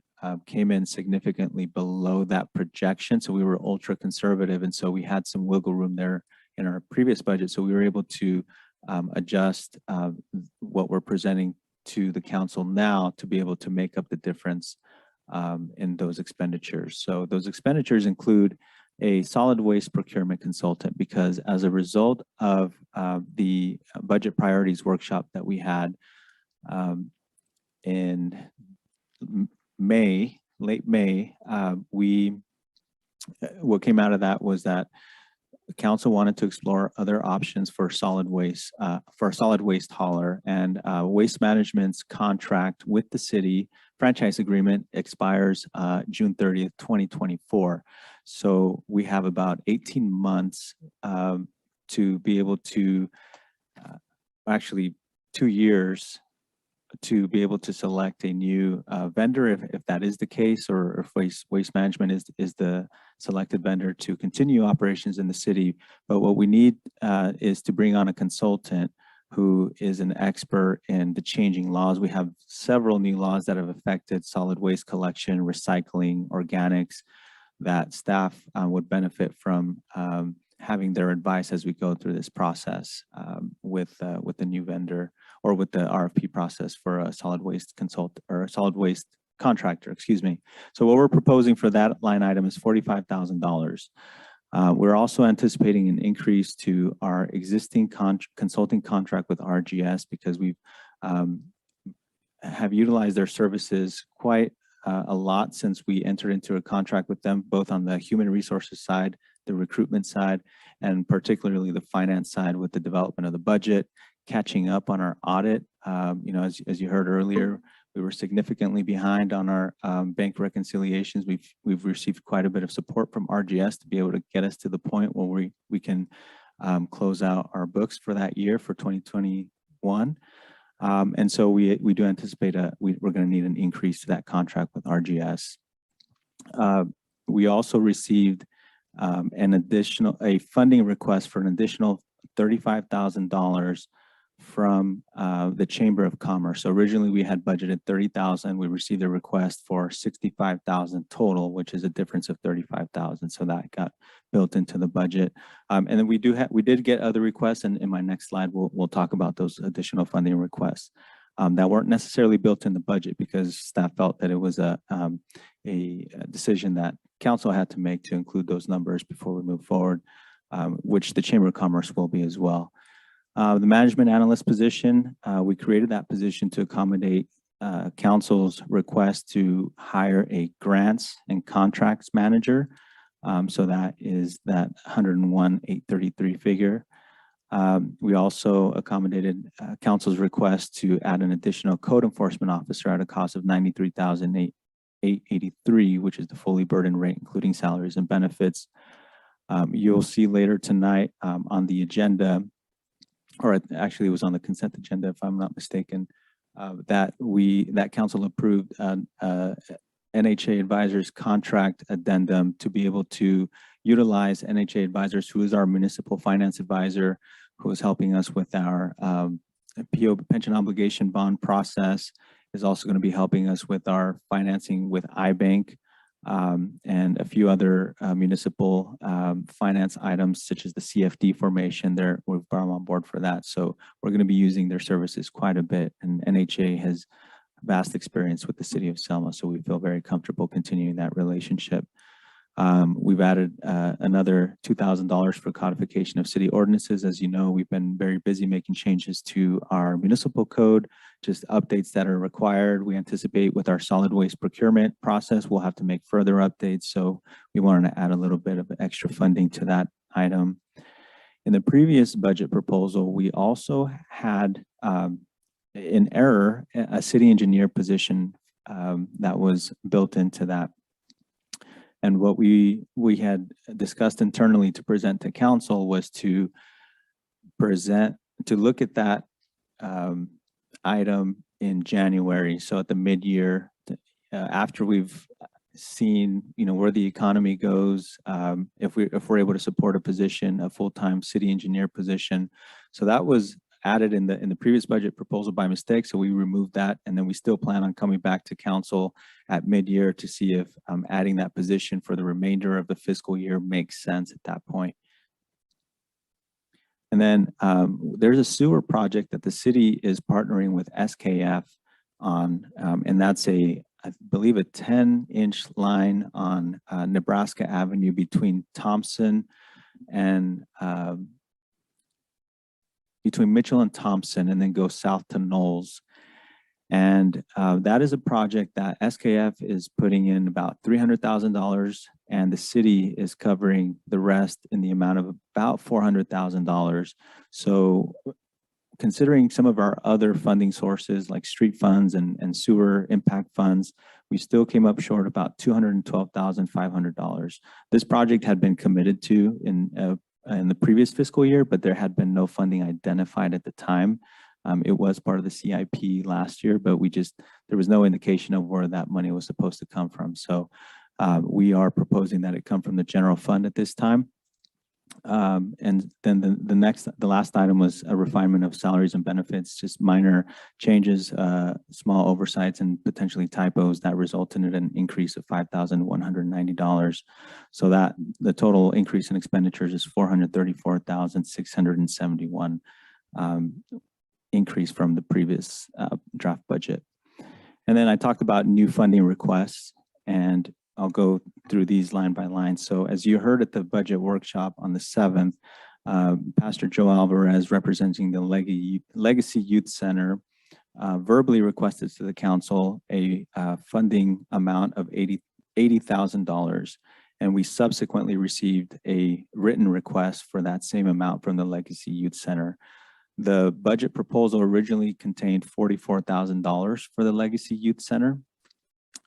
came in significantly below that projection, so we were ultra conservative, and so we had some wiggle room there in our previous budget. So we were able to adjust what we're presenting to the council now to be able to make up the difference in those expenditures. So those expenditures include a solid waste procurement consultant, because as a result of the budget priorities workshop that we had in May, late May, what came out of that was that the council wanted to explore other options for solid waste hauler, and Waste Management's contract with the city franchise agreement expires June 30th, 2024. So we have about 18 months to be able to, actually 2 years to be able to select a new vendor if that is the case, or if Waste Management is the selected vendor to continue operations in the city. But what we need is to bring on a consultant who is an expert in the changing laws. We have several new laws that have affected solid waste collection, recycling, organics, that staff would benefit from having their advice as we go through this process with the new vendor, or with the RFP process for a solid waste solid waste contractor, excuse me. So what we're proposing for that line item is $45,000. We're also anticipating an increase to our existing consulting contract with RGS, because we've have utilized their services quite a lot since we entered into a contract with them, both on the human resources side, the recruitment side, and particularly the finance side with the development of the budget, catching up on our audit. As you heard earlier, we were significantly behind on our bank reconciliations. We've received quite a bit of support from RGS to be able to get us to the point where we can close out our books for that year, for 2021. And so we do anticipate we're going to need an increase to that contract with RGS. We also received a funding request for an additional $35,000 from the Chamber of Commerce. So originally we had budgeted $30,000. We received a request for $65,000 total, which is a difference of $35,000. So that got built into the budget. And then we did get other requests, and in my next slide we'll talk about those additional funding requests that weren't necessarily built in the budget, because staff felt that it was a decision that council had to make to include those numbers before we move forward, which the Chamber of Commerce will be as well. The management analyst position, we created that position to accommodate council's request to hire a grants and contracts manager. So that is that 101,833 figure. We also accommodated council's request to add an additional code enforcement officer at a cost of $93,883, which is the fully burdened rate, including salaries and benefits. You'll see later tonight on the agenda, or actually it was on the consent agenda, if I'm not mistaken, that council approved NHA Advisors contract addendum to be able to utilize NHA Advisors, who is our municipal finance advisor, who is helping us with our PO pension obligation bond process, is also going to be helping us with our financing with iBank, and a few other municipal finance items such as the CFD formation. We've brought them on board for that. So we're going to be using their services quite a bit, and NHA has vast experience with the City of Selma, so we feel very comfortable continuing that relationship. We've added another $2,000 for codification of city ordinances. As you know, we've been very busy making changes to our municipal code, just updates that are required. We anticipate with our solid waste procurement process, we'll have to make further updates. So we wanted to add a little bit of extra funding to that item. In the previous budget proposal, we also had in error a city engineer position that was built into that. And what we had discussed internally to present to council was to look at that item in January. So at the mid-year, after we've seen, where the economy goes, if we're able to support a position, a full-time city engineer position. So that was added in the previous budget proposal by mistake, so we removed that, and then we still plan on coming back to council at mid-year to see if adding that position for the remainder of the fiscal year makes sense at that point. And then there's a sewer project that the city is partnering with SKF on, and that's I believe a 10-inch line on Nebraska Avenue between Thompson and between Mitchell and Thompson, and then go south to Knowles. And that is a project that SKF is putting in about $300,000, and the city is covering the rest in the amount of about $400,000. So considering some of our other funding sources like street funds and sewer impact funds, we still came up short about $212,500. This project had been committed to in the previous fiscal year, but there had been no funding identified at the time. It was part of the CIP last year, but there was no indication of where that money was supposed to come from. So we are proposing that it come from the general fund at this time. And then the last item was a refinement of salaries and benefits, just minor changes, small oversights and potentially typos that resulted in an increase of $5,190. So that the total increase in expenditures is $434,671 increase from the previous draft budget. And then I talked about new funding requests, and I'll go through these line by line. So as you heard at the budget workshop on the 7th, Pastor Joe Alvarez, representing the Legacy Youth Center, verbally requested to the council a funding amount of $80,000. And we subsequently received a written request for that same amount from the Legacy Youth Center. The budget proposal originally contained $44,000 for the Legacy Youth Center,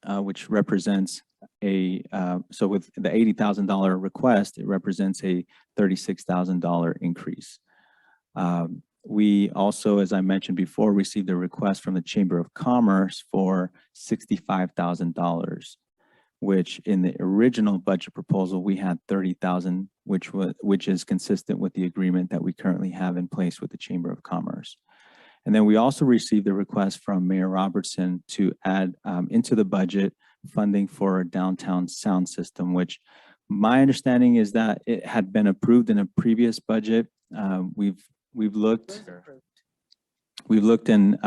which represents so with the $80,000 request, it represents a $36,000 increase. We also, as I mentioned before, received a request from the Chamber of Commerce for $65,000, which in the original budget proposal, we had $30,000, which is consistent with the agreement that we currently have in place with the Chamber of Commerce. And then we also received a request from Mayor Robertson to add into the budget funding for a downtown sound system, which my understanding is that it had been approved in a previous budget. We've looked and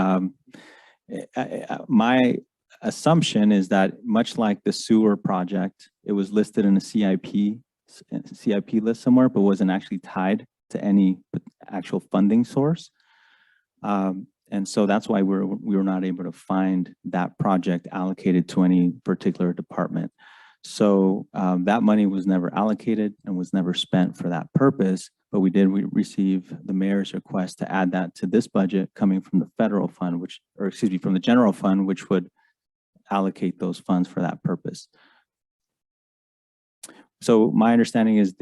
my assumption is that much like the sewer project, it was listed in a CIP list somewhere, but wasn't actually tied to any actual funding source. And so that's why we were not able to find that project allocated to any particular department. So that money was never allocated and was never spent for that purpose, but we did receive the mayor's request to add that to this budget coming from the federal fund, which, or excuse me, from the general fund, which would allocate those funds for that purpose. So my understanding is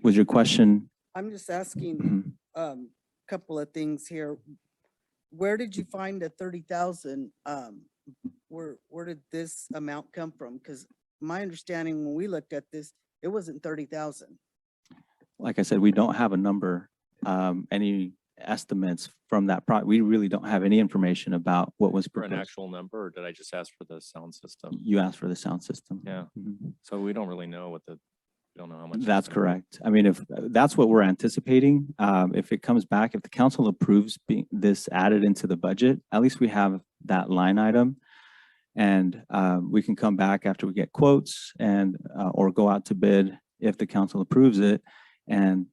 was your question? I'm just asking Mhm. couple of things here. Where did you find the 30,000? Where did this amount come from? Because my understanding when we looked at this, it wasn't 30,000. Like I said, we don't have a number, any estimates from that we really don't have any information about what was For an proposed. actual number, or did I just ask for the sound system? You asked for the sound system. Yeah. Mhm. So we don't really know we don't know how much. That's correct. I mean, if that's what we're anticipating, if it comes back, if the council approves this added into the budget, at least we have that line item. And we can come back after we get quotes and or go out to bid if the council approves it, and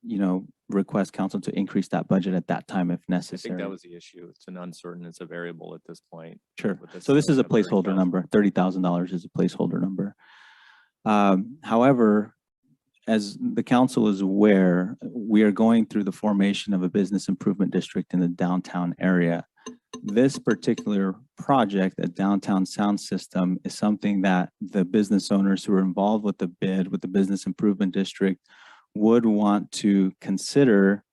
request council to increase that budget at that time if I necessary. think that was the issue. It's an uncertain, it's a variable at this point. Sure. with So this is a temporary placeholder council. number. $30,000 is a placeholder number. However, as the council is aware, we are going through the formation of a business improvement district in the downtown area. This particular project, a downtown sound system, is something that the business owners who are involved with the bid, with the business improvement district, would want to consider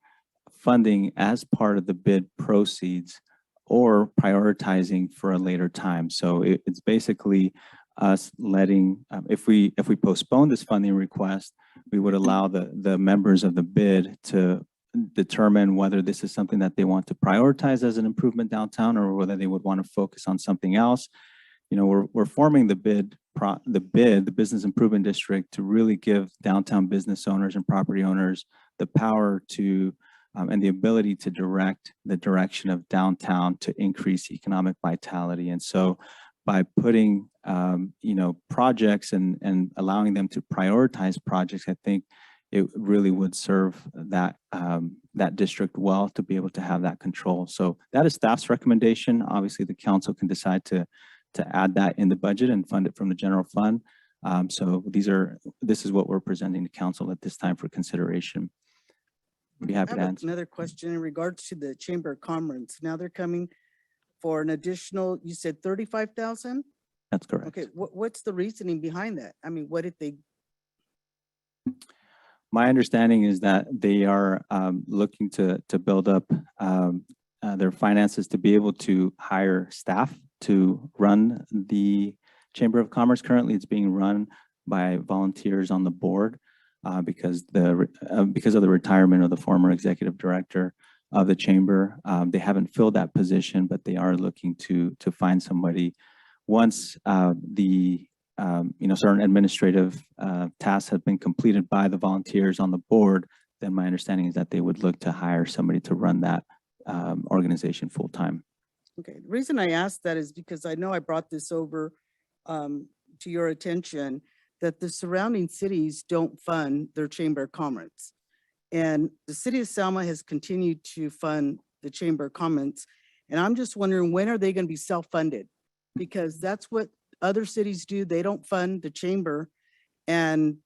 funding as part of the bid proceeds or prioritizing for a later time. So it's basically us letting, if we postpone this funding request, we would allow the members of the bid to determine whether this is something that they want to prioritize as an improvement downtown or whether they would want to focus on something else. We're forming the business improvement district, to really give downtown business owners and property owners the power to and the ability to direct the direction of downtown to increase economic vitality. And so by putting projects and allowing them to prioritize projects, I think it really would serve that district well to be able to have that control. So that is staff's recommendation. Obviously, the council can decide to add that in the budget and fund it from the general fund. So this is what we're presenting to council at this time for consideration. We'd be happy I to have answer. another question in regards to the Chamber of Commerce. Now they're coming for an additional, you said 35,000? That's correct. Okay, what's the reasoning behind that? I mean, what did they? My understanding is that they are looking to build up their finances to be able to hire staff to run the Chamber of Commerce. Currently, it's being run by volunteers on the board because of the retirement of the former executive director of the chamber. They haven't filled that position, but they are looking to find somebody once certain administrative tasks have been completed by the volunteers on the board. Then my understanding is that they would look to hire somebody to run that organization full time. Okay, the reason I asked that is because I know I brought this over to your attention, that the surrounding cities don't fund their Chamber of Commerce. And the City of Selma has continued to fund the Chamber of Commerce. And I'm just wondering, when are they going to be self-funded? Because that's what other cities do. They don't fund the chamber. And,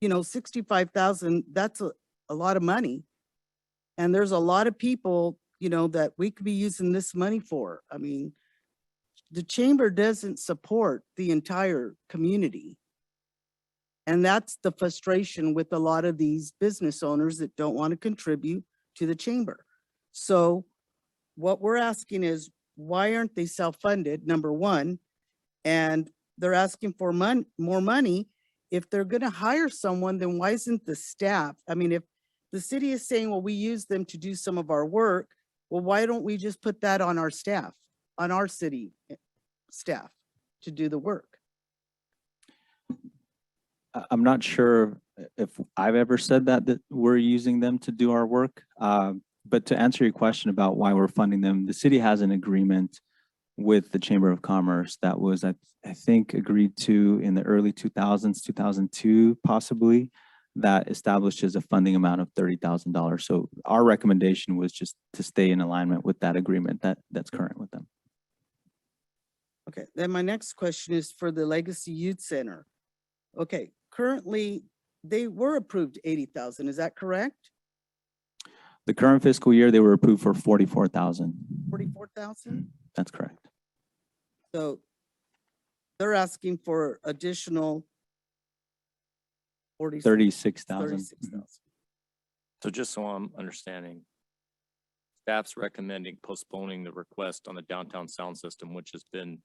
65,000, that's a lot of money. And there's a lot of people, that we could be using this money for. I mean, the chamber doesn't support the entire community. And that's the frustration with a lot of these business owners that don't want to contribute to the chamber. So what we're asking is, why aren't they self-funded, number one? And they're asking for more money. If they're going to hire someone, then why isn't the staff? I mean, if the city is saying, well, we use them to do some of our work, well, why don't we just put that on our staff, on our city staff to do the work? I'm not sure if I've ever said that we're using them to do our work. But to answer your question about why we're funding them, the city has an agreement with the Chamber of Commerce that was, I think, agreed to in the early 2000s, 2002, possibly, that establishes a funding amount of $30,000. So our recommendation was just to stay in alignment with that agreement that's current with them. Okay, then my next question is for the Legacy Youth Center. Okay, currently they were approved 80,000, is that correct? The current fiscal year, they were approved for 44,000. 44,000? That's correct. So they're asking for additional 36,000. 36,000. So just so I'm understanding, staff's recommending postponing the request on the downtown sound system, which has been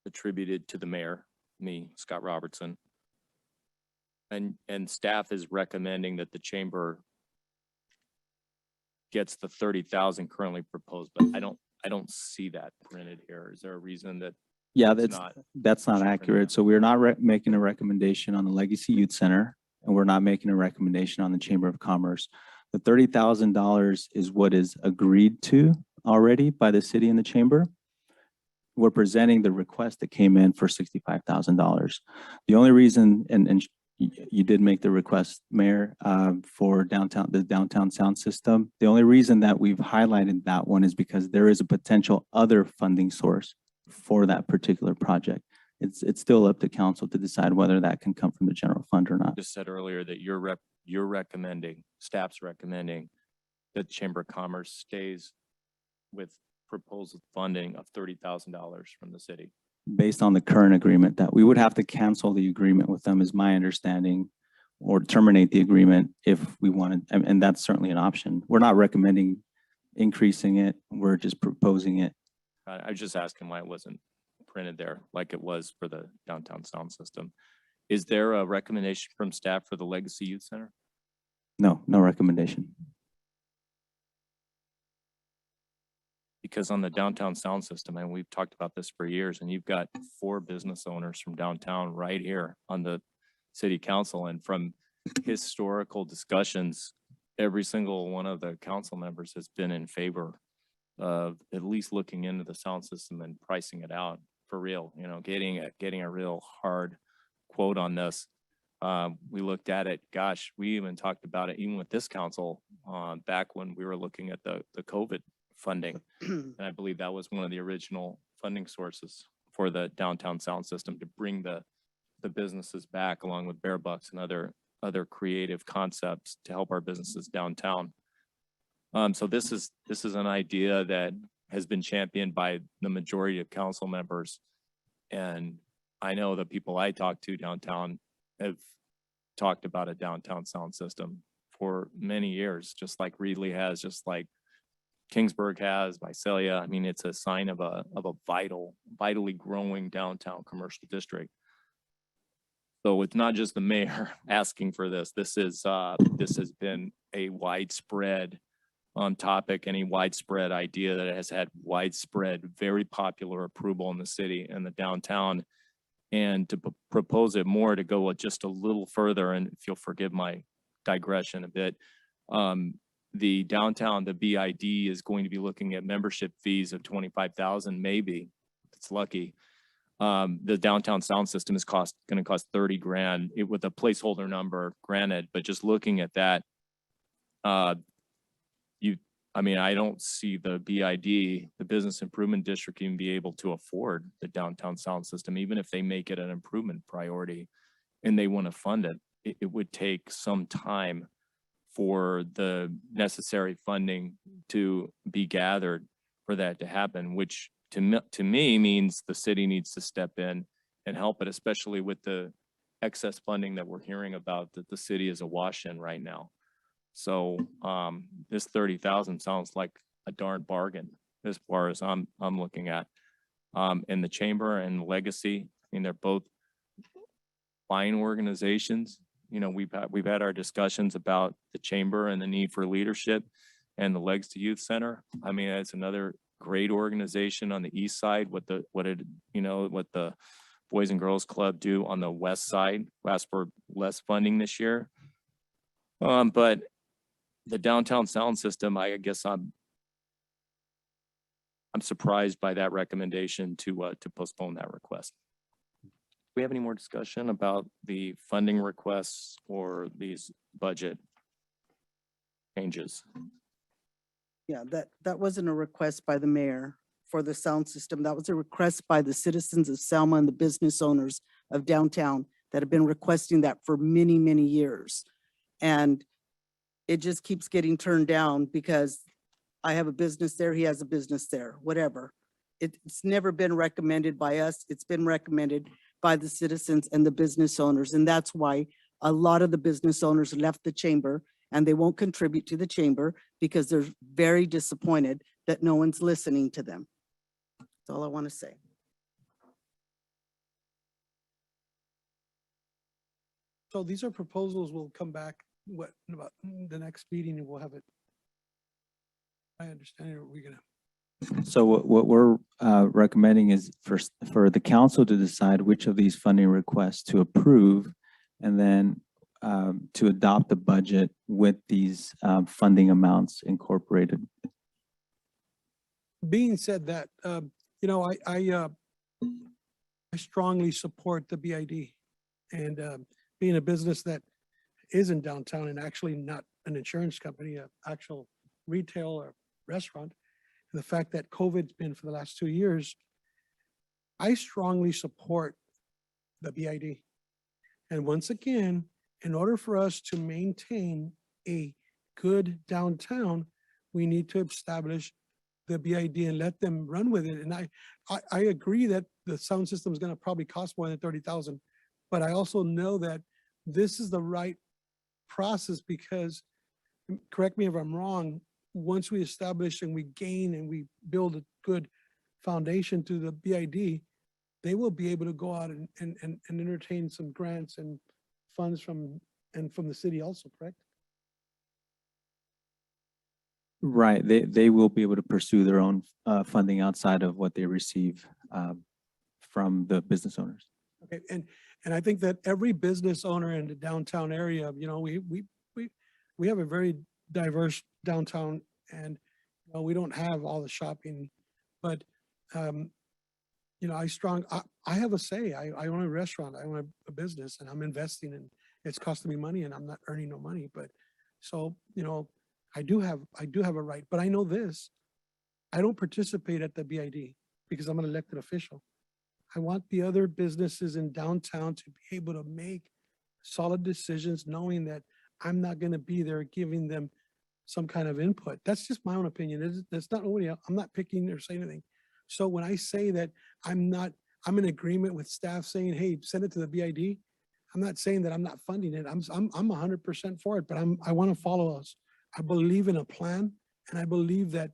attributed to the mayor, me, Scott Robertson. And staff is recommending that the chamber gets the 30,000 currently proposed, but I don't see that printed here. Is there a reason that? Yeah, it's that's not accurate. So we're not making a recommendation on the Legacy Youth Center, and we're not making a recommendation on the Chamber of Commerce. The $30,000 is what is agreed to already by the city and the chamber. We're presenting the request that came in for $65,000. The only reason, and you did make the request, Mayor, for the downtown sound system. The only reason that we've highlighted that one is because there is a potential other funding source for that particular project. It's still up to council to decide whether that can come from the general fund or not. Just said earlier that you're recommending, staff's recommending that the Chamber of Commerce stays with proposed funding of $30,000 from the city. Based on the current agreement, that we would have to cancel the agreement with them is my understanding, or terminate the agreement if we wanted, and that's certainly an option. We're not recommending increasing it. We're just proposing it. I was just asking why it wasn't printed there like it was for the downtown sound system. Is there a recommendation from staff for the Legacy Youth Center? No, no recommendation. Because on the downtown sound system, and we've talked about this for years, and you've got 4 business owners from downtown right here on the city council, and from historical discussions, every single one of the council members has been in favor of at least looking into the sound system and pricing it out for real, getting a real hard quote on this. We looked at it, gosh, we even talked about it even with this council back when we were looking at the COVID funding. And I believe that was one of the original funding sources for the downtown sound system, to bring the businesses back, along with Bear Bucks and other creative concepts to help our businesses downtown. So this is an idea that has been championed by the majority of council members. And I know the people I talk to downtown have talked about a downtown sound system for many years, just like Reedley has, just like Kingsburg has, Visalia. I mean, it's a sign of a vitally growing downtown commercial district. So it's not just the mayor asking for this. This has been a widespread topic, and a widespread idea that has had widespread, very popular approval in the city and the downtown. And to propose it more, to go just a little further, and if you'll forgive my digression a bit, the downtown, the BID is going to be looking at membership fees of 25,000, maybe, if it's lucky. The downtown sound system is going to cost 30 grand with a placeholder number, granted, but just looking at that, I don't see the BID, the Business Improvement District, even be able to afford the downtown sound system, even if they make it an improvement priority and they want to fund it. It would take some time for the necessary funding to be gathered for that to happen, which to me means the city needs to step in and help it, especially with the excess funding that we're hearing about that the city is awash in right now. So this 30,000 sounds like a darn bargain as far as I'm looking at. In the chamber and Legacy, they're both fine organizations. We've had our discussions about the chamber and the need for leadership, and the Legacy Youth Center. It's another great organization on the east side. What the Boys and Girls Club do on the west side. Asked for less funding this year. But the downtown sound system, I guess I'm surprised by that recommendation to postpone that request. Do we have any more discussion about the funding requests or these budget changes? Yeah, that wasn't a request by the mayor for the sound system. That was a request by the citizens of Selma and the business owners of downtown. that have been requesting that for many, many years. And it just keeps getting turned down because I have a business there, he has a business there, whatever. It's never been recommended by us. It's been recommended by the citizens and the business owners. And that's why a lot of the business owners left the chamber and they won't contribute to the chamber because they're very disappointed that no one's listening to them. That's all I want to say. So these are proposals. We'll come back, what, in about the next meeting, and we'll have it. I understand, are we gonna? So what we're recommending is for the council to decide which of these funding requests to approve, and then to adopt the budget with these funding amounts incorporated. Being said that, you know, I strongly support the BID, and being a business that is in downtown and actually not an insurance company, an actual retail or restaurant, and the fact that COVID's been for the last 2 years, I strongly support the BID. And once again, in order for us to maintain a good downtown, we need to establish the BID and let them run with it. And I agree that the sound system is going to probably cost more than 30,000, but I also know that this is the right process because, correct me if I'm wrong, once we establish and we gain and we build a good foundation to the BID, they will be able to go out and entertain some grants and funds from the city also, correct? Right, they will be able to pursue their own funding outside of what they receive from the business owners. Okay, and I think that every business owner in the downtown area, you know, we have a very diverse downtown, and you know, we don't have all the shopping, but you know, I have a say. I own a restaurant, I own a business, and I'm investing, and it's costing me money, and I'm not earning no money. But so, you know, I do have a right. But I know this: I don't participate at the BID because I'm an elected official. I want the other businesses in downtown to be able to make solid decisions, knowing that I'm not going to be there giving them some kind of input. That's just my own opinion. That's not nobody else. I'm not picking or saying anything. So when I say that I'm in agreement with staff saying, hey, send it to the BID, I'm not saying that I'm not funding it. I'm 100% for it, but I want to follow us. I believe in a plan, and I believe that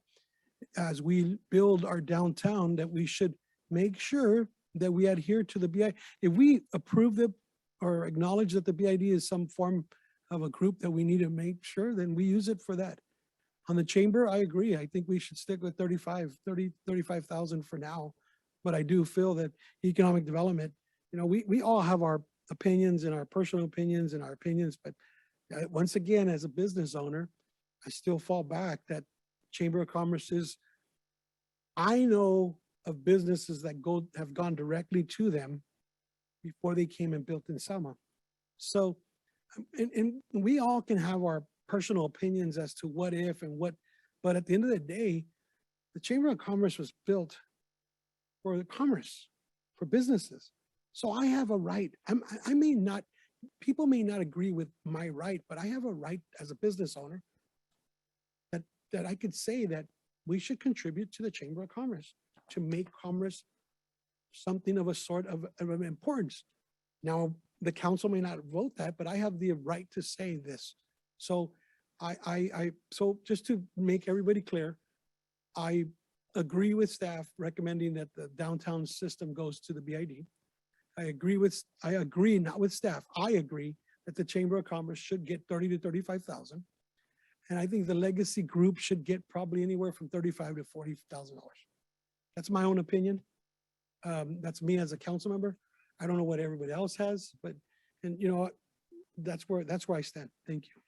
as we build our downtown, that we should make sure that we adhere to the BID. If we approve the or acknowledge that the BID is some form of a group that we need to make sure, then we use it for that. On the chamber, I agree. I think we should stick with 35,000 for now. But I do feel that economic development, you know, we all have our opinions and our personal opinions and our opinions. But once again, as a business owner, I still fall back that Chamber of Commerce is, I know of businesses that have gone directly to them before they came and built in Selma. So, and we all can have our personal opinions as to what if and what, but at the end of the day, the Chamber of Commerce was built for the commerce, for businesses. So I have a right. I may not, people may not agree with my right, but I have a right as a business owner that I could say that we should contribute to the Chamber of Commerce to make commerce something of a sort of importance. Now, the council may not vote that, but I have the right to say this. So so just to make everybody clear, I agree with staff recommending that the downtown system goes to the BID. I agree, not with staff, I agree that the Chamber of Commerce should get 30 to 35,000. And I think the legacy group should get probably anywhere from 35 to $40,000. That's my own opinion. That's me as a council member. I don't know what everybody else has, but, and you know what, that's where I stand. Thank you.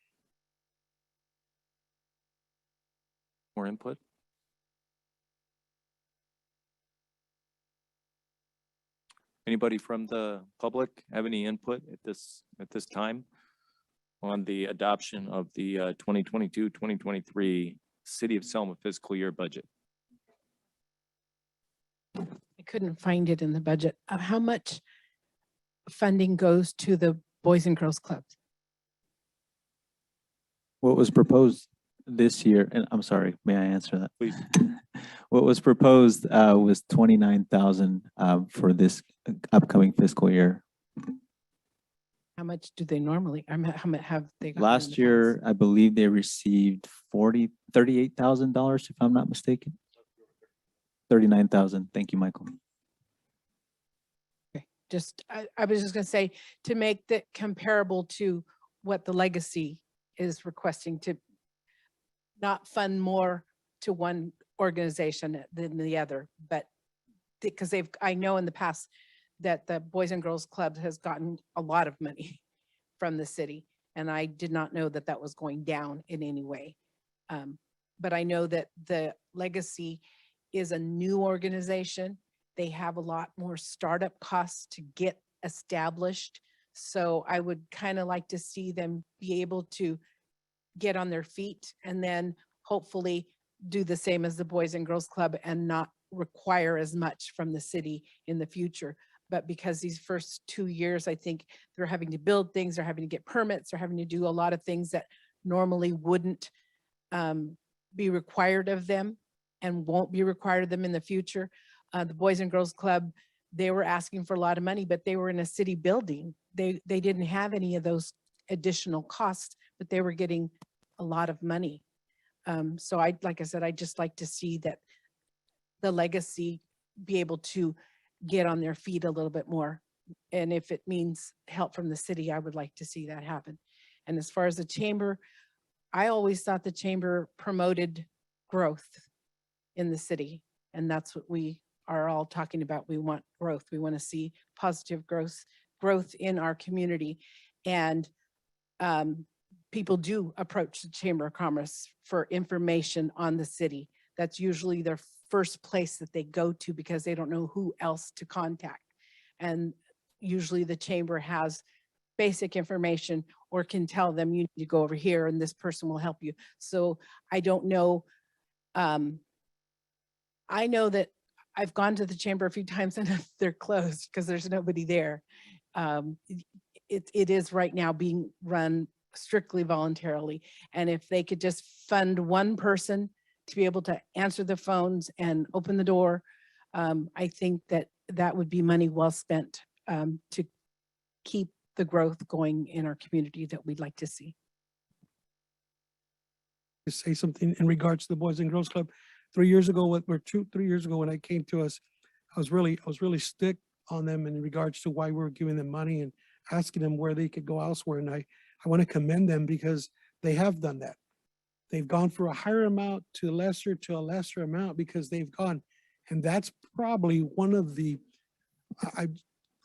More input? Anybody from the public have any input at this time on the adoption of the 2022-2023 City of Selma fiscal year budget? I couldn't find it in the budget. How much funding goes to the Boys and Girls Clubs? What was proposed this year, and I'm sorry, may I answer that? Please. What was proposed was 29,000 for this upcoming fiscal year. How much do they normally, how much have they? gotten in Last the year, I believe they received $38,000, if I'm not mistaken. 39,000. Thank you, Michael. Just, I was just gonna say, to make that comparable to what the legacy is requesting, to not fund more to one organization than the other, but because I know in the past that the Boys and Girls Club has gotten a lot of money from the city, and I did not know that that was going down in any way. But I know that the legacy is a new organization. They have a lot more startup costs to get established. So I would kind of like to see them be able to get on their feet and then hopefully do the same as the Boys and Girls Club and not require as much from the city in the future. But because these first 2 years, I think they're having to build things, they're having to get permits, they're having to do a lot of things that normally wouldn't be required of them and won't be required of them in the future. The Boys and Girls Club, they were asking for a lot of money, but they were in a city building. They didn't have any of those additional costs, but they were getting a lot of money. So like I said, I'd just like to see that the legacy be able to get on their feet a little bit more. And if it means help from the city, I would like to see that happen. And as far as the chamber, I always thought the chamber promoted growth in the city. And that's what we are all talking about. We want growth. We want to see positive growth in our community. And people do approach the Chamber of Commerce for information on the city. That's usually their first place that they go to because they don't know who else to contact. And usually the chamber has basic information or can tell them you need to go over here and this person will help you. So I don't know. I know that I've gone to the chamber a few times and they're closed because there's nobody there. It is right now being run strictly voluntarily. And if they could just fund one person to be able to answer the phones and open the door, I think that that would be money well spent to keep the growth going in our community that we'd like to see. To say something in regards to the Boys and Girls Club. 3 years ago, 3 years ago when I came to us, I was really stick on them in regards to why we were giving them money and asking them where they could go elsewhere. And I want to commend them because they have done that. They've gone for a higher amount to a lesser amount because they've gone. And that's probably one of the, I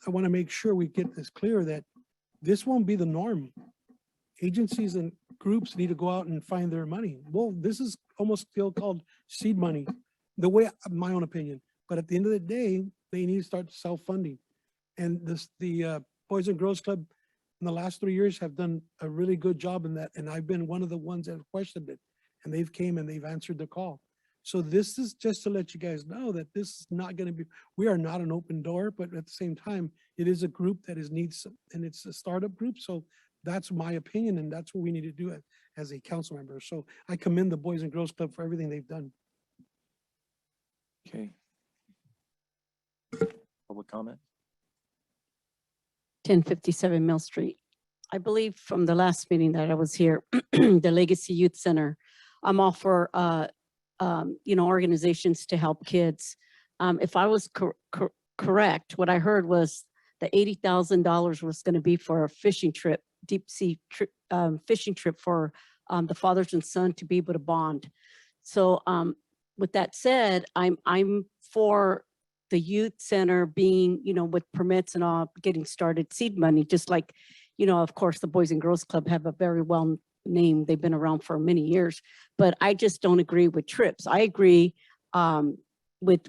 want to make sure we get this clear that this won't be the norm. Agencies and groups need to go out and find their money. Well, this is almost still called seed money, the way, my own opinion. But at the end of the day, they need to start self-funding. And the Boys and Girls Club in the last 3 years have done a really good job in that. And I've been one of the ones that have questioned it. And they've came and they've answered the call. So this is just to let you guys know that this is not going to be, we are not an open door, but at the same time, it is a group that needs, and it's a startup group. So that's my opinion, and that's what we need to do as a council member. So I commend the Boys and Girls Club for everything they've done. Okay. Public comment? 1057 Mill Street. I believe from the last meeting that I was here, the Legacy Youth Center, I'm all for, organizations to help kids. If I was correct, what I heard was the $80,000 was going to be for a fishing trip, deep sea fishing trip for the fathers and son to be able to bond. So with that said, I'm for the youth center being, with permits and all getting started, seed money, just like, of course, the Boys and Girls Club have a very well name. They've been around for many years, but I just don't agree with trips. I agree with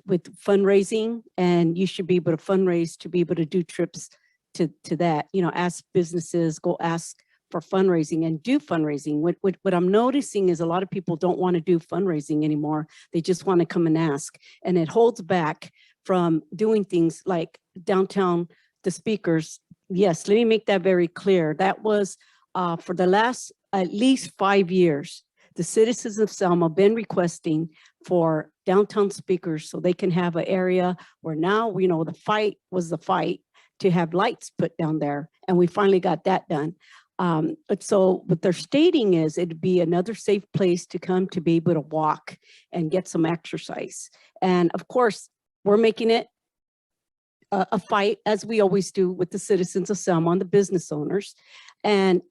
fundraising, and you should be able to fundraise to be able to do trips to that, ask businesses, go ask for fundraising and do fundraising. What I'm noticing is a lot of people don't want to do fundraising anymore. They just want to come and ask, and it holds back from doing things like downtown, the speakers Yes, let me make that very clear. That was for the last at least 5 years. The citizens of Selma been requesting for downtown speakers so they can have an area where now we know the fight was the fight to have lights put down there. And we finally got that done. But so what they're stating is it'd be another safe place to come to be able to walk and get some exercise. And of course, we're making it a fight, as we always do with the citizens of Selma and the business owners. And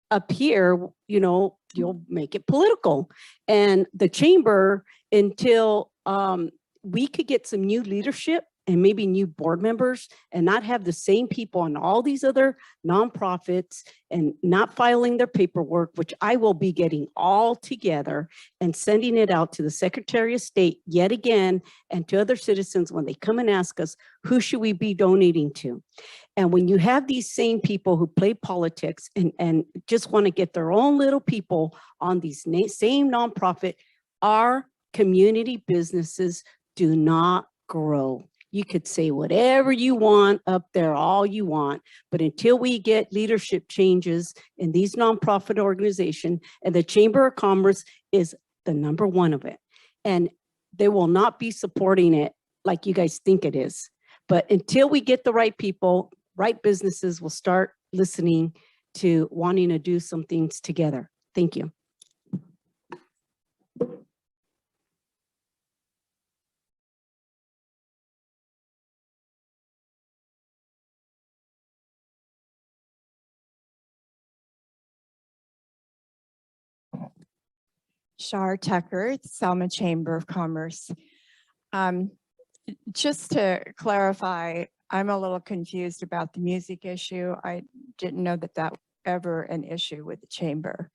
up here, you know, you'll make it political. And the chamber, until we could get some new leadership and maybe new board members and not have the same people on all these other nonprofits and not filing their paperwork, which I will be getting all together and sending it out to the Secretary of State yet again and to other citizens when they come and ask us, who should we be donating to? And when you have these same people who play politics and just want to get their own little people on these same nonprofit, our community businesses do not grow. You could say whatever you want up there, all you want, but until we get leadership changes in these nonprofit organizations, and the Chamber of Commerce is the #1 of it, and they will not be supporting it like you guys think it is. But until we get the right people, right businesses will start listening to wanting to do some things together. Thank you. Shar Tucker, Selma Chamber of Commerce. Just to clarify, I'm a little confused about the music issue. I didn't know that that was ever an issue with the chamber.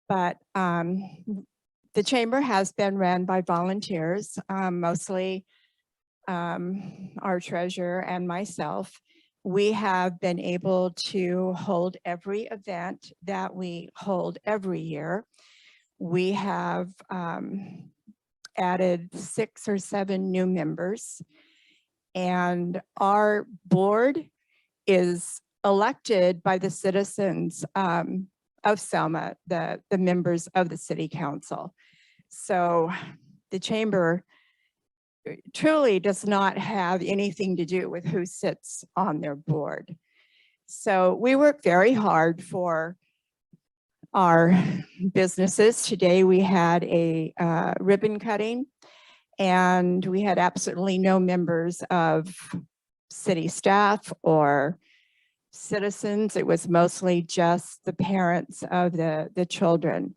But the chamber has been ran by volunteers, mostly our treasurer and myself. We have been able to hold every event that we hold every year. We have added 6 or 7 new members, and our board is elected by the citizens of Selma, the members of the city council. So the chamber truly does not have anything to do with who sits on their board. So we work very hard for our businesses. Today we had a ribbon cutting, and we had absolutely no members of city staff or citizens. It was mostly just the parents of the children.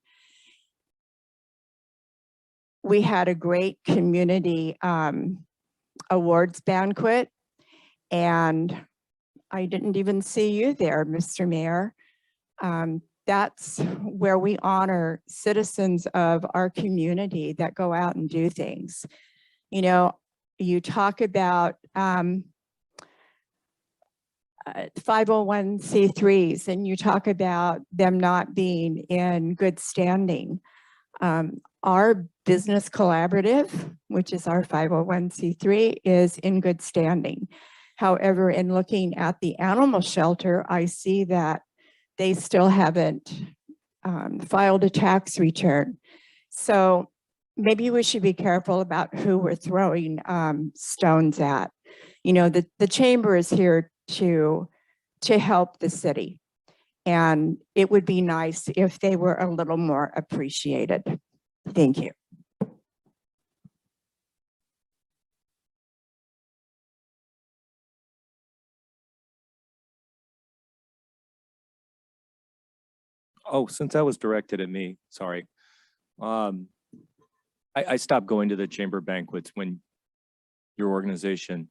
We had a great community awards banquet, and I didn't even see you there, Mr. Mayor. That's where we honor citizens of our community that go out and do things. You know, you talk about 501c3s, and you talk about them not being in good standing. Our business collaborative, which is our 501c3, is in good standing. However, in looking at the animal shelter, I see that they still haven't filed a tax return. So maybe we should be careful about who we're throwing stones at. You know, the chamber is here to help the city, and it would be nice if they were a little more appreciated. Thank you. Oh, since that was directed at me, sorry. I stopped going to the chamber banquets when your organization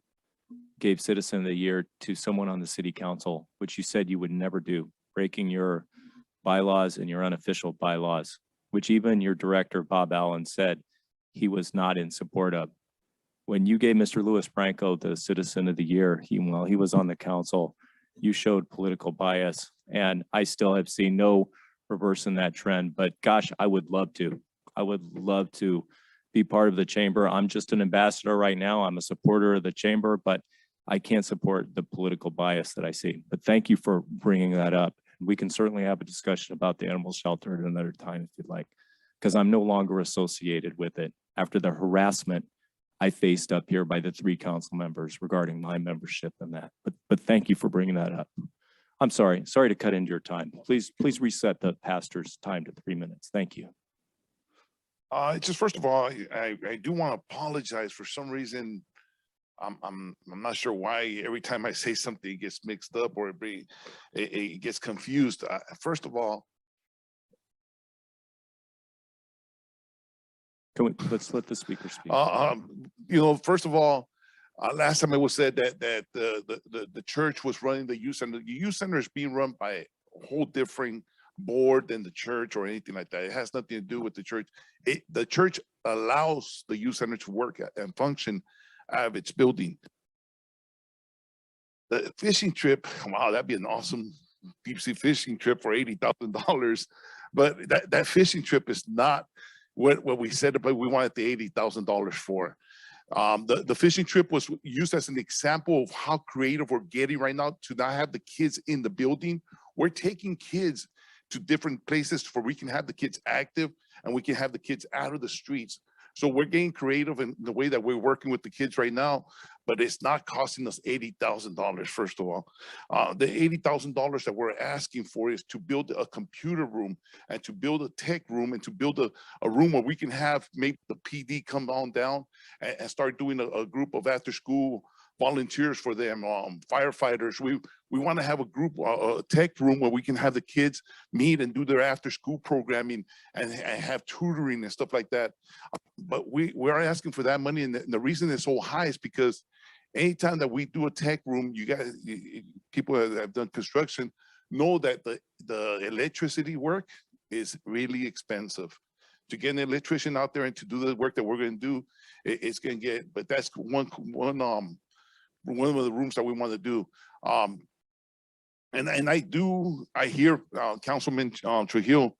gave Citizen of the Year to someone on the city council, which you said you would never do, breaking your bylaws and your unofficial bylaws, which even your director, Bob Allen, said he was not in support of. When you gave Mr. Louis Branco the Citizen of the Year, while he was on the council, you showed political bias, and I still have seen no reverse in that trend. But gosh, I would love to. I would love to be part of the chamber. I'm just an ambassador right now. I'm a supporter of the chamber, but I can't support the political bias that I see. But thank you for bringing that up. We can certainly have a discussion about the animal shelter at another time if you'd like, because I'm no longer associated with it after the harassment I faced up here by the 3 council members regarding my membership in that. But thank you for bringing that up. I'm sorry to cut into your time. Please reset the pastor's time to 3 minutes. Thank you. Just first of all, I do want to apologize for some reason. I'm not sure why every time I say something it gets mixed up or it gets confused. First of all, Let's let the speaker speak. First of all, last time it was said that the church was running the youth center. The youth center is being run by a whole different board than the church or anything like that. It has nothing to do with the church. The church allows the youth center to work and function out of its building. The fishing trip, wow, that'd be an awesome deep sea fishing trip for $80,000. But that fishing trip is not what we said, but we wanted the $80,000 for. The fishing trip was used as an example of how creative we're getting right now to not have the kids in the building. We're taking kids to different places where we can have the kids active and we can have the kids out of the streets. So we're getting creative in the way that we're working with the kids right now, but it's not costing us $80,000, first of all. The $80,000 that we're asking for is to build a computer room and to build a tech room and to build a room where we can have maybe the PD come on down and start doing a group of after school volunteers for them, firefighters. We want to have a group, a tech room where we can have the kids meet and do their after school programming and have tutoring and stuff like that. But we are asking for that money. And the reason it's so high is because anytime that we do a tech room, people that have done construction know that the electricity work is really expensive. To get an electrician out there and to do the work that we're going to do, it's going to get, but that's one of the rooms that we want to do. And I hear Councilman Trujillo,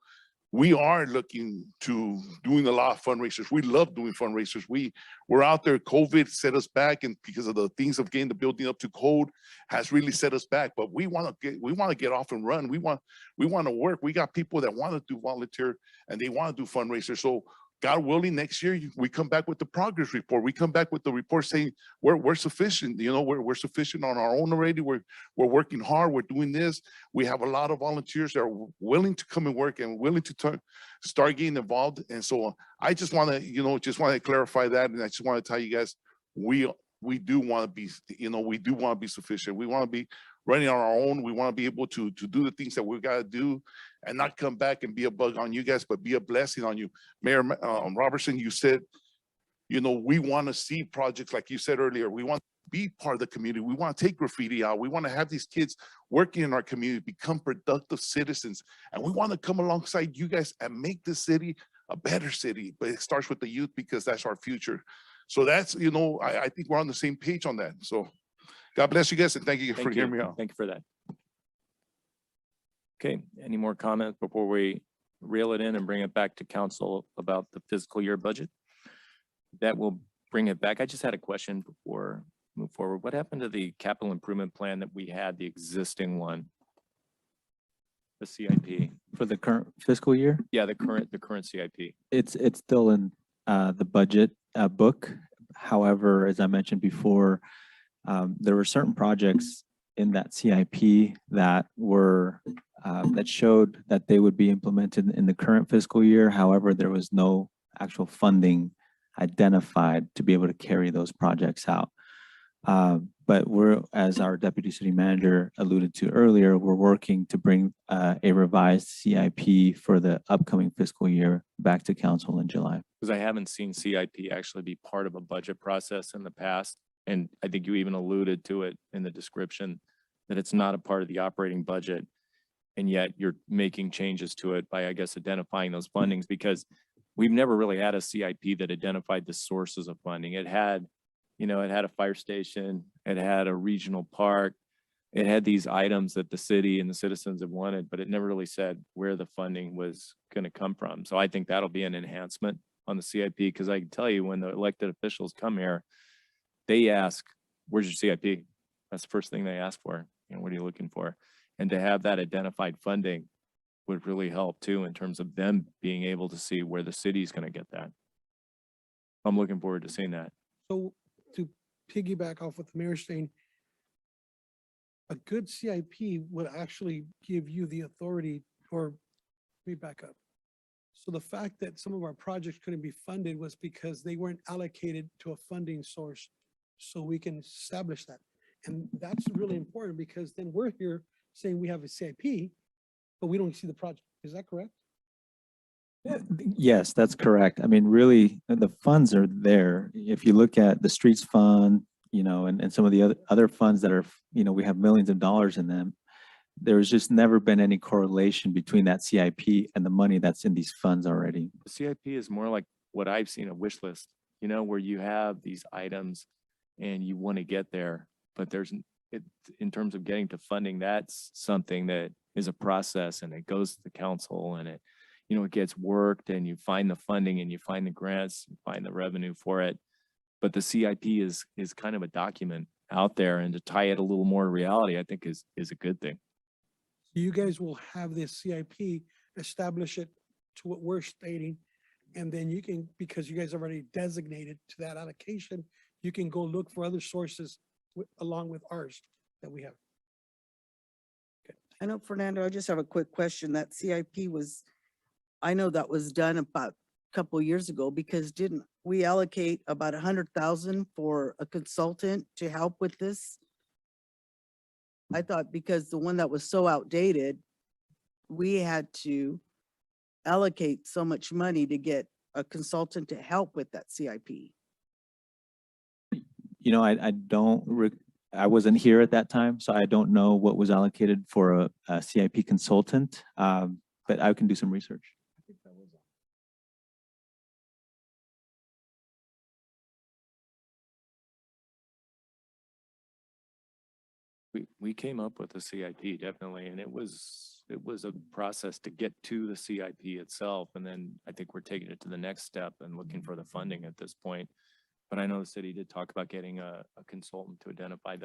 we are looking to doing a lot of fundraisers. We love doing fundraisers. We're out there. COVID set us back, and because of the things of getting the building up to code has really set us back. But we want to get off and run. We want to work. We got people that want to do volunteer and they want to do fundraisers. So God willing, next year we come back with the progress report. We come back with the report saying we're sufficient. We're sufficient on our own already. We're working hard. We're doing this. We have a lot of volunteers that are willing to come and work and willing to start getting involved. And so I just want to clarify that, and I just want to tell you guys we do want to be sufficient. We want to be running on our own. We want to be able to do the things that we got to do and not come back and be a bug on you guys, but be a blessing on you. Mayor Robertson, you said, we want to see projects like you said earlier. We want to be part of the community. We want to take graffiti out. We want to have these kids working in our community, become productive citizens. And we want to come alongside you guys and make this city a better city. But it starts with the youth because that's our future. So that's, I think we're on the same page on that. So God bless you guys, and thank you for hearing me out. Thank you for that. Okay, any more comments before we reel it in and bring it back to council about the fiscal year budget? That will bring it back. I just had a question before we move forward. What happened to the capital improvement plan that we had, the existing one? The CIP. For the current fiscal year? Yeah, the current CIP. It's still in the budget book. However, as I mentioned before, there were certain projects in that CIP that were that showed that they would be implemented in the current fiscal year. However, there was no actual funding identified to be able to carry those projects out. But as our deputy city manager alluded to earlier, we're working to bring a revised CIP for the upcoming fiscal year back to council in July. Because I haven't seen CIP actually be part of a budget process in the past. And I think you even alluded to it in the description that it's not a part of the operating budget. And yet you're making changes to it by, I guess, identifying those fundings, because we've never really had a CIP that identified the sources of funding. It had, it had a fire station, it had a regional park, it had these items that the city and the citizens have wanted, but it never really said where the funding was going to come from. So I think that'll be an enhancement on the CIP, because I can tell you when the elected officials come here, they ask, where's your CIP? That's the first thing they ask for. What are you looking for? And to have that identified funding would really help too, in terms of them being able to see where the city's gonna get that. I'm looking forward to seeing that. So to piggyback off what the mayor's saying, a good CIP would actually give you the authority, or let me back up. So the fact that some of our projects couldn't be funded was because they weren't allocated to a funding source. So we can establish that. And that's really important because then we're here saying we have a CIP, but we don't see the project. Is that correct? Yes, that's correct. I mean, really, the funds are there. If you look at the streets fund, and some of the other funds that are, we have millions of dollars in them. There's just never been any correlation between that CIP and the money that's in these funds already. The CIP is more like what I've seen, a wish list, where you have these items and you want to get there, but in terms of getting to funding, that's something that is a process, and it goes to the council, and it gets worked, and you find the funding, and you find the grants, you find the revenue for it. But the CIP is kind of a document out there, and to tie it a little more to reality, I think is a good thing. You guys will have this CIP, establish it to what we're stating, and then you can, because you guys already designated to that allocation, you can go look for other sources along with ours that we have. I know, Fernando, I just have a quick question. That CIP was, I know that was done about a couple years ago, because didn't we allocate about 100,000 for a consultant to help with this? I thought because the one that was so outdated, we had to allocate so much money to get a consultant to help with that CIP. I wasn't here at that time, so I don't know what was allocated for a CIP consultant, but I can do some research. We came up with a CIP, definitely, and it was a process to get to the CIP itself, and then I think we're taking it to the next step and looking for the funding at this point. But I know the city did talk about getting a consultant to identify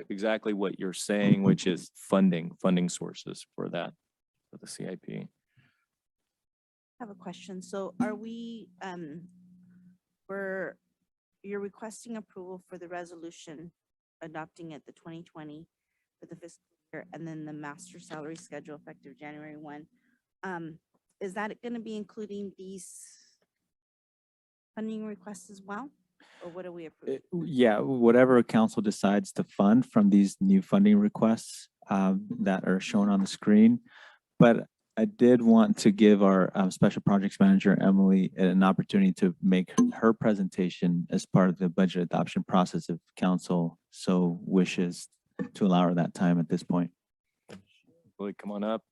exactly what you're saying, which is funding sources for the CIP. I have a question. So are we, you're requesting approval for the resolution adopting it the 2020 for the fiscal year, and then the master salary schedule effective January 1. Is that going to be including these funding requests as well? Or what are we approving? Yeah, whatever council decides to fund from these new funding requests that are shown on the screen. But I did want to give our special projects manager, Emily, an opportunity to make her presentation as part of the budget adoption process if council so wishes to allow her that time at this point. Willie, come on up.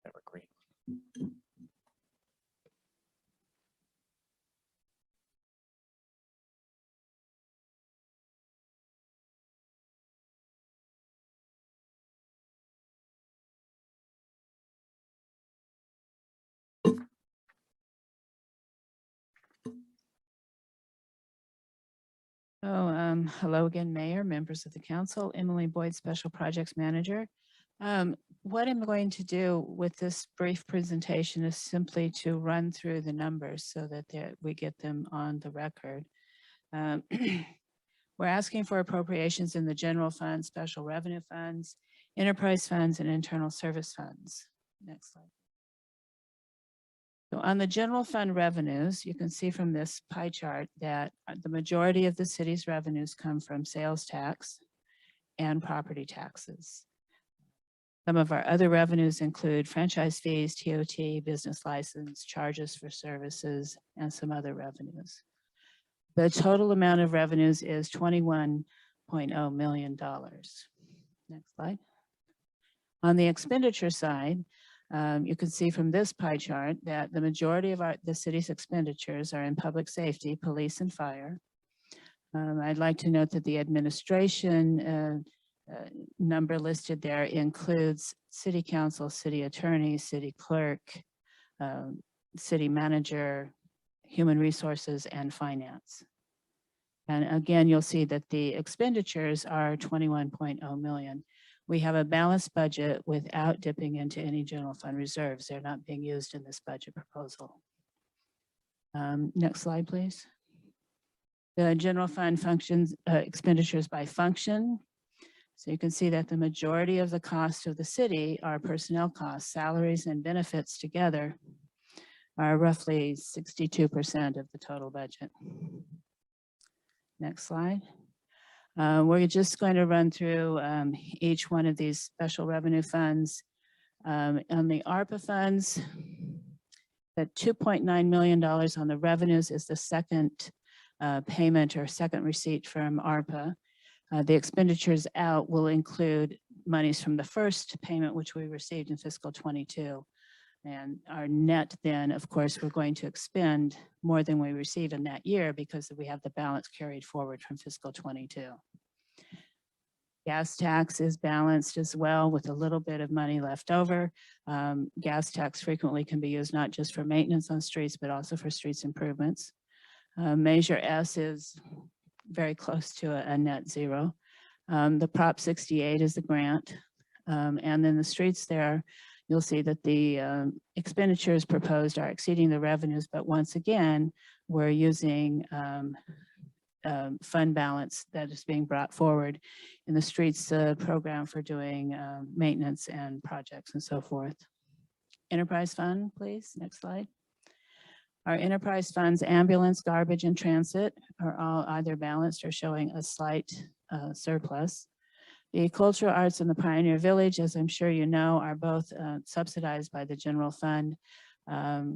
Evergreen. Hello again, Mayor, members of the council, Emily Boyd, Special Projects Manager. What I'm going to do with this brief presentation is simply to run through the numbers so that we get them on the record. We're asking for appropriations in the general fund, special revenue funds, enterprise funds, and internal service funds. Next slide. So on the general fund revenues, you can see from this pie chart that the majority of the city's revenues come from sales tax and property taxes. Some of our other revenues include franchise fees, TOT, business license, charges for services, and some other revenues. The total amount of revenues is $21.0 million. Next slide. On the expenditure side, you can see from this pie chart that the majority of the city's expenditures are in public safety, police, and fire. I'd like to note that the administration number listed there includes city council, city attorney, city clerk, city manager, human resources, and finance. And again, you'll see that the expenditures are 21.0 million. We have a balanced budget without dipping into any general fund reserves. They're not being used in this budget proposal. Next slide, please. The general fund functions, expenditures by function. So you can see that the majority of the cost of the city are personnel costs, salaries and benefits together are roughly 62% of the total budget. Next slide. We're just going to run through each one of these special revenue funds. On the ARPA funds, the $2.9 million on the revenues is the second payment or second receipt from ARPA. The expenditures out will include monies from the first payment, which we received in fiscal 22. And our net then, of course, we're going to expend more than we receive in that year because we have the balance carried forward from fiscal 22. Gas tax is balanced as well with a little bit of money left over. Gas tax frequently can be used not just for maintenance on streets, but also for streets improvements. Measure S is very close to a net zero. The Prop 68 is the grant. And then the streets there, you'll see that the expenditures proposed are exceeding the revenues, but once again, we're using fund balance that is being brought forward in the streets program for doing maintenance and projects and so forth. Enterprise fund, please, next slide. Our enterprise funds, ambulance, garbage, and transit are all either balanced or showing a slight surplus. The cultural arts and the Pioneer Village, as I'm sure you know, are both subsidized by the general fund.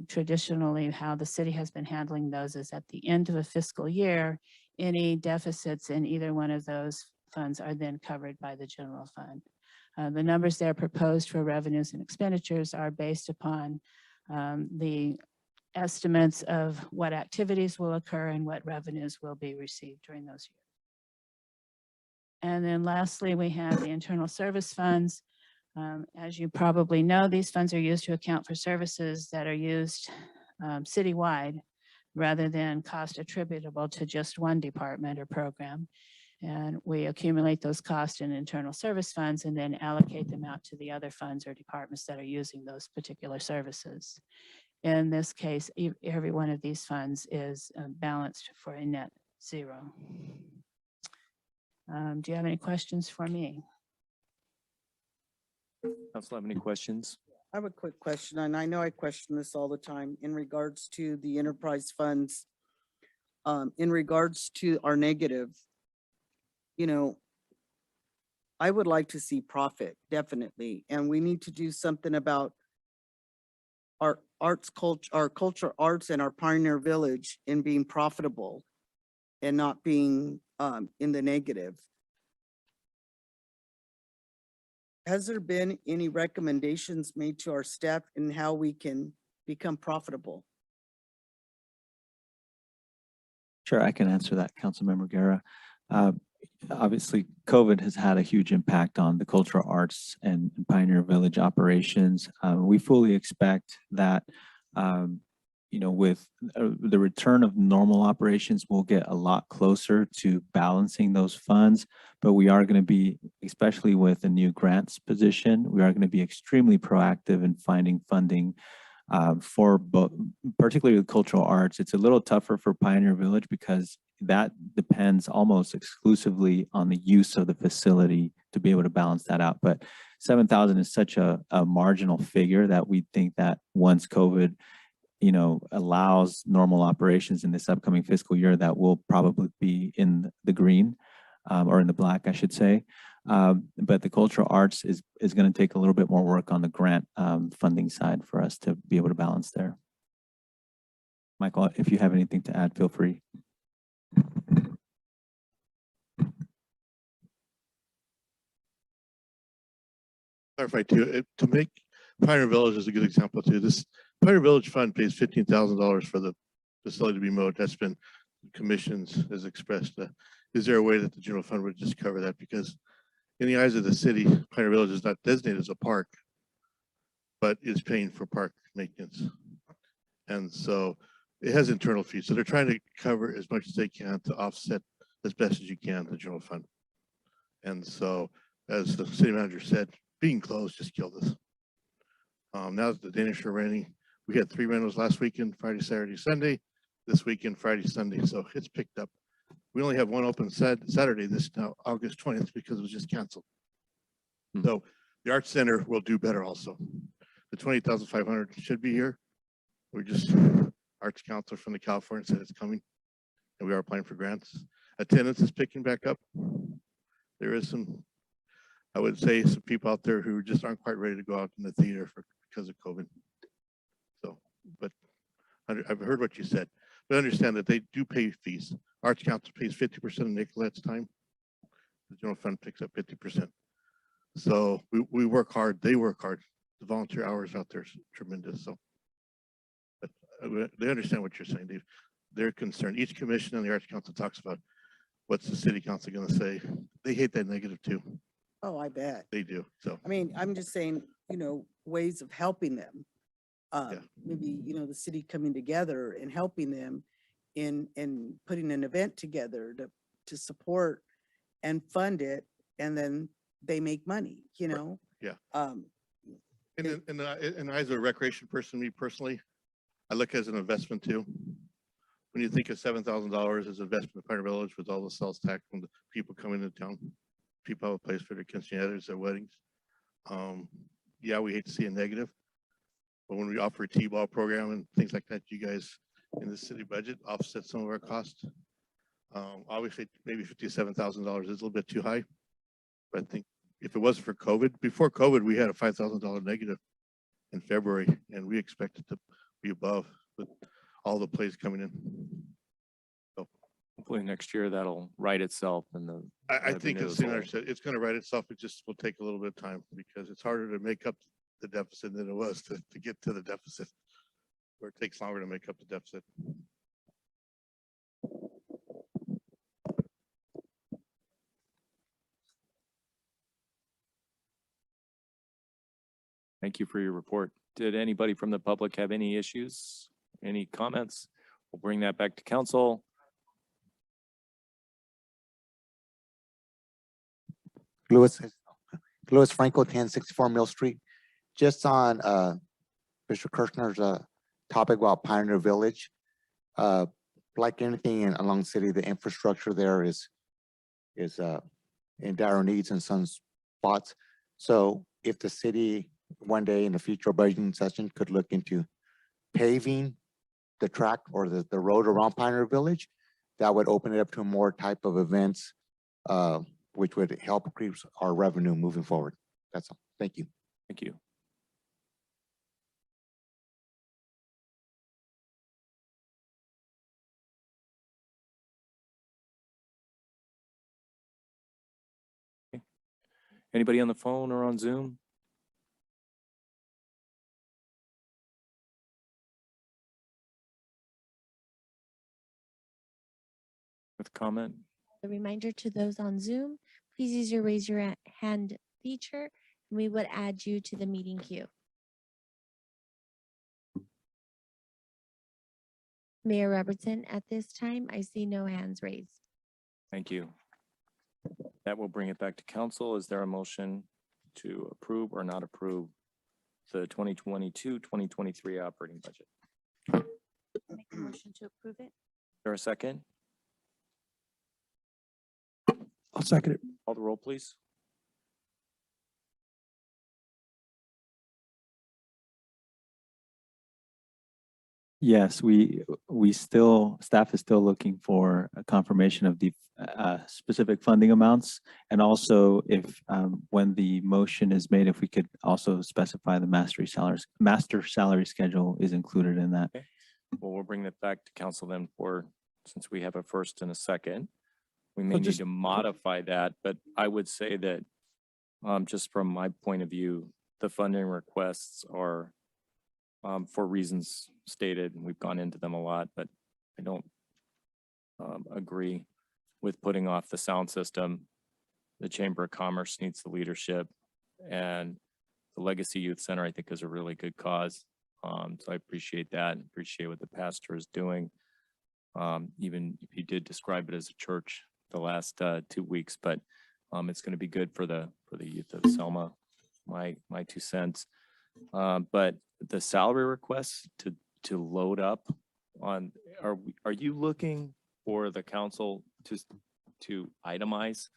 Traditionally, how the city has been handling those is at the end of a fiscal year, any deficits in either one of those funds are then covered by the general fund. The numbers there proposed for revenues and expenditures are based upon the estimates of what activities will occur and what revenues will be received during those years. And then lastly, we have the internal service funds. As you probably know, these funds are used to account for services that are used citywide rather than cost attributable to just one department or program. And we accumulate those costs in internal service funds and then allocate them out to the other funds or departments that are using those particular services. In this case, every one of these funds is balanced for a net zero. Do you have any questions for me? Council have any questions? I have a quick question, and I know I question this all the time in regards to the enterprise funds. In regards to our negative, you know, I would like to see profit, definitely, and we need to do something about our culture arts and our Pioneer Village in being profitable and not being in the negative. Has there been any recommendations made to our staff in how we can become profitable? Sure, I can answer that, Councilmember Guerra. Obviously, COVID has had a huge impact on the cultural arts and Pioneer Village operations. We fully expect that, you know, with the return of normal operations, we'll get a lot closer to balancing those funds. But we are going to be, especially with the new grants position, we are going to be extremely proactive in finding funding for both, particularly the cultural arts. It's a little tougher for Pioneer Village because that depends almost exclusively on the use of the facility to be able to balance that out. But 7,000 is such a marginal figure that we think that once COVID, you know, allows normal operations in this upcoming fiscal year, that will probably be in the green or in the black, I should say. But the cultural arts is going to take a little bit more work on the grant funding side for us to be able to balance there. Michael, if you have anything to add, feel free. Clarify too, to make Pioneer Village is a good example too. This Pioneer Village Fund pays $15,000 for the facility to be mowed. That's been commissions as expressed. Is there a way that the general fund would just cover that? Because in the eyes of the city, Pioneer Village is not designated as a park, but is paying for park maintenance. And so it has internal fees. So they're trying to cover as much as they can to offset as best as you can the general fund. And so, as the city manager said, being closed just killed us. Now that the Danish are renting, we had 3 rentals last weekend, Friday, Saturday, Sunday. This weekend, Friday, Sunday. So it's picked up. We only have one open Saturday this now, August 20th, because it was just canceled. So the Arts Center will do better also. The 20,500 should be here. We're just, Arts Council from the California said it's coming, and we are applying for grants. Attendance is picking back up. There is some, I would say, some people out there who just aren't quite ready to go out in the theater because of COVID. So, but I've heard what you said, but understand that they do pay fees. Arts Council pays 50% of Nicolette's time. The general fund picks up 50%. So we work hard, they work hard. The volunteer hours out there is tremendous. So, but they understand what you're saying, Dave. They're concerned. Each commission on the Arts Council talks about what's the city council going to say. They hate that negative too. Oh, I bet. They do. So, I mean, I'm just saying, ways of helping them. Maybe, the city coming together and helping them in putting an event together to support and fund it, and then they make money, yeah. In the eyes of a recreation person, me personally, I look as an investment too. When you think of $7,000 as investment in Pioneer Village with all the sales tax from the people coming into town, people have a place for their quinceañeras, their weddings. Yeah, we hate to see a negative, but when we offer a T-ball program and things like that, you guys in the city budget offset some of our costs. Obviously, maybe $57,000 is a little bit too high, but I think if it wasn't for COVID, before COVID, we had a $5,000 negative in February, and we expect it to be above with all the plays coming in. So Hopefully next year that'll right itself and the. I think revenues as soon will- as it's going to right itself, it just will take a little bit of time because it's harder to make up the deficit than it was to get to the deficit, or it takes longer to make up the deficit. Thank you for your report. Did anybody from the public have any issues, any comments? We'll bring that back to council. Louis Franco, 1064 Mill Street. Just on Mr. Kirshner's topic about Pioneer Village. Like anything along the city, the infrastructure there is in dire needs in some spots. So if the city one day in the future budgeting session could look into paving the track or the road around Pioneer Village, that would open it up to more type of events, which would help increase our revenue moving forward. That's all. Thank you. Thank you. Anybody on the phone or on Zoom? With comment? A reminder to those on Zoom, please use your raise your hand feature, and we would add you to the meeting queue. Mayor Robertson, at this time, I see no hands raised. Thank you. That will bring it back to council. Is there a motion to approve or not approve the 2022-2023 operating budget? Make a motion to approve it. Is there a second? I'll second it. Call the roll, please. Yes, staff is still looking for a confirmation of the specific funding amounts. And also if, when the motion is made, if we could also specify the master salary schedule is included in that. Okay. Well, we'll bring that back to council then since we have a first and a second. We may need to modify that, but I would say that just from my point of view, the funding requests are for reasons stated, and we've gone into them a lot, but I don't agree with putting off the sound system. The Chamber of Commerce needs the leadership, and the Legacy Youth Center, I think, is a really good cause. So I appreciate that, and appreciate what the pastor is doing. Even if you did describe it as a church the last 2 weeks, but it's going to be good for the youth of Selma. My 2 cents. But the salary requests to load up on, are you looking for the council to itemize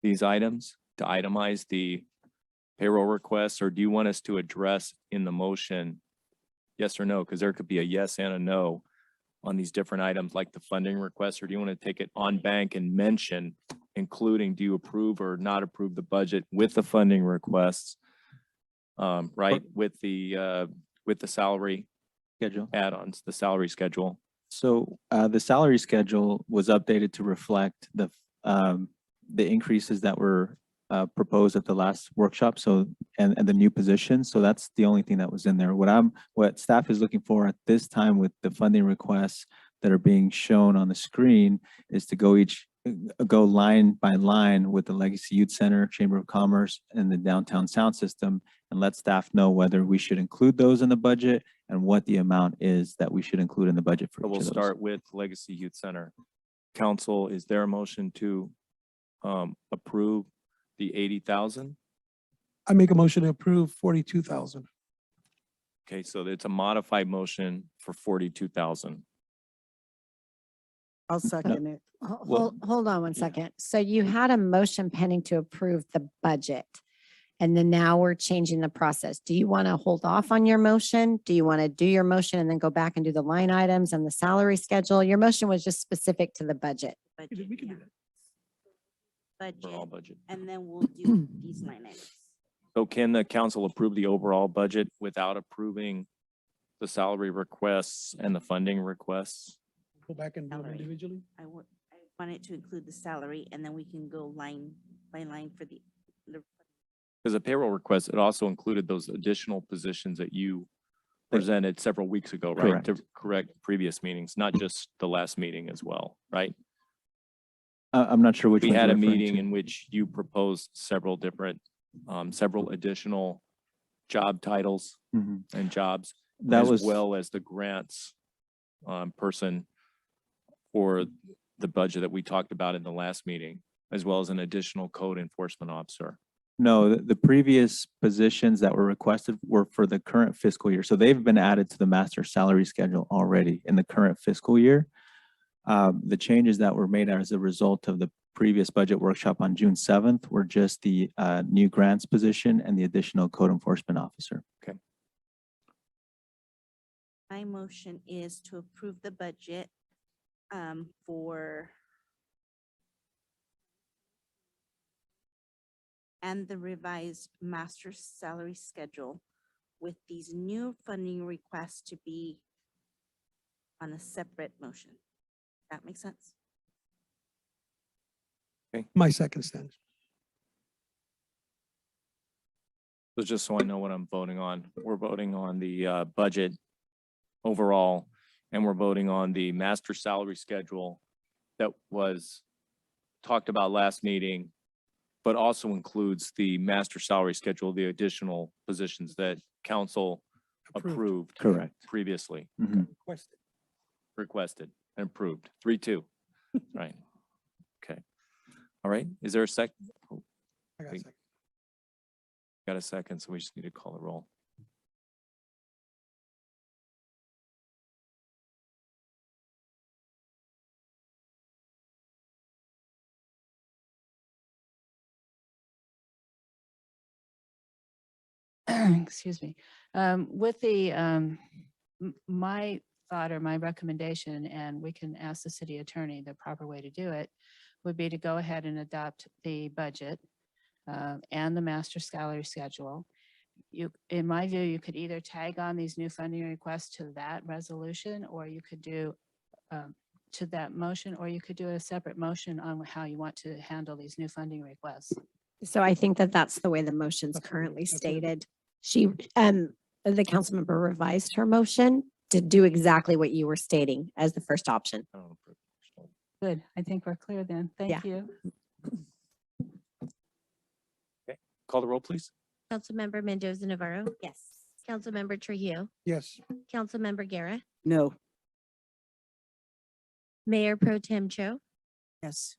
these items, to itemize the payroll requests, or do you want us to address in the motion yes or no? Because there could be a yes and a no on these different items like the funding request, or do you want to take it on bank and mention, including, do you approve or not approve the budget with the funding requests? Right, with the salary Schedule. add-ons, the salary schedule. So the salary schedule was updated to reflect the increases that were proposed at the last workshop. So and the new positions. So that's the only thing that was in there. What staff is looking for at this time with the funding requests that are being shown on the screen is to go line by line with the Legacy Youth Center, Chamber of Commerce, and the downtown sound system, and let staff know whether we should include those in the budget and what the amount is that we should include in the budget for So each we'll of those. start with Legacy Youth Center. Council, is there a motion to approve the 80,000? I make a motion to approve 42,000. Okay, so it's a modified motion for 42,000. I'll second it. Hold on one second. So you had a motion pending to approve the budget. And then now we're changing the process. Do you want to hold off on your motion? Do you want to do your motion and then go back and do the line items and the salary schedule? Your motion was just specific to the budget. Budget, We can do yeah. that. Overall Budget, budget. and then we'll do these line items. So can the council approve the overall budget without approving the salary requests and the funding requests? Go back and do it Salary. individually. I want it to include the salary, and then we can go line by line for the Because the payroll request, it also included those additional positions that you presented several weeks ago, right? Correct. To correct previous meetings, not just the last meeting as well, right? I'm not sure which We one had you're a referring meeting to. in which you proposed several additional job titles Mhm. and jobs, That as was well as the grants person for the budget that we talked about in the last meeting, as well as an additional code enforcement officer. No, the previous positions that were requested were for the current fiscal year. So they've been added to the master salary schedule already in the current fiscal year. The changes that were made as a result of the previous budget workshop on June 7th were just the new grants position and the additional code enforcement officer. Okay. My motion is to approve the budget for and the revised master salary schedule with these new funding requests to be on a separate motion. That makes sense? My second stand. So just so I know what I'm voting on, we're voting on the budget overall, and we're voting on the master salary schedule that was talked about last meeting, but also includes the master salary schedule, the additional positions that council approved Correct. previously, Mhm. requested and approved, 3-2, right? Okay. All right, is there a second? I got a Wait. second. Got a second, so we just need to call the roll. Excuse me. With the, my thought or my recommendation, and we can ask the city attorney, the proper way to do it would be to go ahead and adopt the budget and the master salary schedule. In my view, you could either tag on these new funding requests to that resolution, or you could do to that motion, or you could do a separate motion on how you want to handle these new funding requests. So I think that that's the way the motion's currently stated. She, the council member revised her motion to do exactly what you were stating as the first option. Good. I think we're clear then. Thank you. Call the roll, please. Councilmember Mendoza Navarro, Yes. Councilmember Trujillo, Yes. Councilmember Guerra, No. Mayor Pro Tem Cho, Yes.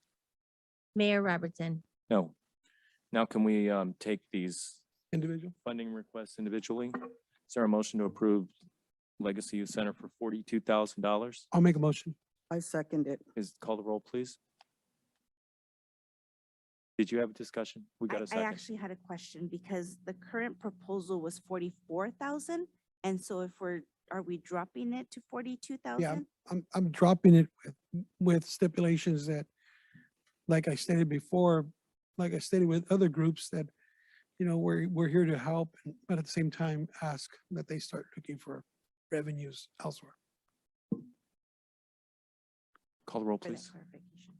Mayor Robertson. No. Now can we take these Individual. funding requests individually? Is there a motion to approve Legacy Youth Center for $42,000? I'll make a motion. I second it. Call the roll, please. Did you have a discussion? We got a I second. actually had a question because the current proposal was 44,000. And so if are we dropping it to 42,000? I'm dropping it with stipulations that, like I stated before, like I stated with other groups that, we're here to help, but at the same time ask that they start looking for revenues elsewhere. Call the roll, For that please. clarification.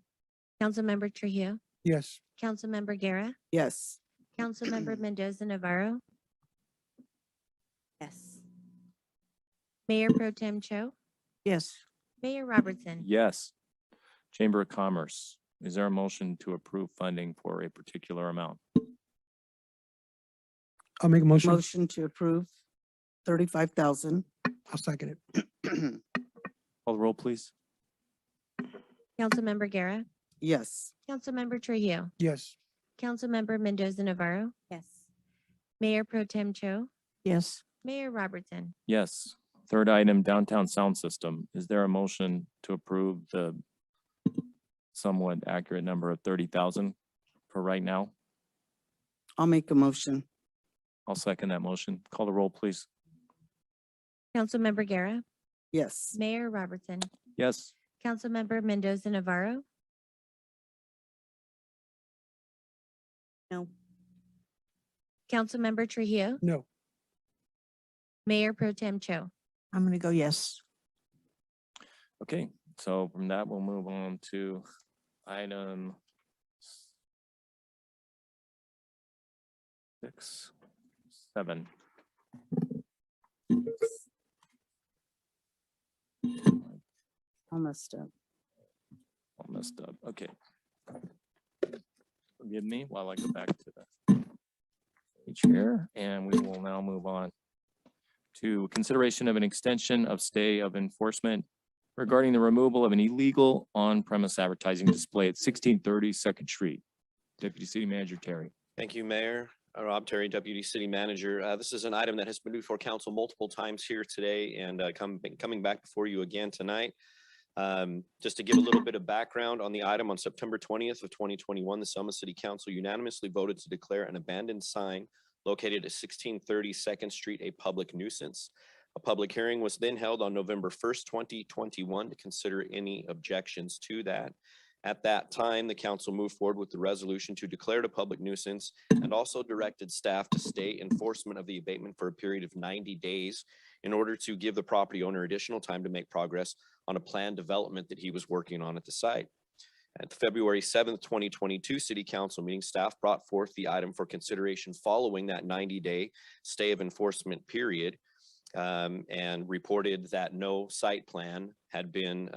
Councilmember Trujillo, Yes. Councilmember Guerra, Yes. Councilmember Mendoza Navarro, Yes. Mayor Pro Tem Cho, Yes. Mayor Robertson. Yes. Chamber of Commerce, is there a motion to approve funding for a particular amount? I'll make a motion. Motion to approve 35,000. I'll second it. Call the roll, please. Councilmember Guerra, Yes. Councilmember Trujillo, Yes. Councilmember Mendoza Navarro, Yes. Mayor Pro Tem Cho, Yes. Mayor Robertson. Yes. Third item, downtown sound system. Is there a motion to approve the somewhat accurate number of 30,000 for right now? I'll make a motion. I'll second that motion. Call the roll, please. Councilmember Guerra, Yes. Mayor Robertson, Yes. Councilmember Mendoza Navarro, No. Councilmember Trujillo, No. Mayor Pro Tem Cho. I'm going to go yes. Okay, so from that, we'll move on to item 6, 7. Almost done. All messed up. Okay. Forgive me while I go back to the page here, and we will now move on to consideration of an extension of stay of enforcement regarding the removal of an illegal on-premise advertising display at 1630 Second Street. Deputy City Manager Terry. Thank you, Mayor. Rob Terry, Deputy City Manager. This is an item that has been before council multiple times here today and coming back before you again tonight. Just to give a little bit of background on the item, on September 20th of 2021, the Selma City Council unanimously voted to declare an abandoned sign located at 1630 Second Street a public nuisance. A public hearing was then held on November 1st, 2021 to consider any objections to that. At that time, the council moved forward with the resolution to declare it a public nuisance and also directed staff to stay enforcement of the abatement for a period of 90 days in order to give the property owner additional time to make progress on a planned development that he was working on at the site. At the February 7th, 2022 City Council meeting, staff brought forth the item for consideration following that 90-day stay of enforcement period. And reported that no site plan had been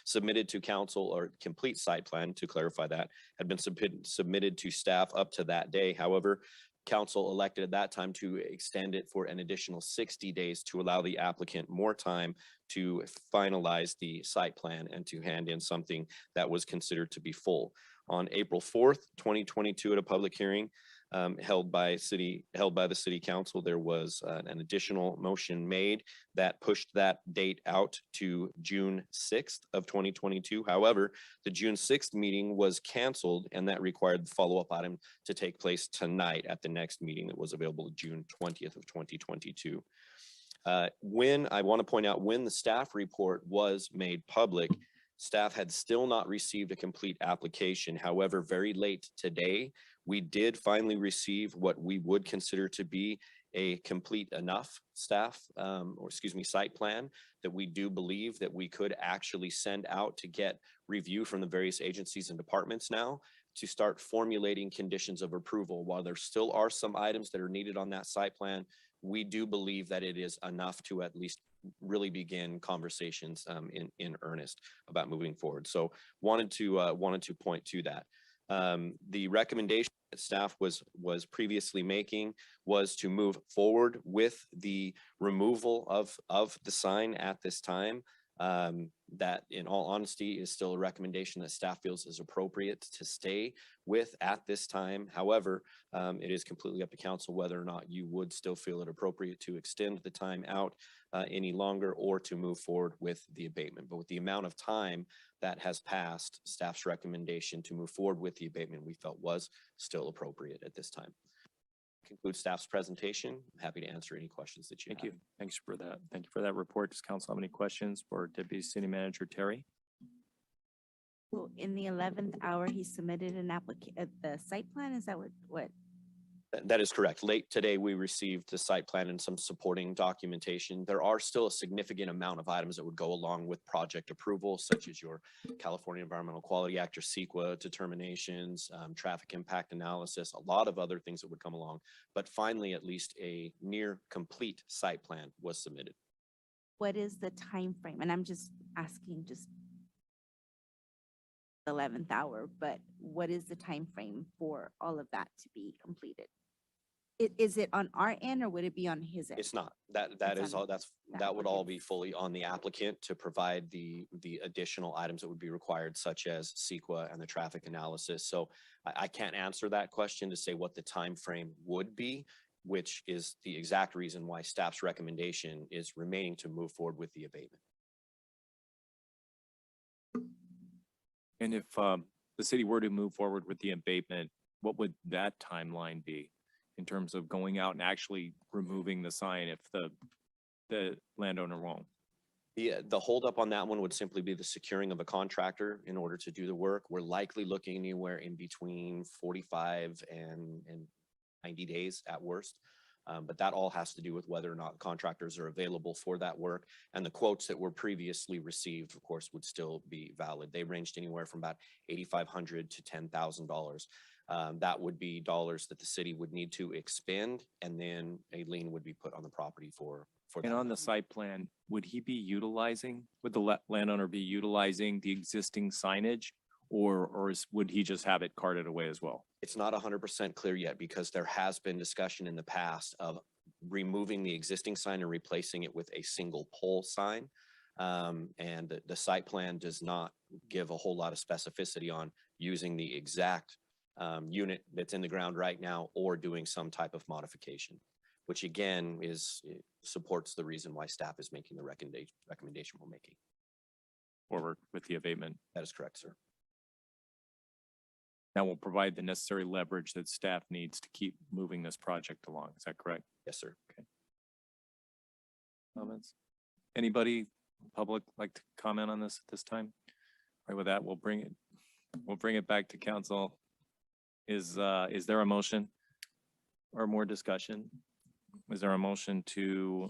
submitted to council, or complete site plan, to clarify that, had been submitted to staff up to that day. However, council elected at that time to extend it for an additional 60 days to allow the applicant more time to finalize the site plan and to hand in something that was considered to be full. On April 4th, 2022, at a public hearing held by the City Council, there was an additional motion made that pushed that date out to June 6th of 2022. However, the June 6th meeting was canceled, and that required the follow-up item to take place tonight at the next meeting that was available June 20th of 2022. When I want to point out, when the staff report was made public, staff had still not received a complete application. However, very late today, we did finally receive what we would consider to be a complete enough site plan that we do believe that we could actually send out to get review from the various agencies and departments now to start formulating conditions of approval. While there still are some items that are needed on that site plan, we do believe that it is enough to at least really begin conversations in earnest about moving forward. So wanted to point to that. The recommendation that staff was previously making was to move forward with the removal of the sign at this time. That in all honesty is still a recommendation that staff feels is appropriate to stay with at this time. However, it is completely up to council whether or not you would still feel it appropriate to extend the time out any longer or to move forward with the abatement. But with the amount of time that has passed, staff's recommendation to move forward with the abatement we felt was still appropriate at this time. Conclude staff's presentation. I'm happy to answer any questions that you have. Thank you. Thanks for that. Thank you for that report. Does council have any questions for Deputy City Manager Terry? So in the 11th hour, he submitted an the site plan. Is that what? That is correct. Late today, we received the site plan and some supporting documentation. There are still a significant amount of items that would go along with project approval, such as your California Environmental Quality Act or CEQA determinations, traffic impact analysis, a lot of other things that would come along. But finally, at least a near complete site plan was submitted. What is the time frame? And I'm just asking, just 11th hour, but what is the time frame for all of that to be completed? Is it on our end or would it be on his end? It's not. That It's is on all. That would all be fully on the applicant to provide the additional items that would be required, such as CEQA and the traffic analysis. So I can't answer that question to say what the time frame would be, which is the exact reason why staff's recommendation is remaining to move forward with the abatement. And if the city were to move forward with the abatement, what would that timeline be in terms of going out and actually removing the sign if the landowner won't? The holdup on that one would simply be the securing of a contractor in order to do the work. We're likely looking anywhere in between 45 and 90 days at worst. But that all has to do with whether or not contractors are available for that work. And the quotes that were previously received, of course, would still be valid. They ranged anywhere from about $8,500 to $10,000. That would be dollars that the city would need to expend, and then a lien would be put on the property for And that. on the site plan, would the landowner be utilizing the existing signage, or would he just have it carted away as well? It's not 100% clear yet because there has been discussion in the past of removing the existing sign and replacing it with a single pole sign. And the site plan does not give a whole lot of specificity on using the exact unit that's in the ground right now or doing some type of modification, which again supports the reason why staff is making the recommendation we're making. Forward with the abatement. That is correct, sir. That will provide the necessary leverage that staff needs to keep moving this project along. Is that correct? Yes, sir. Okay. Comments? Anybody, public, like to comment on this at this time? All right, with that, we'll bring it back to council. Is there a motion or more discussion? Is there a motion to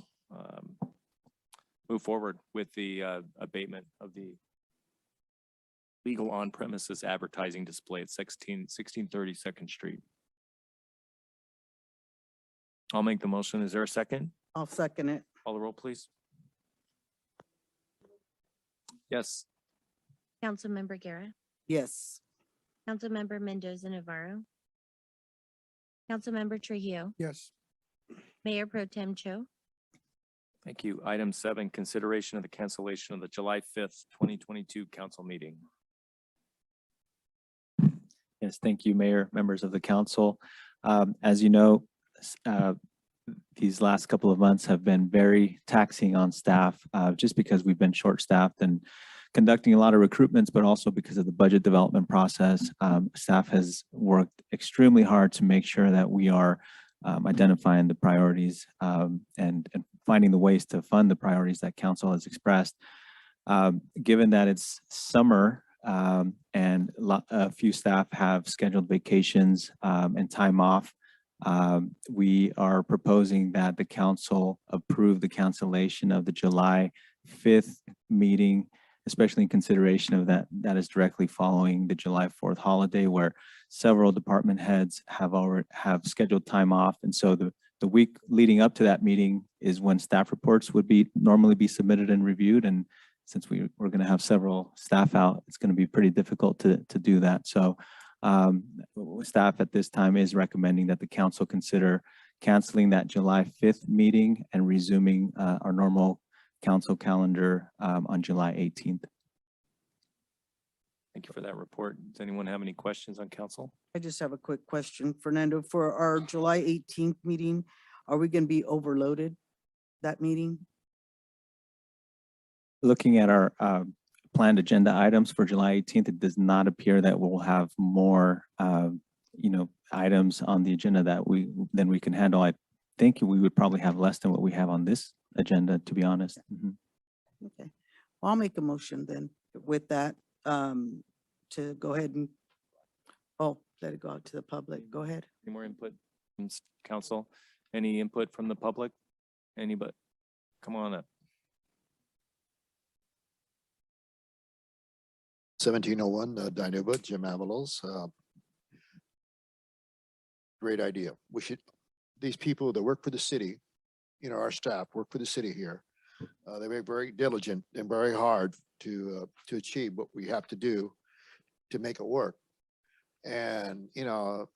move forward with the abatement of the legal on-premises advertising display at 1630 2nd Street? I'll make the motion. Is there a second? I'll second it. Call the roll, please. Yes. Councilmember Guerra, Yes. Councilmember Mendoza Navarro, Councilmember Trujillo, Yes. Mayor Pro Tem Cho, Thank you. Item 7, consideration of the cancellation of the July 5th, 2022 council meeting. Yes, thank you, Mayor, members of the council. As you know, these last couple of months have been very taxing on staff, just because we've been short-staffed and conducting a lot of recruitments, but also because of the budget development process. Staff has worked extremely hard to make sure that we are identifying the priorities and finding the ways to fund the priorities that council has expressed. Given that it's summer, and a few staff have scheduled vacations and time off, we are proposing that the council approve the cancellation of the July 5th meeting, especially in consideration of that is directly following the July 4th holiday, where several department heads have scheduled time off. And so the week leading up to that meeting is when staff reports would normally be submitted and reviewed. And since we're going to have several staff out, it's going to be pretty difficult to do that. So Staff at this time is recommending that the council consider canceling that July 5th meeting and resuming our normal council calendar on July 18th. Thank you for that report. Does anyone have any questions on council? I just have a quick question, Fernando, for our July 18th meeting, are we going to be overloaded that meeting? Looking at our planned agenda items for July 18th, it does not appear that we'll have more, items on the agenda than we can handle. I think we would probably have less than what we have on this agenda, to be honest. Okay, well, I'll make a motion then with that, to go ahead and, let it go out to the public. Go ahead. Any more input from council? Any input from the public? Anybody? Come on up. 1701 Dinuba, Jim Avalos. Great idea. We should, these people that work for the city, our staff work for the city here. They work very diligent and very hard to achieve what we have to do to make it work. And, and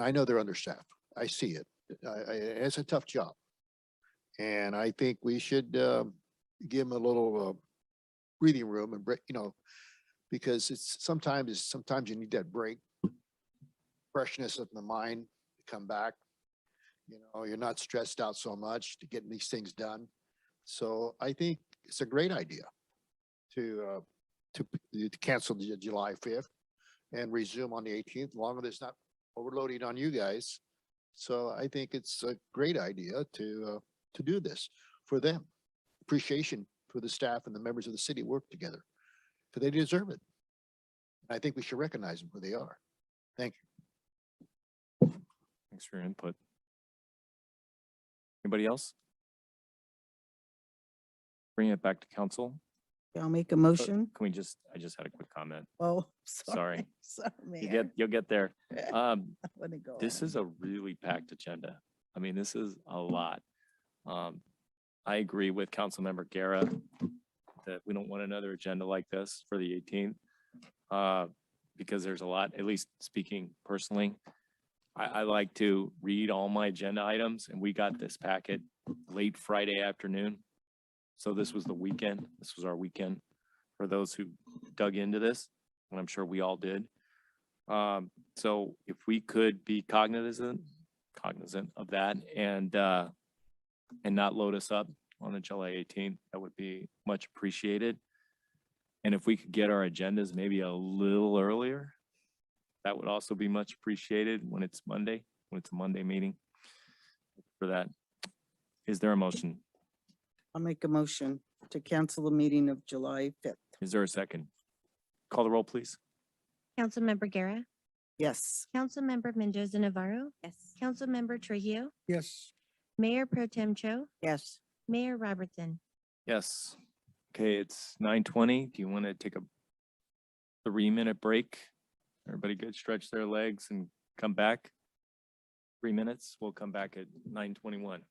I know they're understaffed. I see it. It's a tough job. And I think we should give them a little breathing room and break, because sometimes you need that break, freshness of the mind to come back. You're not stressed out so much to getting these things done. So I think it's a great idea to cancel the July 5th and resume on the 18th, long as it's not overloading on you guys. So I think it's a great idea to do this for them. Appreciation for the staff and the members of the city work together, because they deserve it. I think we should recognize them where they are. Thank you. Thanks for your input. Anybody else? Bring it back to council. I'll make a motion. Can we I just had a quick comment. Oh, Sorry. Sorry, man. You'll get there. I wanna go This on. is a really packed agenda. I mean, this is a lot. I agree with Councilmember Guerra that we don't want another agenda like this for the 18th, because there's a lot, at least speaking personally. I like to read all my agenda items, and we got this packet late Friday afternoon. So this was the weekend. This was our weekend for those who dug into this, and I'm sure we all did. So if we could be cognizant of that and not load us up on the July 18th, that would be much appreciated. And if we could get our agendas maybe a little earlier, that would also be much appreciated when it's Monday, when it's a Monday meeting for that. Is there a motion? I'll make a motion to cancel the meeting of July 5th. Is there a second? Call the roll, please. Councilmember Guerra, Yes. Councilmember Mendoza Navarro, Yes. Councilmember Trujillo, Yes. Mayor Pro Tem Cho, Yes. Mayor Robertson. Yes. Okay, it's 9:20. Do you want to take a 3-minute break? Everybody good, stretch their legs and come back? 3 minutes. We'll come back at 9:21.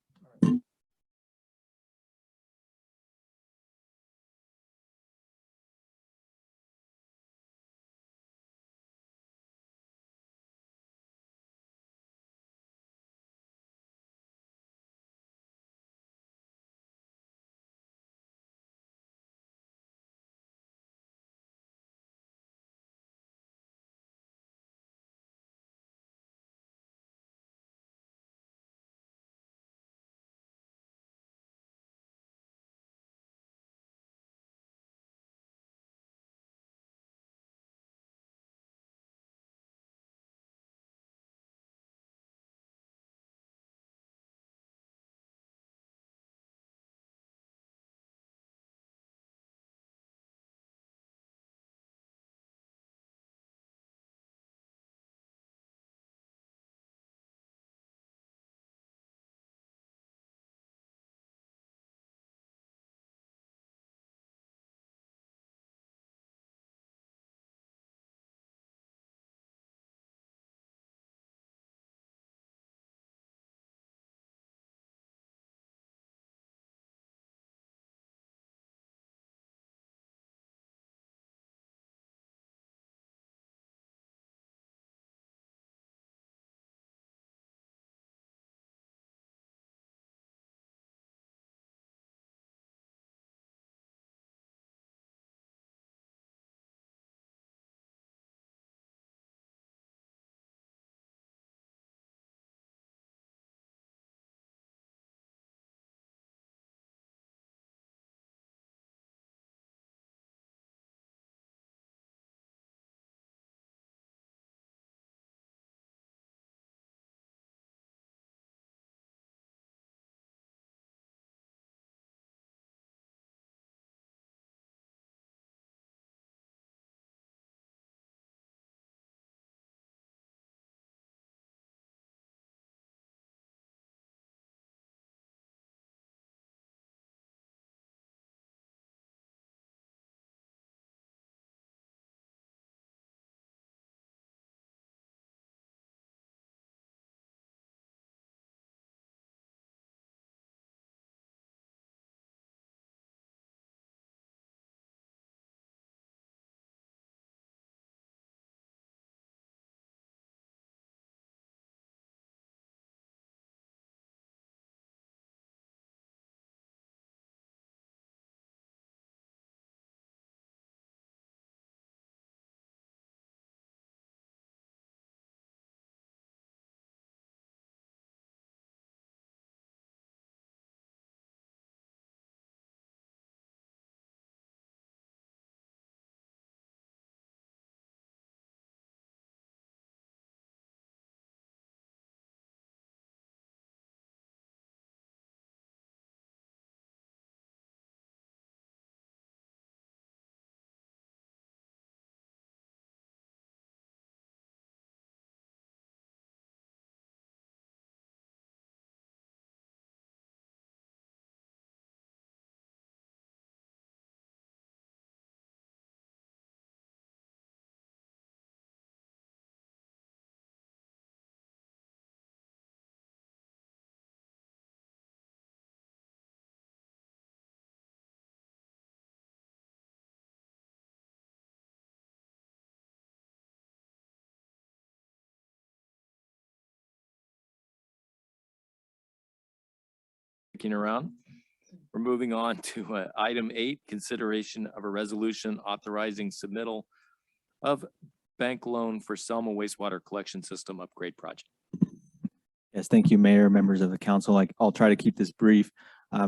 sticking around. We're moving on to item 8, consideration of a resolution authorizing submittal of bank loan for Selma wastewater collection system upgrade project. Yes, thank you, Mayor, members of the council. I'll try to keep this brief.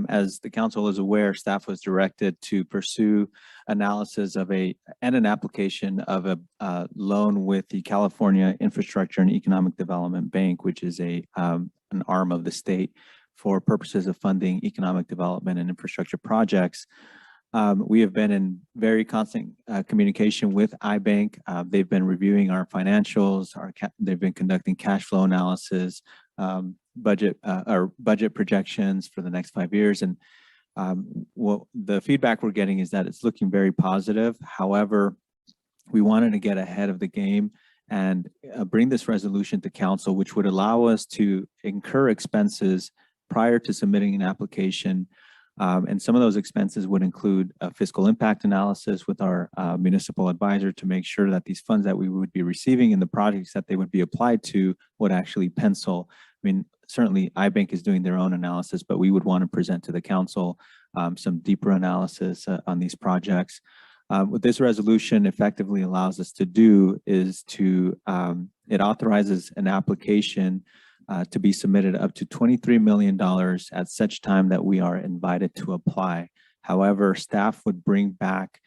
As the council is aware, staff was directed to pursue analysis of and an application of a loan with the California Infrastructure and Economic Development Bank, which is an arm of the state for purposes of funding economic development and infrastructure projects. We have been in very constant communication with iBank. They've been reviewing our financials, they've been conducting cash flow analysis, budget projections for the next 5 years. And the feedback we're getting is that it's looking very positive. However, we wanted to get ahead of the game and bring this resolution to council, which would allow us to incur expenses prior to submitting an application. And some of those expenses would include a fiscal impact analysis with our municipal advisor to make sure that these funds that we would be receiving and the projects that they would be applied to would actually pencil. I mean, certainly iBank is doing their own analysis, but we would want to present to the council some deeper analysis on these projects. What this resolution effectively allows us to do is it authorizes an application to be submitted up to $23 million at such time that we are invited to apply. However, staff would bring back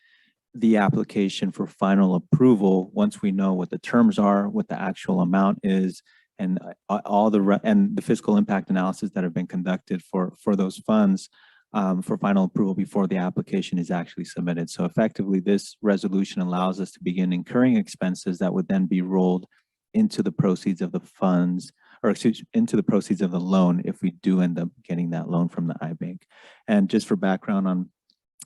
the application for final approval once we know what the terms are, what the actual amount is, and the fiscal impact analysis that have been conducted for those funds for final approval before the application is actually submitted. So effectively, this resolution allows us to begin incurring expenses that would then be rolled into the proceeds of the funds, or into the proceeds of the loan if we do end up getting that loan from the iBank. And just for background on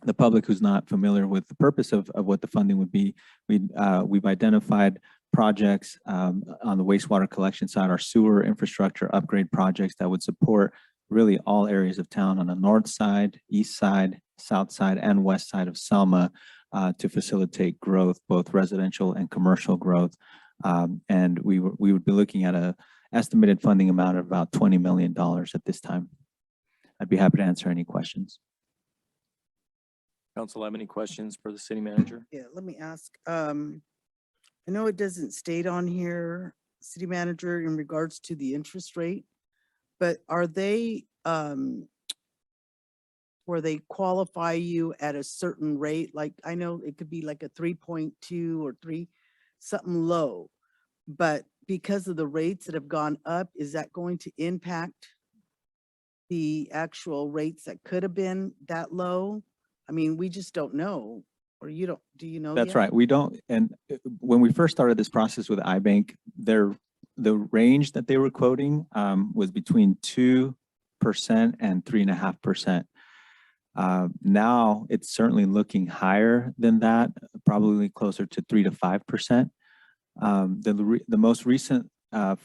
the public who's not familiar with the purpose of what the funding would be, we've identified projects on the wastewater collection side, our sewer infrastructure upgrade projects that would support really all areas of town on the north side, east side, south side, and west side of Selma to facilitate growth, both residential and commercial growth. And we would be looking at a estimated funding amount of about $20 million at this time. I'd be happy to answer any questions. Council have any questions for the city manager? Yeah, let me ask. I know it doesn't state on here, city manager, in regards to the interest rate, but are they, where they qualify you at a certain rate? Like, I know it could be like a 3.2 or 3, something low, but because of the rates that have gone up, is that going to impact the actual rates that could have been that low? I mean, we just don't know, or you don't, do you know? That's yet? right. We don't. And when we first started this process with iBank, the range that they were quoting was between 2% and 3.5%. Now it's certainly looking higher than that, probably closer to 3 to 5%. The most recent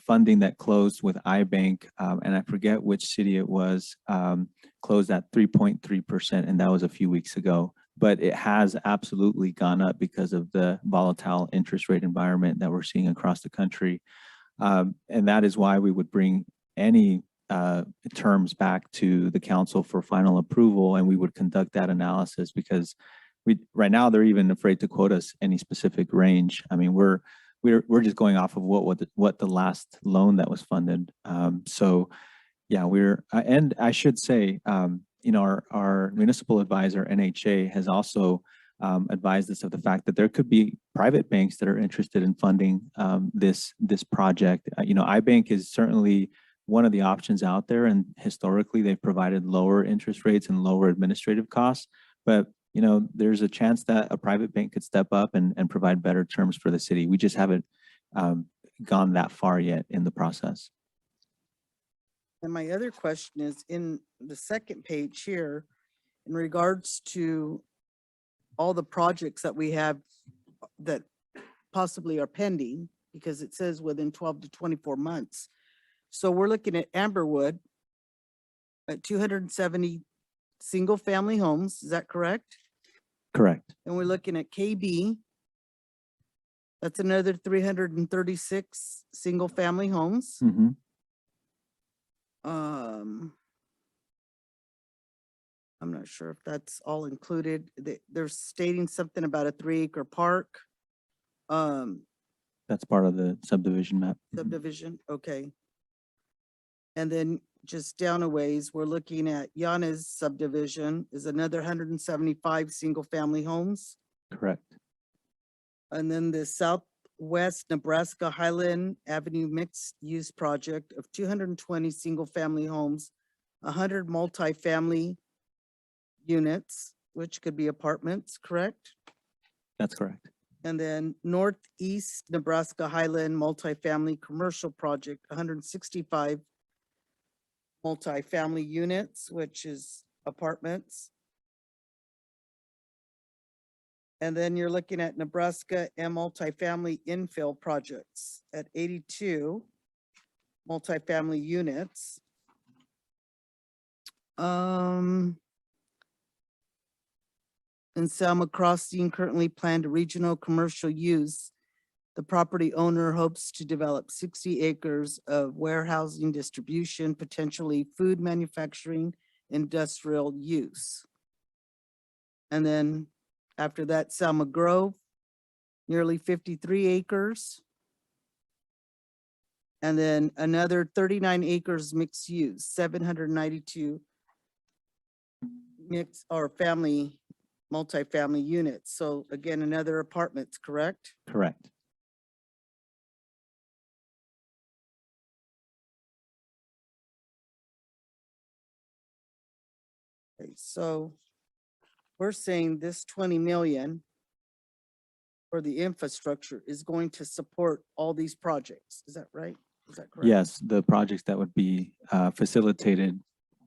funding that closed with iBank, and I forget which city it was, closed at 3.3%, and that was a few weeks ago. But it has absolutely gone up because of the volatile interest rate environment that we're seeing across the country. And that is why we would bring any terms back to the council for final approval, and we would conduct that analysis, because right now they're even afraid to quote us any specific range. I mean, we're just going off of what the last loan that was funded. So yeah, and I should say, our municipal advisor, NHA, has also advised us of the fact that there could be private banks that are interested in funding this project. iBank is certainly one of the options out there, and historically they've provided lower interest rates and lower administrative costs. But there's a chance that a private bank could step up and provide better terms for the city. We just haven't gone that far yet in the process. And my other question is in the second page here, in regards to all the projects that we have that possibly are pending, because it says within 12 to 24 months. So we're looking at Amberwood at 270 single family homes. Is that correct? Correct. And we're looking at KB. That's another 336 single family homes. Mm-hmm. I'm not sure if that's all included. They're stating something about a 3-acre park. That's part of the subdivision map. Subdivision, okay. And then just down a ways, we're looking at Yana's subdivision is another 175 single-family homes. Correct. And then the Southwest Nebraska Highland Avenue mixed-use project of 220 single-family homes, 100 multifamily units, which could be apartments, correct? That's correct. And then Northeast Nebraska Highland multifamily commercial project, 165 multifamily units, which is apartments. And then you're looking at Nebraska and multifamily infill projects at 82 multifamily units. In Selma Crossing currently planned regional commercial use. The property owner hopes to develop 60 acres of warehousing, distribution, potentially food manufacturing, industrial use. And then after that, Selma Grove, nearly 53 acres. And then another 39 acres mixed use, 792 mixed or family, multifamily units. So again, another apartments, correct? Correct. Okay, so we're saying this 20 million for the infrastructure is going to support all these projects. Is that right? Is that correct? Yes, the projects that would be facilitated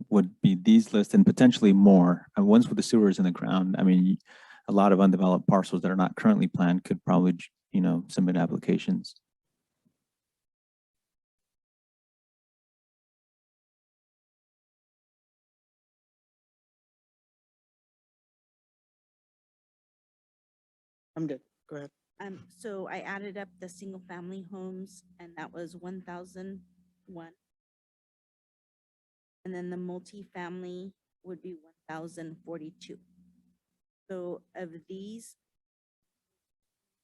would be these lists and potentially more. And once with the sewers in the ground, I mean, a lot of undeveloped parcels that are not currently planned could probably, submit applications. I'm good. Go ahead. So I added up the single family homes and that was 1,001. And then the multifamily would be 1,042. So of these,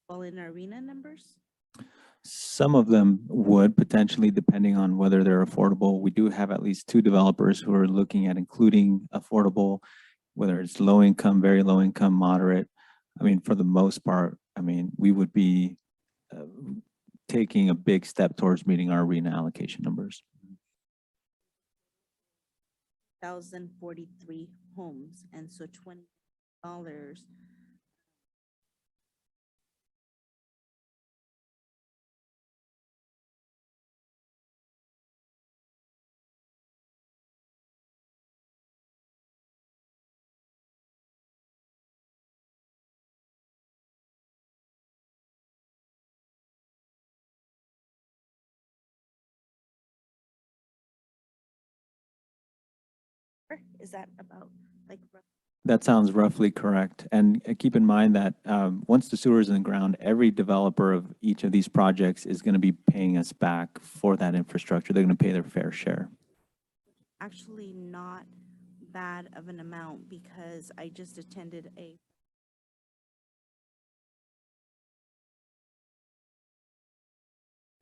fall in arena numbers? Some of them would potentially, depending on whether they're affordable. We do have at least 2 developers who are looking at including affordable, whether it's low income, very low income, moderate. I mean, for the most part, I mean, we would be taking a big step towards meeting our arena allocation numbers. 1,043 homes, and so $20. Is that about like? That sounds roughly correct. And keep in mind that once the sewer is in the ground, every developer of each of these projects is going to be paying us back for that infrastructure. They're going to pay their fair share. Actually not bad of an amount because I just attended a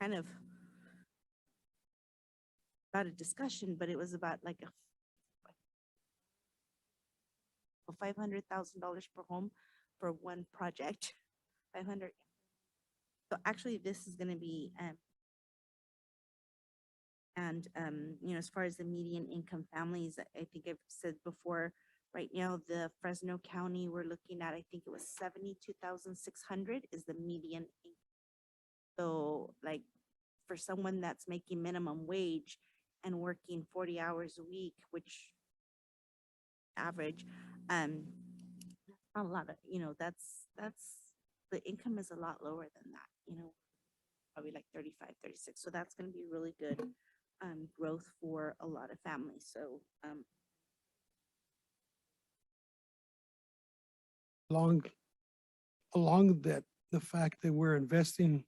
kind of not a discussion, but it was about like a $500,000 per home for one project. 500. So actually, this is going to be as far as the median income families, I think I've said before. Right now, the Fresno County we're looking at, I think it was 72,600 is the median income. So, like, for someone that's making minimum wage and working 40 hours a week, which average, not a lot of, that's the income is a lot lower than that, probably like 35, 36. So that's going to be really good growth for a lot of families. So along that, the fact that we're investing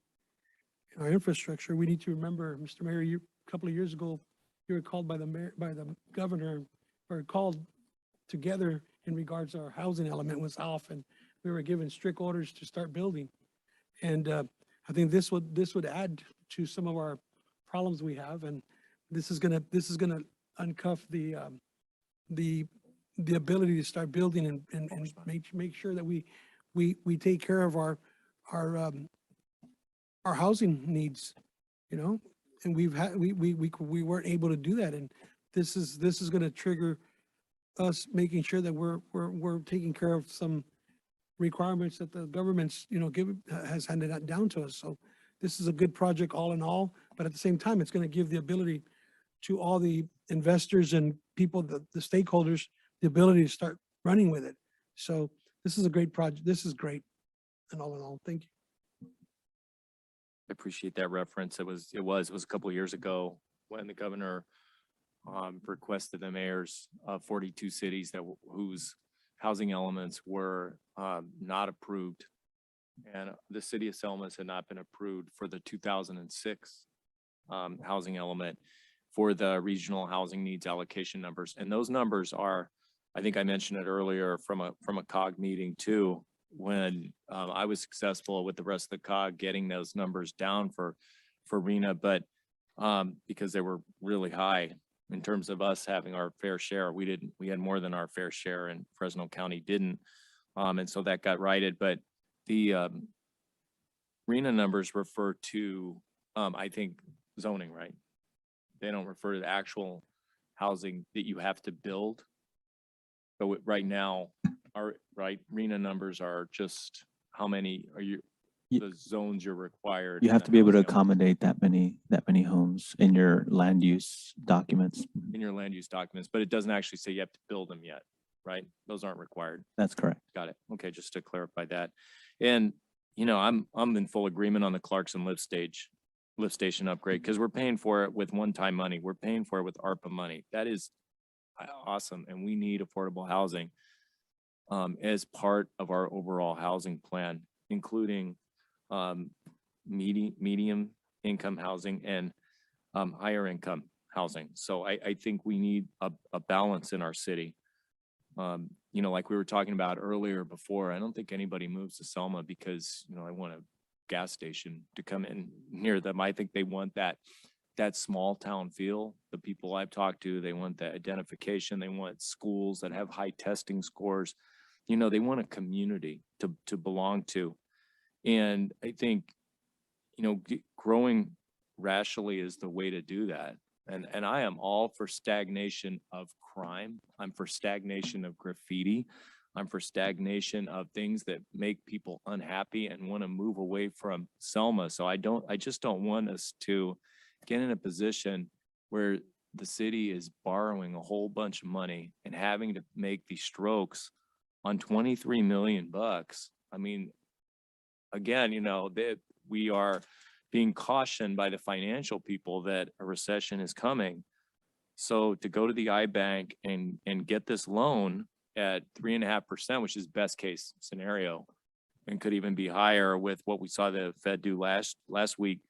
in our infrastructure, we need to remember, Mr. Mayor, a couple of years ago, you were called by the mayor, by the governor, or called together in regards to our housing element was off, and we were given strict orders to start building. And I think this would add to some of our problems we have, and this is gonna uncuff the ability to start building and make sure that we take care of our housing needs, you know? And we weren't able to do that, and this is gonna trigger us making sure that we're taking care of some requirements that the government's, you know, has handed that down to us. So this is a good project all in all, but at the same time, it's going to give the ability to all the investors and people, the stakeholders, the ability to start running with it. So this is a great project. This is great. And all in all, thank you. I appreciate that reference. It was a couple of years ago when the governor requested the mayors of 42 cities whose housing elements were not approved. And the city of Selma had not been approved for the 2006 housing element for the regional housing needs allocation numbers. And those numbers are, I think I mentioned it earlier from a COG meeting too, when I was successful with the rest of the COG getting those numbers down for RENA, but because they were really high in terms of us having our fair share. We had more than our fair share, and Fresno County didn't. And so that got righted. But the RENA numbers refer to, I think, zoning, right? They don't refer to the actual housing that you have to build. So right now, RENA numbers are just how many are the zones you're required. You in have the to be able to housing element. accommodate that many homes in your land use documents. In your land use documents, but it doesn't actually say you have to build them yet, right? Those aren't required. That's correct. Got it. Okay, just to clarify that. And, you know, I'm in full agreement on the Clarkson lift station upgrade, because we're paying for it with one-time money. We're paying for it with ARPA money. That is awesome. And we need affordable housing as part of our overall housing plan, including medium income housing and higher income housing. So I think we need a balance in our city. You know, like we were talking about earlier before, I don't think anybody moves to Selma because, you know, I want a gas station to come in near them. I think they want that small town feel. The people I've talked to, they want that identification. They want schools that have high testing scores. You know, they want a community to belong to. And I think, you know, growing rationally is the way to do that. And I am all for stagnation of crime. I'm for stagnation of graffiti. I'm for stagnation of things that make people unhappy and want to move away from Selma. So I just don't want us to get in a position where the city is borrowing a whole bunch of money and having to make these strokes on 23 million bucks. I mean, again, you know, that we are being cautioned by the financial people that a recession is coming. So to go to the iBank and get this loan at 3.5%, which is best case scenario, and could even be higher with what we saw the Fed do last week,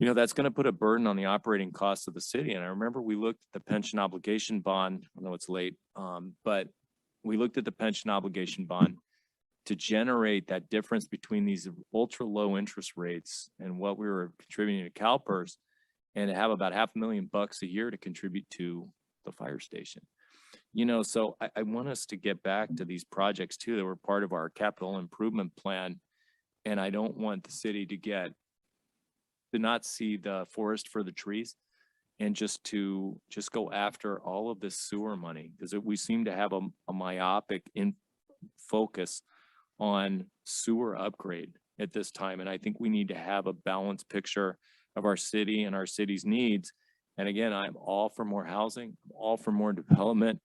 you know, that's going to put a burden on the operating costs of the city. And I remember we looked at the pension obligation bond. I know it's late, but we looked at the pension obligation bond to generate that difference between these ultra low interest rates and what we were contributing to CalPERS, and to have about $500,000 a year to contribute to the fire station. You know, so I want us to get back to these projects too that were part of our capital improvement plan. And I don't want the city to not see the forest for the trees, and just go after all of this sewer money, because we seem to have a myopic focus on sewer upgrade at this time. And I think we need to have a balanced picture of our city and our city's needs. And again, I'm all for more housing, I'm all for more development.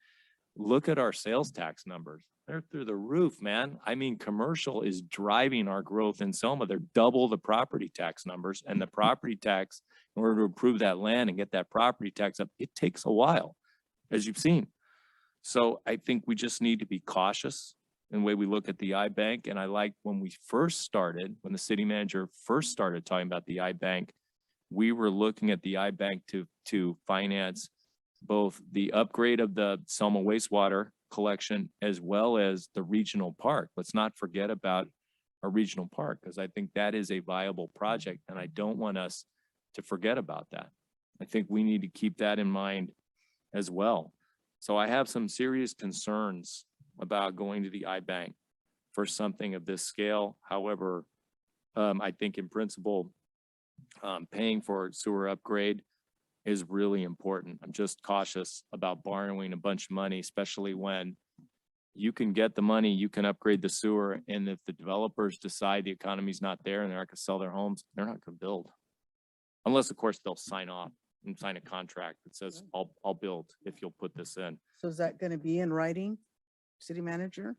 Look at our sales tax numbers. They're through the roof, man. I mean, commercial is driving our growth in Selma. They're double the property tax numbers, and the property tax, in order to approve that land and get that property tax up, it takes a while, as you've seen. So I think we just need to be cautious in the way we look at the iBank. And I like when the city manager first started talking about the iBank, we were looking at the iBank to finance both the upgrade of the Selma wastewater collection as well as the regional park. Let's not forget about a regional park, because I think that is a viable project, and I don't want us to forget about that. I think we need to keep that in mind as well. So I have some serious concerns about going to the iBank for something of this scale. However, I think in principle, paying for sewer upgrade is really important. I'm just cautious about borrowing a bunch of money, especially when you can get the money, you can upgrade the sewer, and if the developers decide the economy's not there and they're not gonna sell their homes, they're not gonna build. Unless, of course, they'll sign off and sign a contract that says, I'll build if you'll put this in. So is that going to be in writing, city manager?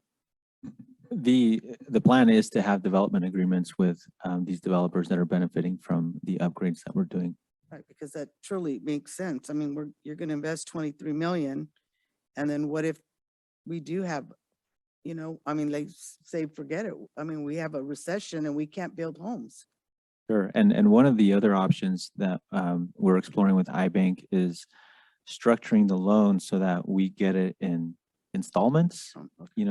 The plan is to have development agreements with these developers that are benefiting from the upgrades that we're doing. Right, because that truly makes sense. I mean, you're going to invest 23 million. And then what if we do have, I mean, like say, forget it. I mean, we have a recession and we can't build homes. Sure. And one of the other options that we're exploring with iBank is structuring the loan so that we get it in installments,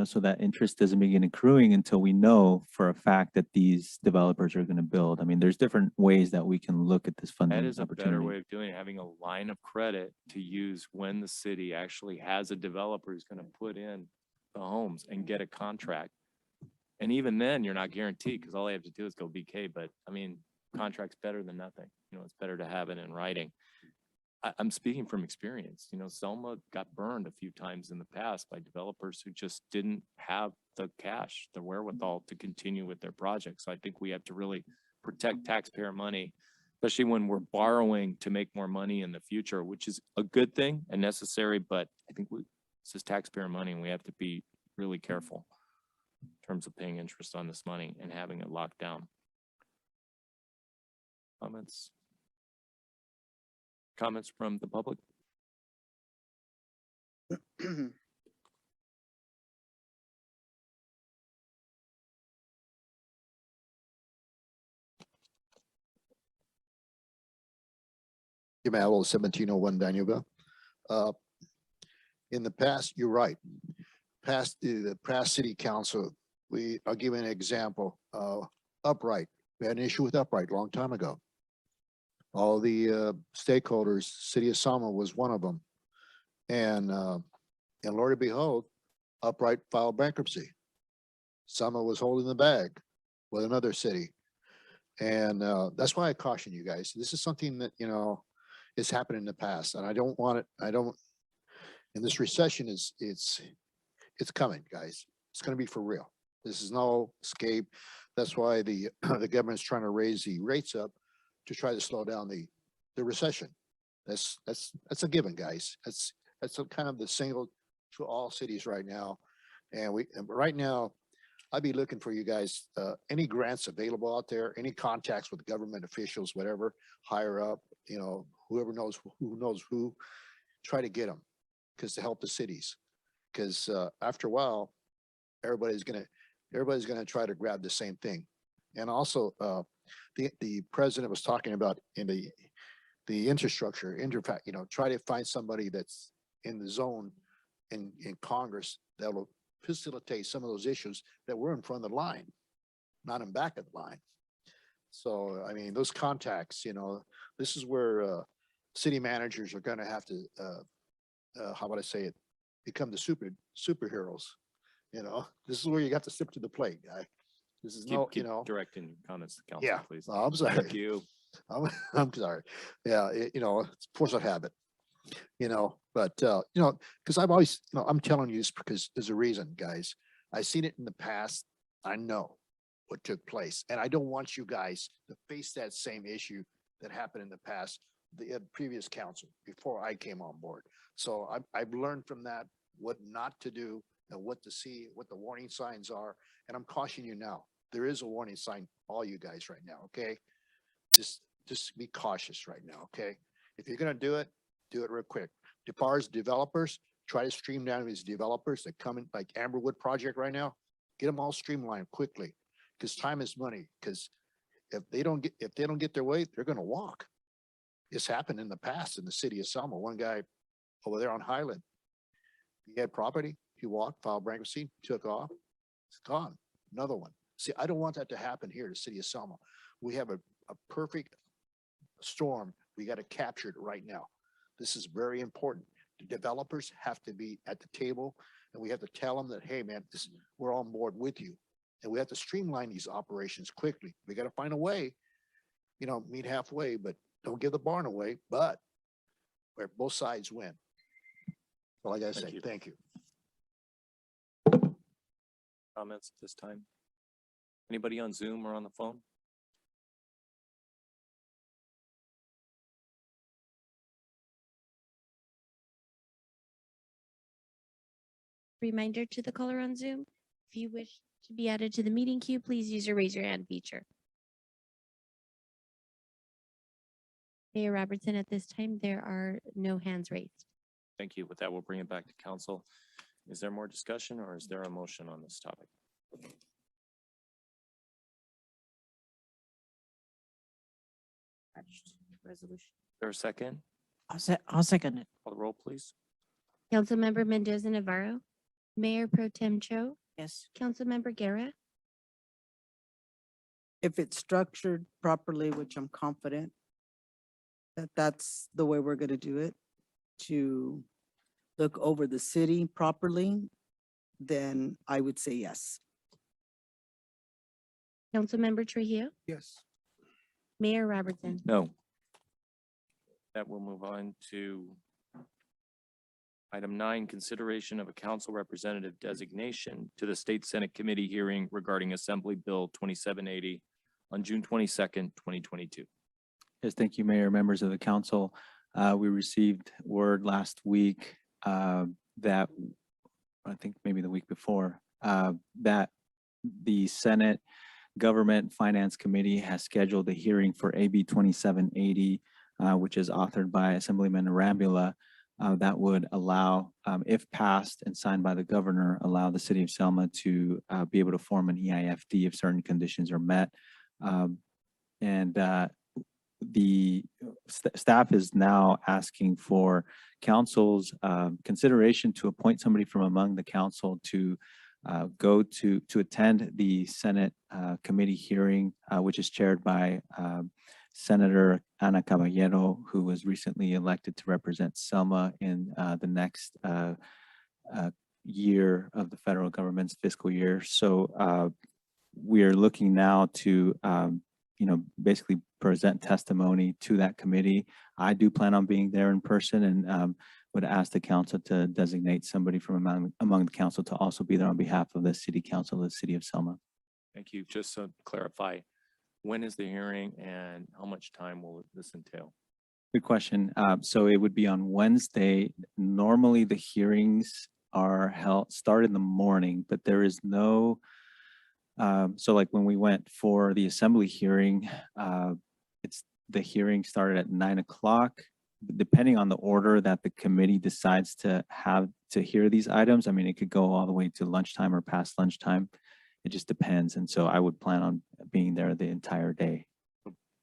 so that interest doesn't begin accruing until we know for a fact that these developers are going to build. I mean, there's different ways that we can look at this funding That is a better opportunity. way of doing it, having a line of credit to use when the city actually has a developer who's gonna put in the homes and get a contract. And even then, you're not guaranteed, because all they have to do is go BK, but I mean, contract's better than nothing. It's better to have it in writing. I'm speaking from experience. Selma got burned a few times in the past by developers who just didn't have the cash, the wherewithal to continue with their projects. So I think we have to really protect taxpayer money, especially when we're borrowing to make more money in the future, which is a good thing and necessary, but I think this is taxpayer money and we have to be really careful in terms of paying interest on this money and having it locked down. Comments from the public? Yamal 1701 Danuba. In the past, you're right. The past city council, I'll give you an example. Upright, we had an issue with Upright a long time ago. All the stakeholders, City of Selma was one of them. And Lord behold, Upright filed bankruptcy. Selma was holding the bag with another city. And that's why I caution you guys. This is something that, has happened in the past, and I don't want it. And this recession it's coming, guys. It's going to be for real. This is no escape. That's why the government's trying to raise the rates up to try to slow down the recession. That's a given, guys. That's kind of the single to all cities right now. And right now, I'd be looking for you guys, any grants available out there, any contacts with government officials, whatever, higher up, whoever knows who, try to get them, because to help the cities. Because after a while, everybody's gonna try to grab the same thing. And also, the president was talking about in the infrastructure, try to find somebody that's in the zone in Congress that will facilitate some of those issues that were in front of the line, not in back of the line. So, I mean, those contacts, this is where city managers are going to have to, how would I say it, become the superheroes. This is where you got to step to the plate, guy. This is Keep directing comments to council, yeah, please. I'm sorry. Thank you. I'm sorry. Yeah, it's force of habit. But because I've always, I'm telling you this because there's a reason, guys. I've seen it in the past. I know what took place, and I don't want you guys to face that same issue that happened in the past, the previous council before I came on board. So I've learned from that what not to do and what to see, what the warning signs are, and I'm cautioning you now. There is a warning sign, all you guys right now. Okay, just be cautious right now. Okay, if you're gonna do it real quick. As far as developers, try to streamline these developers that come in, like Amberwood project right now. Get them all streamlined quickly, because time is money. Because if they don't get their way, they're going to walk. It's happened in the past in the city of Selma. One guy over there on Highland. He had property, he walked, filed bankruptcy, took off, it's gone, another one. See, I don't want that to happen here in the city of Selma. We have a perfect storm. We got to capture it right now. This is very important. The developers have to be at the table and we have to tell them that, hey, man, we're on board with you. And we have to streamline these operations quickly. We got to find a way, meet halfway, but don't give the barn away, but where both sides win. All I got to say, thank you. Comments at this time? Anybody on Zoom or on the phone? Reminder to the caller on Zoom, if you wish to be added to the meeting queue, please use your raise your hand feature. Mayor Robertson, at this time, there are no hands raised. Thank you. With that, we'll bring it back to council. Is there more discussion or is there a motion on this topic? Resolution. Is there a second? I'll second it. Call the roll, please. Councilmember Mendoza Navarro, Mayor Pro Tem Cho, Yes. Councilmember Guerra, If it's structured properly, which I'm confident that that's the way we're going to do it, to look over the city properly, then I would say yes. Councilmember Trujillo, Yes. Mayor Robertson. No. That will move on to item 9, consideration of a council representative designation to the State Senate Committee hearing regarding Assembly Bill 2780 on June 22nd, 2022. Yes, thank you, Mayor, members of the council. We received word last week that, I think maybe the week before, that the Senate Government Finance Committee has scheduled a hearing for AB 2780, which is authored by Assemblyman Arambula, that would allow, if passed and signed by the governor, allow the city of Selma to be able to form an EIFD if certain conditions are met. The staff is now asking for council's consideration to appoint somebody from among the council to go to attend the Senate committee hearing, which is chaired by Senator Ana Caballero, who was recently elected to represent Selma in the next year of the federal government's fiscal year. So we are looking now to basically present testimony to that committee. I do plan on being there in person and would ask the council to designate somebody from among the council to also be there on behalf of the city council of the city of Selma. Thank you. Just to clarify, when is the hearing and how much time will this entail? Good question. So it would be on Wednesday. Normally the hearings are start in the morning, but there is no, so like when we went for the assembly hearing, the hearing started at 9 o'clock. Depending on the order that the committee decides to have to hear these items, I mean, it could go all the way to lunchtime or past lunchtime. It just depends. And so I would plan on being there the entire day.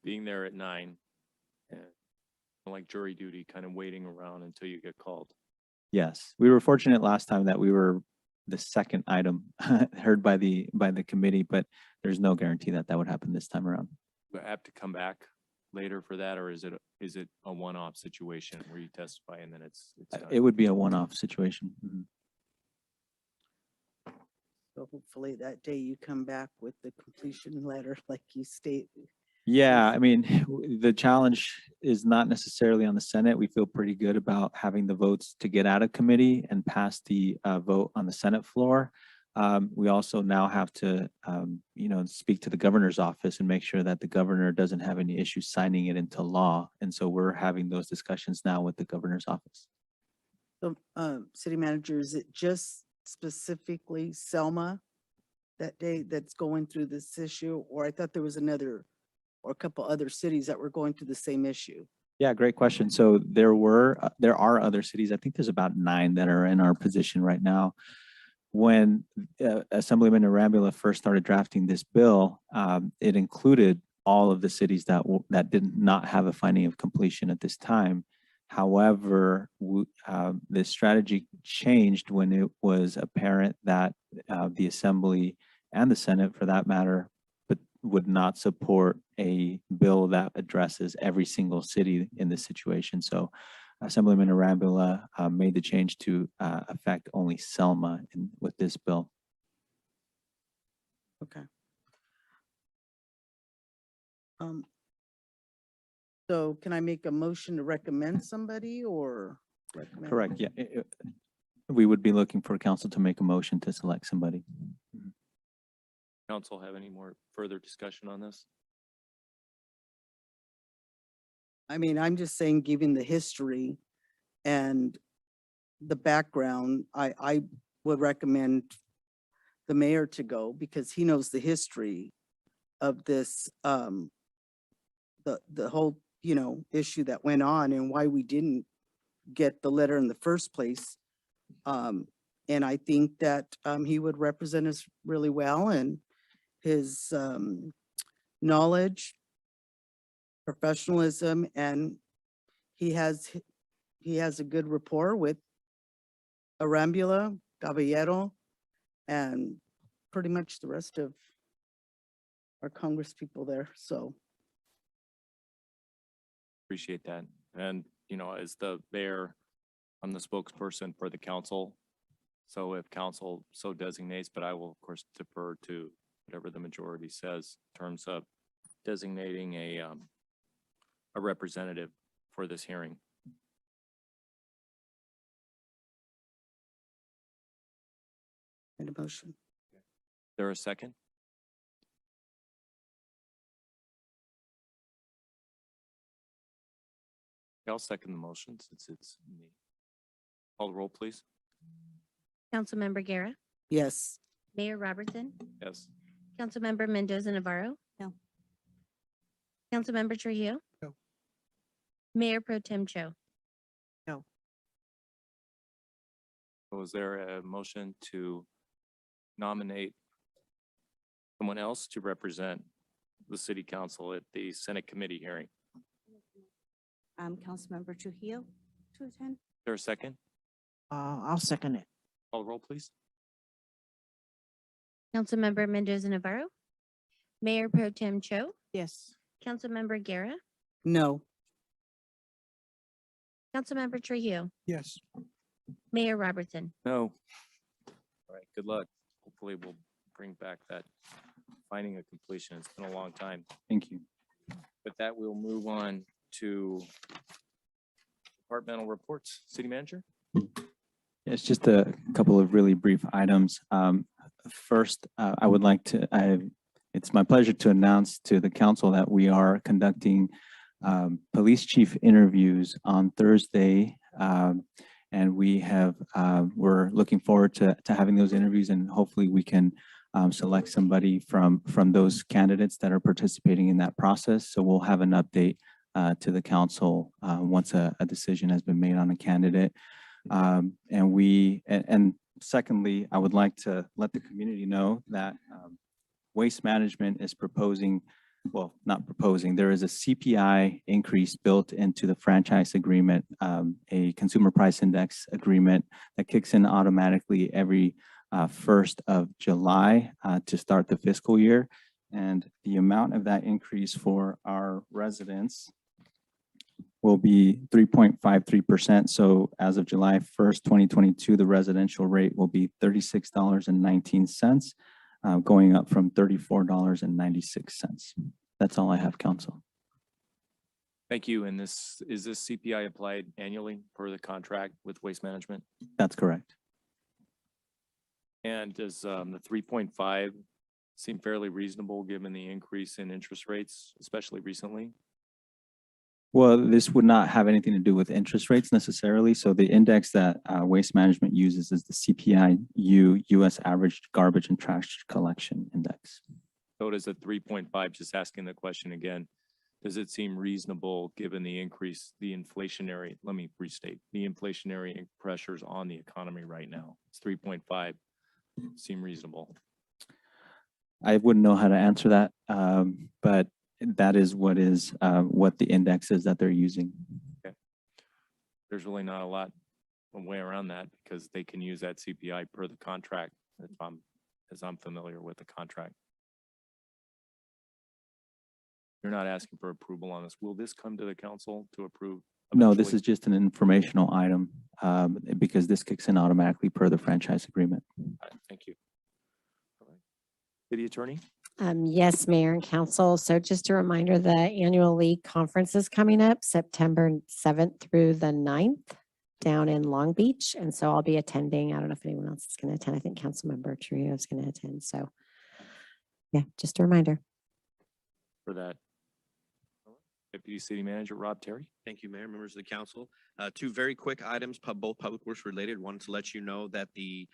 Being there at 9, and like jury duty, kind of waiting around until you get called. Yes, we were fortunate last time that we were the second item heard by the committee, but there's no guarantee that that would happen this time around. Do I have to come back later for that, or is it a one-off situation where you testify and then it's done? It would be a one-off situation. Mm-hmm. So hopefully that day you come back with the completion letter like you state. Yeah, I mean, the challenge is not necessarily on the Senate. We feel pretty good about having the votes to get out of committee and pass the vote on the Senate floor. We also now have to, speak to the governor's office and make sure that the governor doesn't have any issues signing it into law. And so we're having those discussions now with the governor's office. So, city manager, is it just specifically Selma that day that's going through this issue? Or I thought there was a couple other cities that were going through the same issue. Yeah, great question. So there are other cities. I think there's about 9 that are in our position right now. When Assemblyman Arambula first started drafting this bill, it included all of the cities that did not have a finding of completion at this time. However, the strategy changed when it was apparent that the Assembly and the Senate, for that matter, but would not support a bill that addresses every single city in this situation. So Assemblyman Arambula made the change to affect only Selma with this bill. Okay. So can I make a motion to recommend somebody or recommend? Correct, yeah. We would be looking for council to make a motion to select somebody. Council have any more further discussion on this? I mean, I'm just saying, given the history and the background, I would recommend the mayor to go because he knows the history of this, the whole, issue that went on and why we didn't get the letter in the first place. And I think that, he would represent us really well, and his, knowledge, professionalism, and he has a good rapport with Arambula, Caballero, and pretty much the rest of our Congress people there. So Appreciate that. And, as the mayor, I'm the spokesperson for the council. So if council so designates, but I will of course defer to whatever the majority says in terms of designating a representative for this hearing. in a motion. There a second? I'll second the motion since it's me. Call the roll, please. Councilmember Guerra, Yes. Mayor Robertson, Yes. Councilmember Mendoza Navarro. No. Councilmember Trujillo. No. Mayor Pro Tem Cho. No. Was there a motion to nominate someone else to represent the city council at the Senate committee hearing? Councilmember Trujillo to attend. Is there a second? I'll second it. Call the roll, please. Councilmember Mendoza Navarro. Mayor Pro Tem Cho. Yes. Councilmember Guerra. No. Councilmember Trujillo. Yes. Mayor Robertson. No. All right, good luck. Hopefully we'll bring back that finding of completion. It's been a long time. Thank you. With that, we'll move on to departmental reports. City manager? It's just a couple of really brief items. First, I would like to, it's my pleasure to announce to the council that we are conducting police chief interviews on Thursday. And we're looking forward to having those interviews, and hopefully we can select somebody from those candidates that are participating in that process. So we'll have an update to the council once a decision has been made on a candidate. And secondly, I would like to let the community know that Waste Management is proposing, well, not proposing, there is a CPI increase built into the franchise agreement, a consumer price index agreement that kicks in automatically every 1st of July to start the fiscal year. And the amount of that increase for our residents will be 3.53%. So as of July 1st, 2022, the residential rate will be $36.19, going up from $34.96. That's all I have, council. Thank you. And is this CPI applied annually per the contract with Waste Management? That's correct. And does the 3.5 seem fairly reasonable given the increase in interest rates, especially recently? Well, this would not have anything to do with interest rates necessarily. So the index that Waste Management uses is the CPI-U, U.S. Average Garbage and Trash Collection Index. So does a 3.5, just asking the question again, does it seem reasonable given the increase, the inflationary, let me restate, the inflationary pressures on the economy right now? It's 3.5 seem reasonable. I wouldn't know how to answer that, but that is what the index is that they're using. Okay. there's really not a lot of way around that because they can use that CPI per the contract, as I'm familiar with the contract. You're not asking for approval on this. Will this come to the council to approve? No, this eventually? is just an informational item, because this kicks in automatically per the franchise agreement. All right, thank you. All right. City Attorney? Yes, Mayor and Council. So just a reminder, the annual league conference is coming up September 7th through the 9th down in Long Beach. And so I'll be attending. I don't know if anyone else is going to attend. I think Councilmember Trio is going to attend. So yeah, just a reminder. For that. Deputy City Manager Rob Terry. Thank you, Mayor, members of the council. Two very quick items, both public works related. Wanted to let you know that the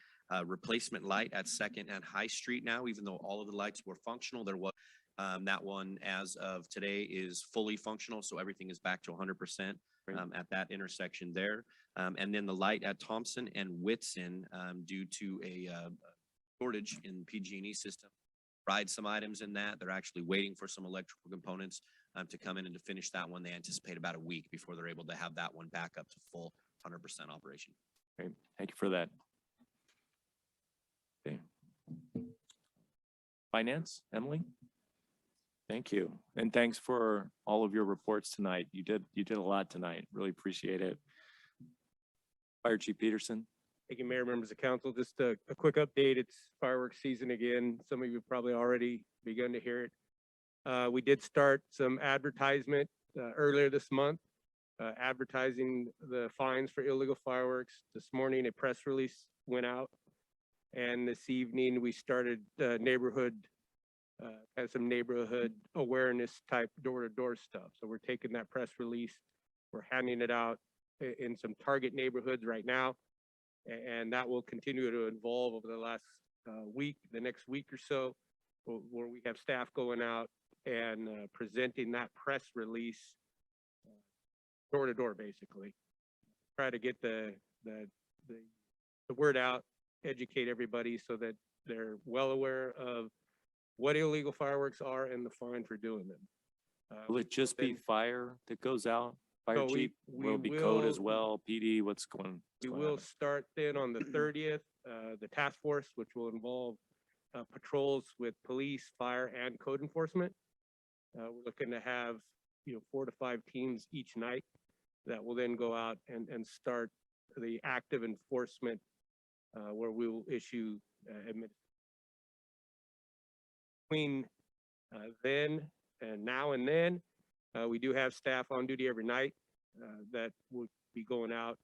replacement light at Second and High Street now, even though all of the lights were functional, there was that one as of today is fully functional. So everything is back to 100% at that intersection there. And then the light at Thompson and Whitson, due to a shortage in PG&E system, fried some items in that. They're actually waiting for some electrical components to come in and to finish that one. They anticipate about a week before they're able to have that one back up to full 100% operation. Great, thank you for that. Okay. Finance, Emily? Thank you. And thanks for all of your reports tonight. You did a lot tonight. Really appreciate it. Fire Chief Peterson? Thank you, Mayor, members of council. Just a quick update. It's fireworks season again. Some of you have probably already begun to hear it. We did start some advertisement earlier this month, advertising the fines for illegal fireworks. This morning, a press release went out. And this evening, we started had some neighborhood awareness type door-to-door stuff. So we're taking that press release, we're handing it out in some target neighborhoods right now. And that will continue to evolve over the next week or so, where we have staff going out and presenting that press release door to door, basically. Try to get the word out, educate everybody so that they're well aware of what illegal fireworks are and the fine for doing them. Will it just be fire that goes out? Fire So Chief? Will it be code as well? PD? What's going? We will start then on the 30th, the task force, which will involve patrols with police, fire, and code enforcement. We're looking to have 4 to 5 teams each night that will then go out and start the active enforcement, where we will issue between then and now and then. We do have staff on duty every night that will be going out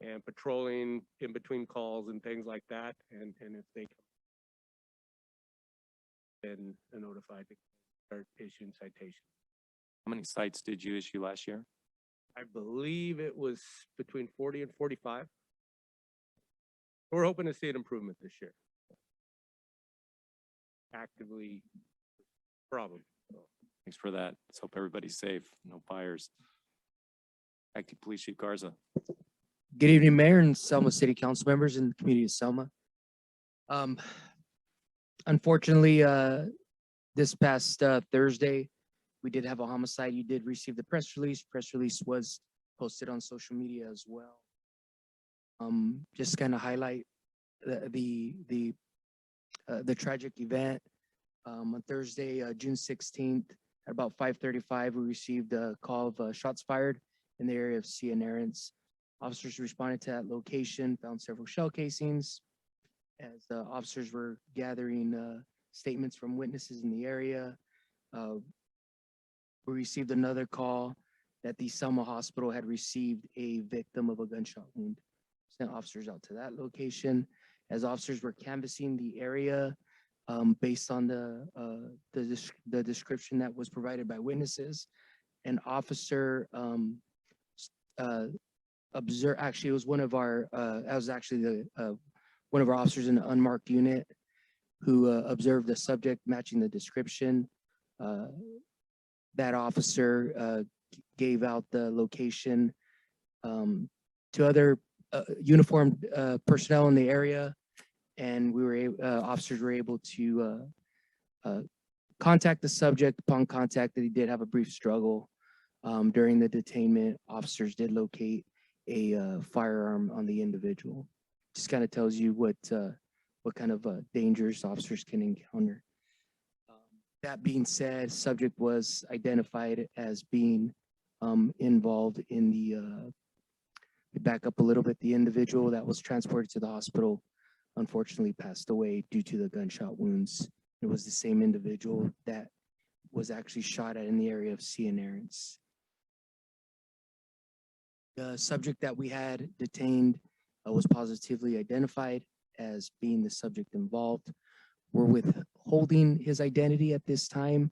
and patrolling in between calls and things like that. And if they then are notified to start issuing citations. How many cites did you issue last year? I believe it was between 40 and 45. We're hoping to see an improvement this year. Actively problem. Thanks for that. Let's hope everybody's safe. No fires. Acting Police Chief Garza. Good evening, Mayor and Selma City Council members in the community of Selma. Unfortunately, this past Thursday, we did have a homicide. You did receive the press release. Press release was posted on social media as well. Just kind of highlight the tragic event. On Thursday, June 16th, at about 5:35, we received a call of shots fired in the area of Cianarans. Officers responded to that location, found several shell casings. As officers were gathering statements from witnesses in the area, we received another call that the Selma Hospital had received a victim of a gunshot wound. Sent officers out to that location. As officers were canvassing the area, based on the description that was provided by witnesses, an officer observed. Actually, it was one of our. That was actually one of our officers in the unmarked unit who observed the subject matching the description. That officer gave out the location to other uniformed personnel in the area, and officers were able to contact the subject. Upon contact, that he did have a brief struggle during the detainment. Officers did locate a firearm on the individual. Just kind of tells you what kind of dangers officers can encounter. That being said, subject was identified as being involved in back up a little bit, the individual that was transported to the hospital unfortunately passed away due to the gunshot wounds. It was the same individual that was actually shot at in the area of Cianarans. The subject that we had detained was positively identified as being the subject involved. We're withholding his identity at this time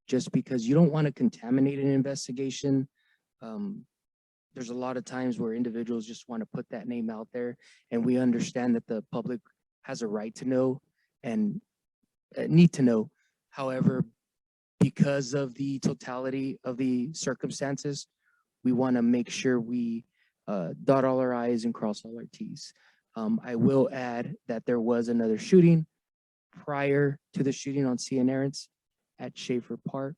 just because you don't want to contaminate an investigation. There's a lot of times where individuals just want to put that name out there, and we understand that the public has a right to know and need to know. However, because of the totality of the circumstances, we want to make sure we dot all our I's and cross all our T's. I will add that there was another shooting prior to the shooting on Cianarans at Schaefer Park.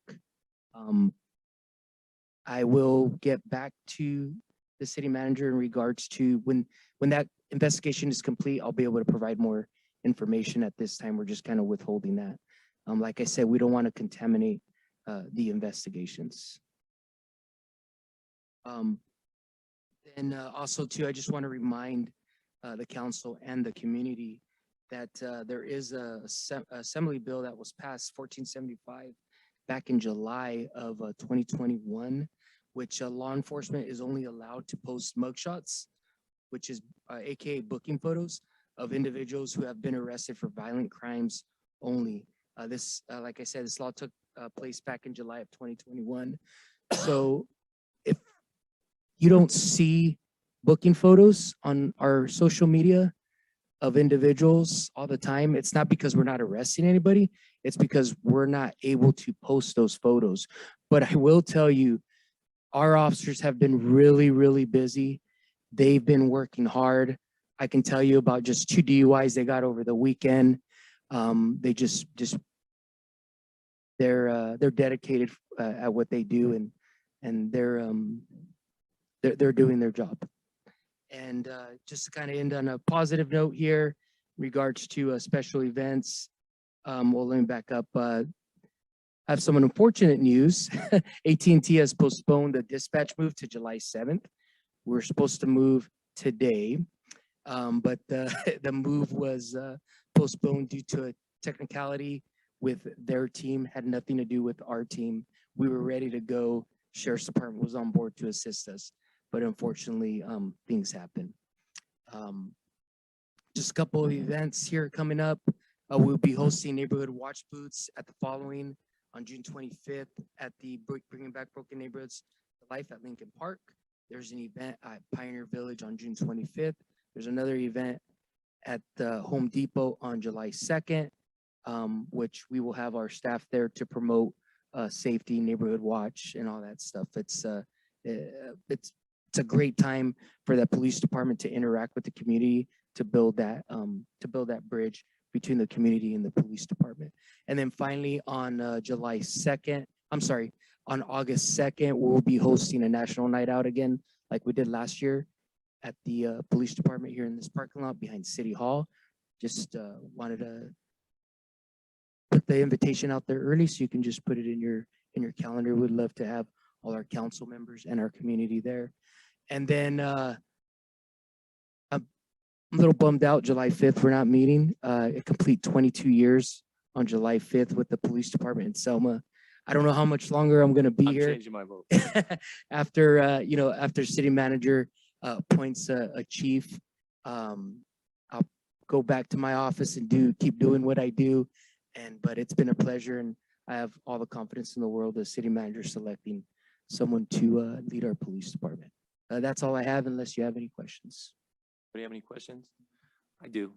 I will get back to the city manager in regards to when that investigation is complete, I'll be able to provide more information. At this time, we're just kind of withholding that. Like I said, we don't want to contaminate the investigations. And also too, I just want to remind the council and the community that there is a assembly bill that was passed 1475 back in July of 2021, which law enforcement is only allowed to post mugshots, which is AKA booking photos of individuals who have been arrested for violent crimes only. Like I said, this law took place back in July of 2021. So if you don't see booking photos on our social media of individuals all the time, it's not because we're not arresting anybody, it's because we're not able to post those photos. But I will tell you, our officers have been really, really busy. They've been working hard. I can tell you about just 2 DUIs they got over the weekend. They they're dedicated at what they do, and they're doing their job. And just to kind of end on a positive note here, in regards to special events. Well, let me back up. I have some unfortunate news. AT&T has postponed the dispatch move to July 7th. We're supposed to move today, but the move was postponed due to a technicality with their team, had nothing to do with our team. We were ready to go. Sheriff's Department was on board to assist us, but unfortunately, things happen. Just a couple of events here coming up. We'll be hosting neighborhood watch booths at the following on June 25th at the Bringing Back Broken Neighborhoods to Life at Lincoln Park. There's an event at Pioneer Village on June 25th. There's another event at the Home Depot on July 2nd, which we will have our staff there to promote safety, neighborhood watch, and all that stuff. It's a great time for the police department to interact with the community to build that bridge between the community and the police department. And then finally on July 2nd, on August 2nd, we'll be hosting a national night out again, like we did last year at the police department here in this parking lot behind City Hall. Just wanted to put the invitation out there early so you can just put it in your calendar. We'd love to have all our council members and our community there. And then I'm a little bummed out, July 5th, we're not meeting. It complete 22 years on July 5th with the police department in Selma. I don't know how much longer I'm gonna be I'm here. changing my vote. After, after city manager appoints a chief, I'll go back to my office and keep doing what I do. But it's been a pleasure, and I have all the confidence in the world as city manager selecting someone to lead our police department. That's all I have, unless you have any questions. Do you have any questions? I do.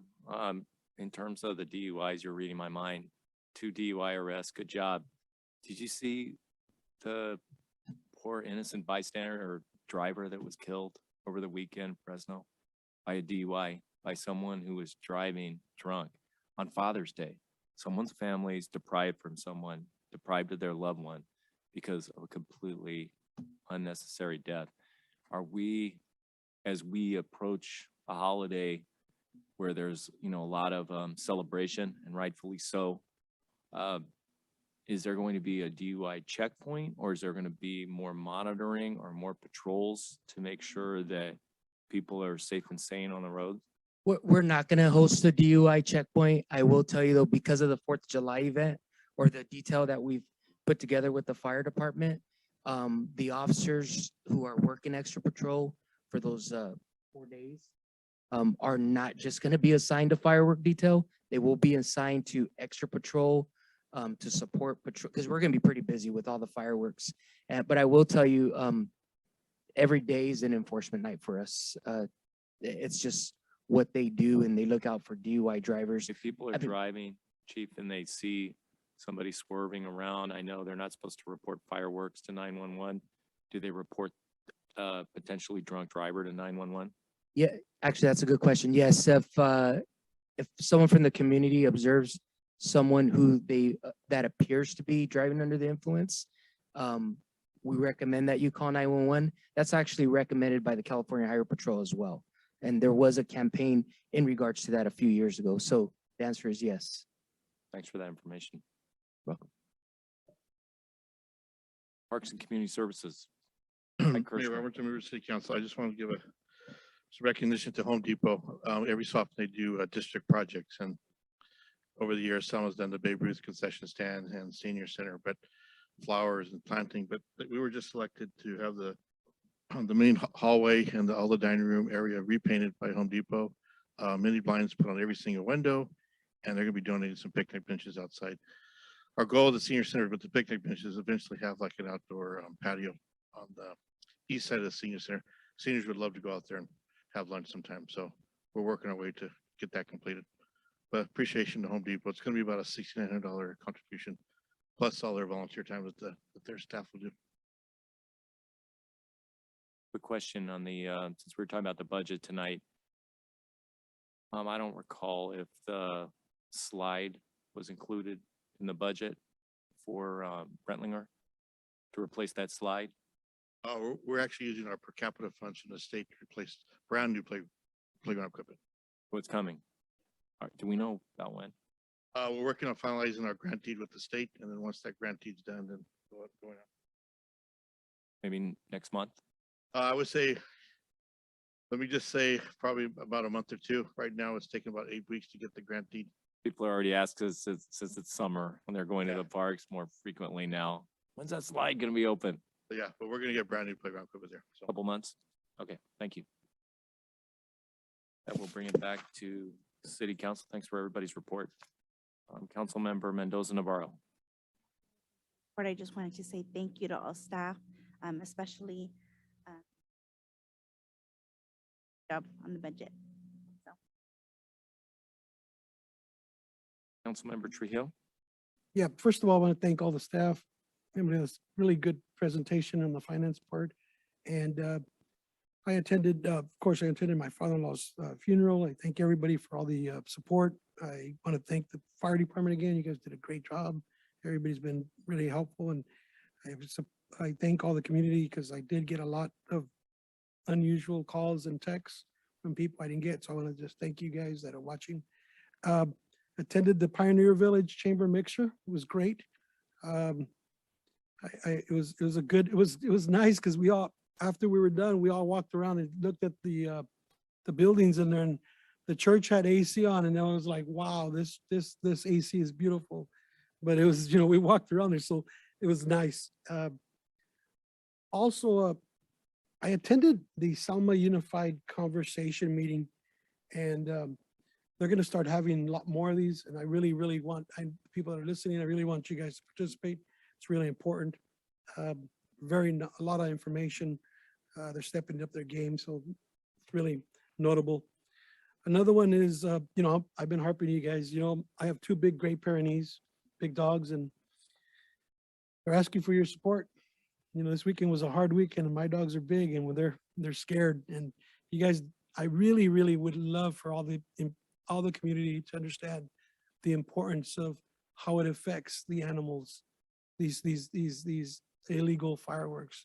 In terms of the DUIs, you're reading my mind. 2 DUI arrests, good job. Did you see the poor innocent bystander or driver that was killed over the weekend in Fresno by a DUI by someone who was driving drunk on Father's Day? Someone's family is deprived from someone, deprived of their loved one because of a completely unnecessary death. Are we as we approach a holiday where there's, you know, a lot of celebration, and rightfully so, is there going to be a DUI checkpoint, or is there going to be more monitoring or more patrols to make sure that people are safe and sane on the road? We're not gonna host a DUI checkpoint. I will tell you though, because of the 4th of July event or the detail that we've put together with the fire department, the officers who are working extra patrol for those 4 days are not just gonna be assigned to firework detail. They will be assigned to extra patrol to support patrol, because we're gonna be pretty busy with all the fireworks. But I will tell you, every day is an enforcement night for us. It's just what they do, and they look out for DUI drivers. If people are driving, chief, and they see somebody swerving around, I know they're not supposed to report fireworks to 911. Do they report potentially drunk driver to 911? Yeah, actually, that's a good question. Yes, if someone from the community observes someone who that appears to be driving under the influence, we recommend that you call 911. That's actually recommended by the California Highway Patrol as well. And there was a campaign in regards to that a few years ago. So the answer is yes. Thanks for that information. Welcome. Parks and Community Services. Mayor Robertson, member of City Council, I just want to give some recognition to Home Depot. Every so often they do district projects, and over the years, Selma's done the Babe Ruth concession stand and senior center, but flowers and planting. But we were just selected to have the main hallway and all the dining room area repainted by Home Depot. Mini blinds put on every single window, and they're going to be donating some picnic benches outside. Our goal of the senior center with the picnic benches eventually have like an outdoor patio on the east side of the senior center. Seniors would love to go out there and have lunch sometime. So we're working our way to get that completed. But appreciation to Home Depot. It's going to be about a $1,600 contribution, plus all their volunteer time that their staff will do. Quick question on the, since we're talking about the budget tonight. I don't recall if the slide was included in the budget for Brentlinger to replace that slide. We're actually using our per capita funds from the state to replace brand new playground equipment. What's coming? Do we know about when? We're working on finalizing our grant deed with the state, and then once that grant deed's done, then going out. Maybe next month? I would say, let me just say, probably about a month or two. Right now, it's taking about 8 weeks to get the grant deed. People are already asking us since it's summer when they're going to the parks more frequently now. When's that slide going to be open? But yeah, but we're going to get brand new playground equipment there. So. Couple months? Okay, thank you. That will bring it back to City Council. Thanks for everybody's report. Councilmember Mendoza Navarro. But I just wanted to say thank you to all staff, especially job on the budget. So. Councilmember Trujillo. Yeah, first of all, I want to thank all the staff. It was a really good presentation on the finance part. And I attended, of course, I attended my father-in-law's funeral. I thank everybody for all the support. I want to thank the fire department again. You guys did a great job. Everybody's been really helpful. And I thank all the community because I did get a lot of unusual calls and texts from people I didn't get. So I want to just thank you guys that are watching. Attended the Pioneer Village Chamber Mixer. It was great. It was nice because we all, after we were done, we all walked around and looked at the buildings in there, and the church had AC on, and I was like, wow, this AC is beautiful. But it was, we walked around there, so it was nice. Also, I attended the Selma Unified Conversation meeting, and they're going to start having a lot more of these. And I really, really want people that are listening, I really want you guys to participate. It's really important. A lot of information. They're stepping up their game, so it's really notable. Another one is, I've been harping you guys. I have two big Great Pyrenees, big dogs, and they're asking for your support. This weekend was a hard weekend, and my dogs are big, and when they're scared. And you guys, I really, really would love for all the community to understand the importance of how it affects the animals, these illegal fireworks,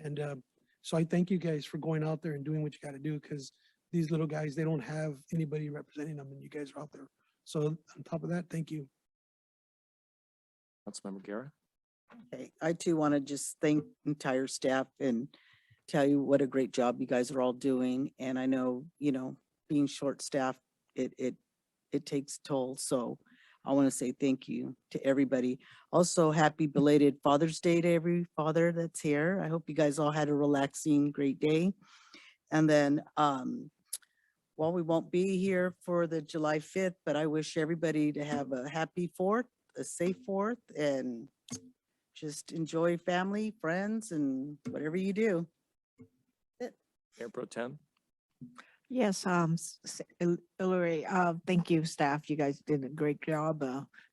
and So I thank you guys for going out there and doing what you got to do, because these little guys, they don't have anybody representing them, and you guys are out there. So on top of that, thank you. Councilmember Guerra. Okay, I too want to just thank entire staff and tell you what a great job you guys are all doing. And I know, being short-staffed, it takes toll. So I want to say thank you to everybody. Also, happy belated Father's Day to every father that's here. I hope you guys all had a relaxing, great day. And then, well, we won't be here for the July 5th, but I wish everybody to have a happy 4th, a safe 4th, and just enjoy family, friends, and whatever you do. Mayor Pro Tem. Yes, Hillary, thank you, staff. You guys did a great job.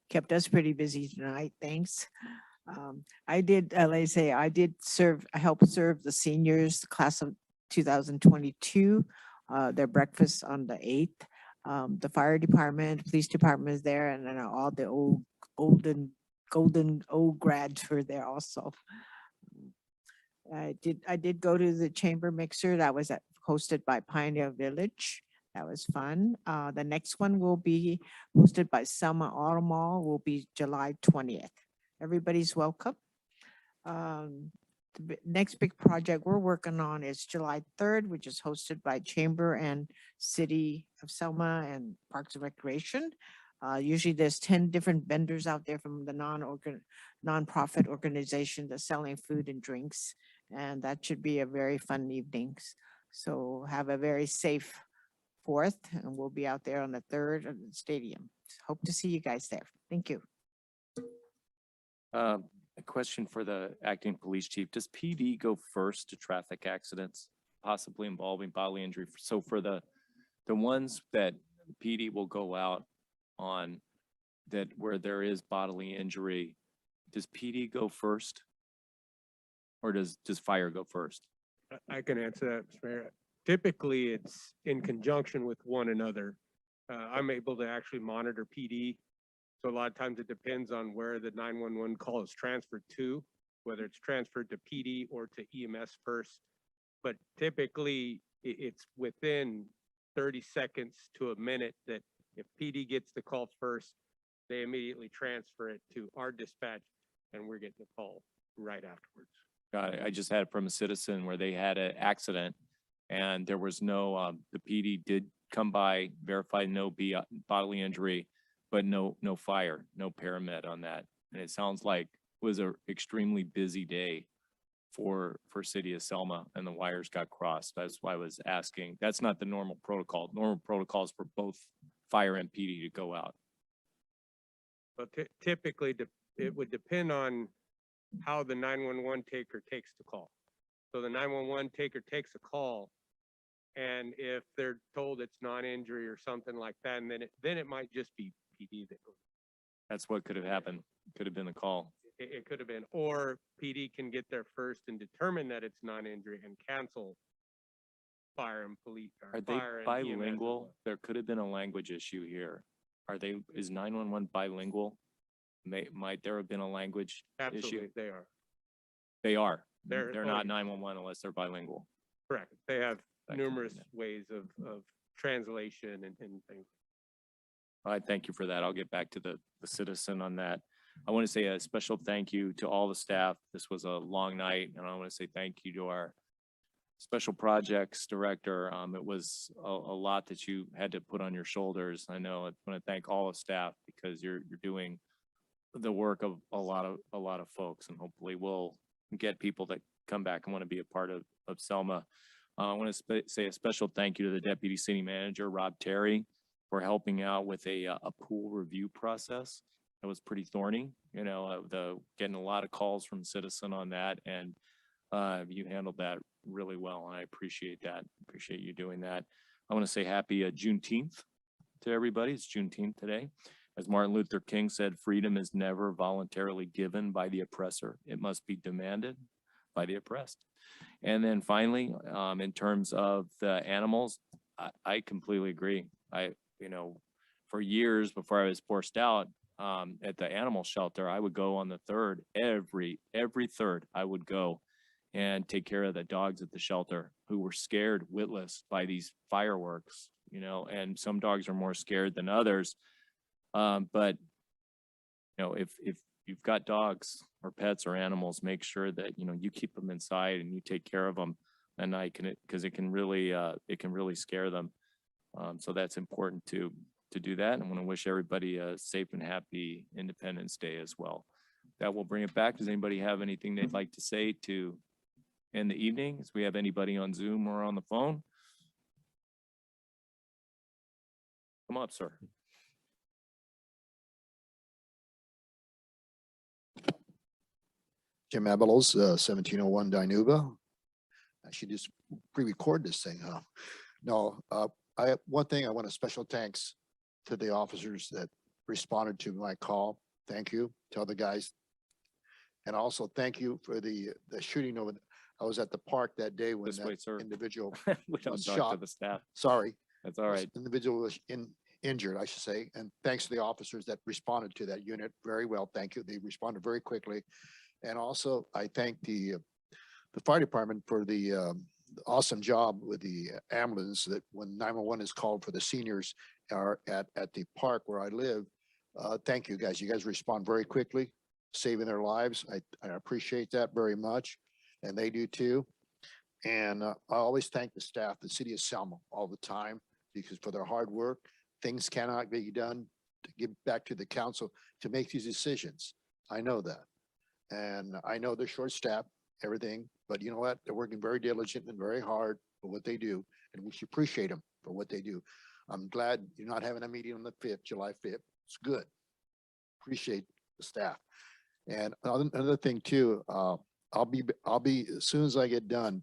Kept us pretty busy tonight. Thanks. I did, like I say, I helped serve the seniors, class of 2022, their breakfast on the 8th. The fire department, police department is there, and then all the golden old grads were there also. I did go to the chamber mixer that was hosted by Pioneer Village. That was fun. The next one will be hosted by Selma Auto Mall, will be July 20th. Everybody's welcome. The next big project we're working on is July 3rd, which is hosted by Chamber and City of Selma and Parks and Recreation. Usually there's 10 different vendors out there from the nonprofit organization that's selling food and drinks. And that should be a very fun evening. So have a very safe 4th, and we'll be out there on the 3rd at the stadium. Hope to see you guys there. Thank you. A question for the acting police chief. Does PD go first to traffic accidents, possibly involving bodily injury? So for the ones that PD will go out on, that where there is bodily injury, does PD go first? Or does fire go first? I can answer that, Mr. Mayor. Typically, it's in conjunction with one another. I'm able to actually monitor PD. So a lot of times it depends on where the 911 call is transferred to, whether it's transferred to PD or to EMS first. But typically, it's within 30 seconds to a minute that if PD gets the call first, they immediately transfer it to our dispatch, and we're getting the call right afterwards. Got it. I just had it from a citizen where they had an accident and there was no, the PD did come by, verified no bodily injury, but no fire, no paramedic on that. And it sounds like it was an extremely busy day for City of Selma, and the wires got crossed. That's why I was asking. That's not the normal protocol. Normal protocols for both fire and PD to go out. But typically, it would depend on how the 911 taker takes the call. So the 911 taker takes a call, and if they're told it's non-injury or something like that, and then it might just be PD that goes. That's what could have happened. Could have been the call. It could have been, or PD can get there first and determine that it's non-injury and cancel fire and police. Are they bilingual? There could have been a language issue here. Is 911 bilingual? Might there have been a language Absolutely, issue? they are. They are. They're They're not 911 unless they're bilingual. Correct. They have That could be numerous that. ways of translation and things. I thank you for that. I'll get back to the citizen on that. I want to say a special thank you to all the staff. This was a long night, and I want to say thank you to our special projects director. It was a lot that you had to put on your shoulders. I know I want to thank all of staff because you're doing the work of a lot of folks, and hopefully we'll get people that come back and want to be a part of Selma. I want to say a special thank you to the Deputy City Manager, Rob Terry, for helping out with a pool review process. That was pretty thorny, getting a lot of calls from citizen on that, and you handled that really well, and I appreciate that. Appreciate you doing that. I want to say happy Juneteenth to everybody. It's Juneteenth today. As Martin Luther King said, freedom is never voluntarily given by the oppressor. It must be demanded by the oppressed. And then finally, in terms of the animals, I completely agree. For years before I was forced out at the animal shelter, I would go on the 3rd, every 3rd I would go and take care of the dogs at the shelter who were scared witless by these fireworks, and some dogs are more scared than others. But if you've got dogs or pets or animals, make sure that, you keep them inside and you take care of them at night, because it can really scare them. So that's important to do that. And I want to wish everybody a safe and happy Independence Day as well. That will bring it back. Does anybody have anything they'd like to say to end the evening? Do we have anybody on Zoom or on the phone? Come up, sir. Jim Abelos, 1701 Dinuba. I should just pre-record this thing, huh? No, one thing, I want a special thanks to the officers that responded to my call. Thank you. Tell the guys. And also thank you for the shooting over. I was at the park that day when This way, sir. individual We don't was talk shot. to the staff. Sorry. That's all right. Individual was injured, I should say. And thanks to the officers that responded to that unit very well. Thank you. They responded very quickly. And also I thank the fire department for the awesome job with the ambulance, that when 911 is called for the seniors are at the park where I live. Thank you guys. You guys respond very quickly, saving their lives. I appreciate that very much. And they do too. And I always thank the staff, the City of Selma, all the time, because for their hard work. Things cannot be done to give back to the council to make these decisions. I know that. And I know they're short-staffed, everything, but you know what? They're working very diligent and very hard for what they do, and we should appreciate them for what they do. I'm glad you're not having a meeting on the 5th, July 5th. It's good. Appreciate the staff. And another thing too, I'll be as soon as I get done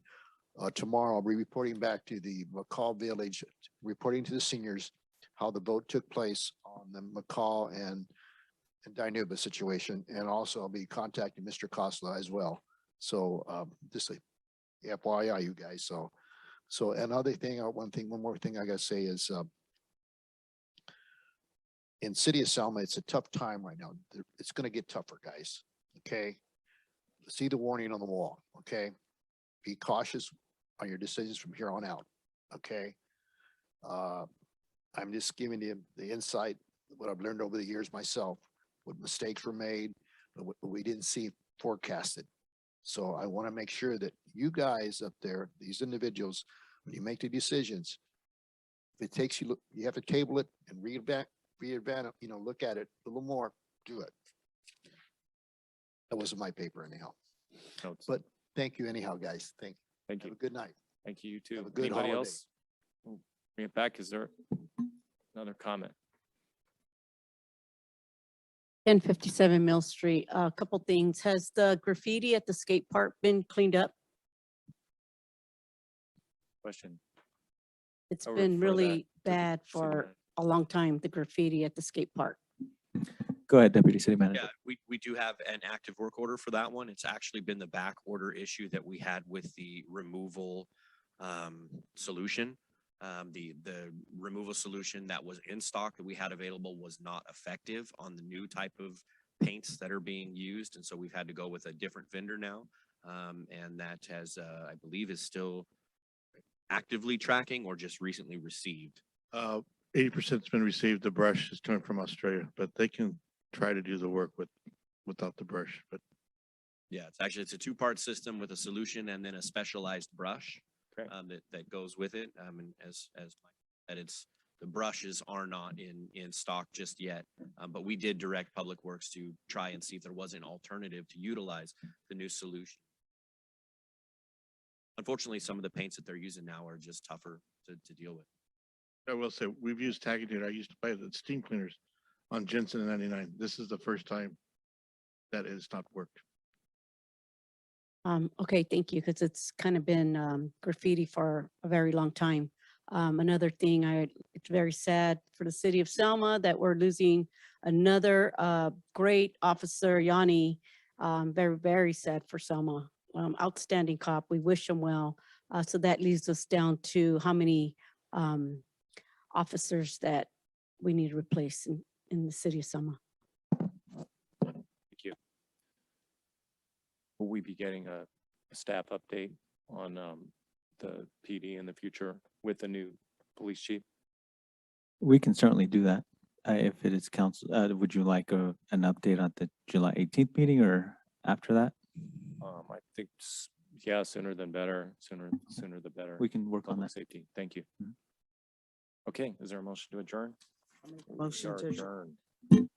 tomorrow, I'll be reporting back to the McCall Village, reporting to the seniors how the vote took place on the McCall and Dinuba situation. And also I'll be contacting Mr. Costa as well. So just a FYI, you guys. So another thing, one more thing I gotta say is in City of Selma, it's a tough time right now. It's gonna get tougher, guys. Okay. See the warning on the wall. Okay. Be cautious on your decisions from here on out. Okay. I'm just giving you the insight, what I've learned over the years myself, what mistakes were made, what we didn't see forecasted. So I want to make sure that you guys up there, these individuals, when you make the decisions, if it takes you, you have to table it and read back, look at it a little more, do it. That wasn't my paper anyhow. Notes. But thank you anyhow, guys. Thank you. Thank you. Have a good night. Thank you, you too. Have a good Anybody holiday. else? We'll bring it back. Is there another comment? 1057 Mill Street. A couple things. Has the graffiti at the skate park been cleaned up? Question. It's I'll been refer that really to the bad city for manager. a long time, the graffiti at the skate park. Go ahead, Deputy City Manager. Yeah, we do have an active work order for that one. It's actually been the back order issue that we had with the removal solution. The removal solution that was in stock that we had available was not effective on the new type of paints that are being used. And so we've had to go with a different vendor now. And that has, I believe, is still actively tracking or just recently received. 80%'s been received. The brush is coming from Australia, but they can try to do the work without the brush. But yeah, it's a two-part system with a solution and then a specialized brush that goes with it. And as Mike said, the brushes are not in stock just yet, but we did direct Public Works to try and see if there was an alternative to utilize the new solution. Unfortunately, some of the paints that they're using now are just tougher to deal with. I will say, we've used tagging here. I used to buy the steam cleaners on Jensen and 99. This is the first time that it has not worked. Okay, thank you, because it's kind of been graffiti for a very long time. Another thing, it's very sad for the City of Selma that we're losing another great officer, Yanni. Very, very sad for Selma. Outstanding cop. We wish him well. So that leads us down to how many officers that we need to replace in the City of Selma. Thank you. Will we be getting a a staff update on the PD in the future with the new police chief? We can certainly do that. If it is council, would you like an update on the July 18th meeting or after that? I think, yeah, sooner than better, sooner the better. We can work on Public that. safety. Thank you. Mhm. Okay, is there a motion to adjourn? Motion We are to adjourn. adjourned.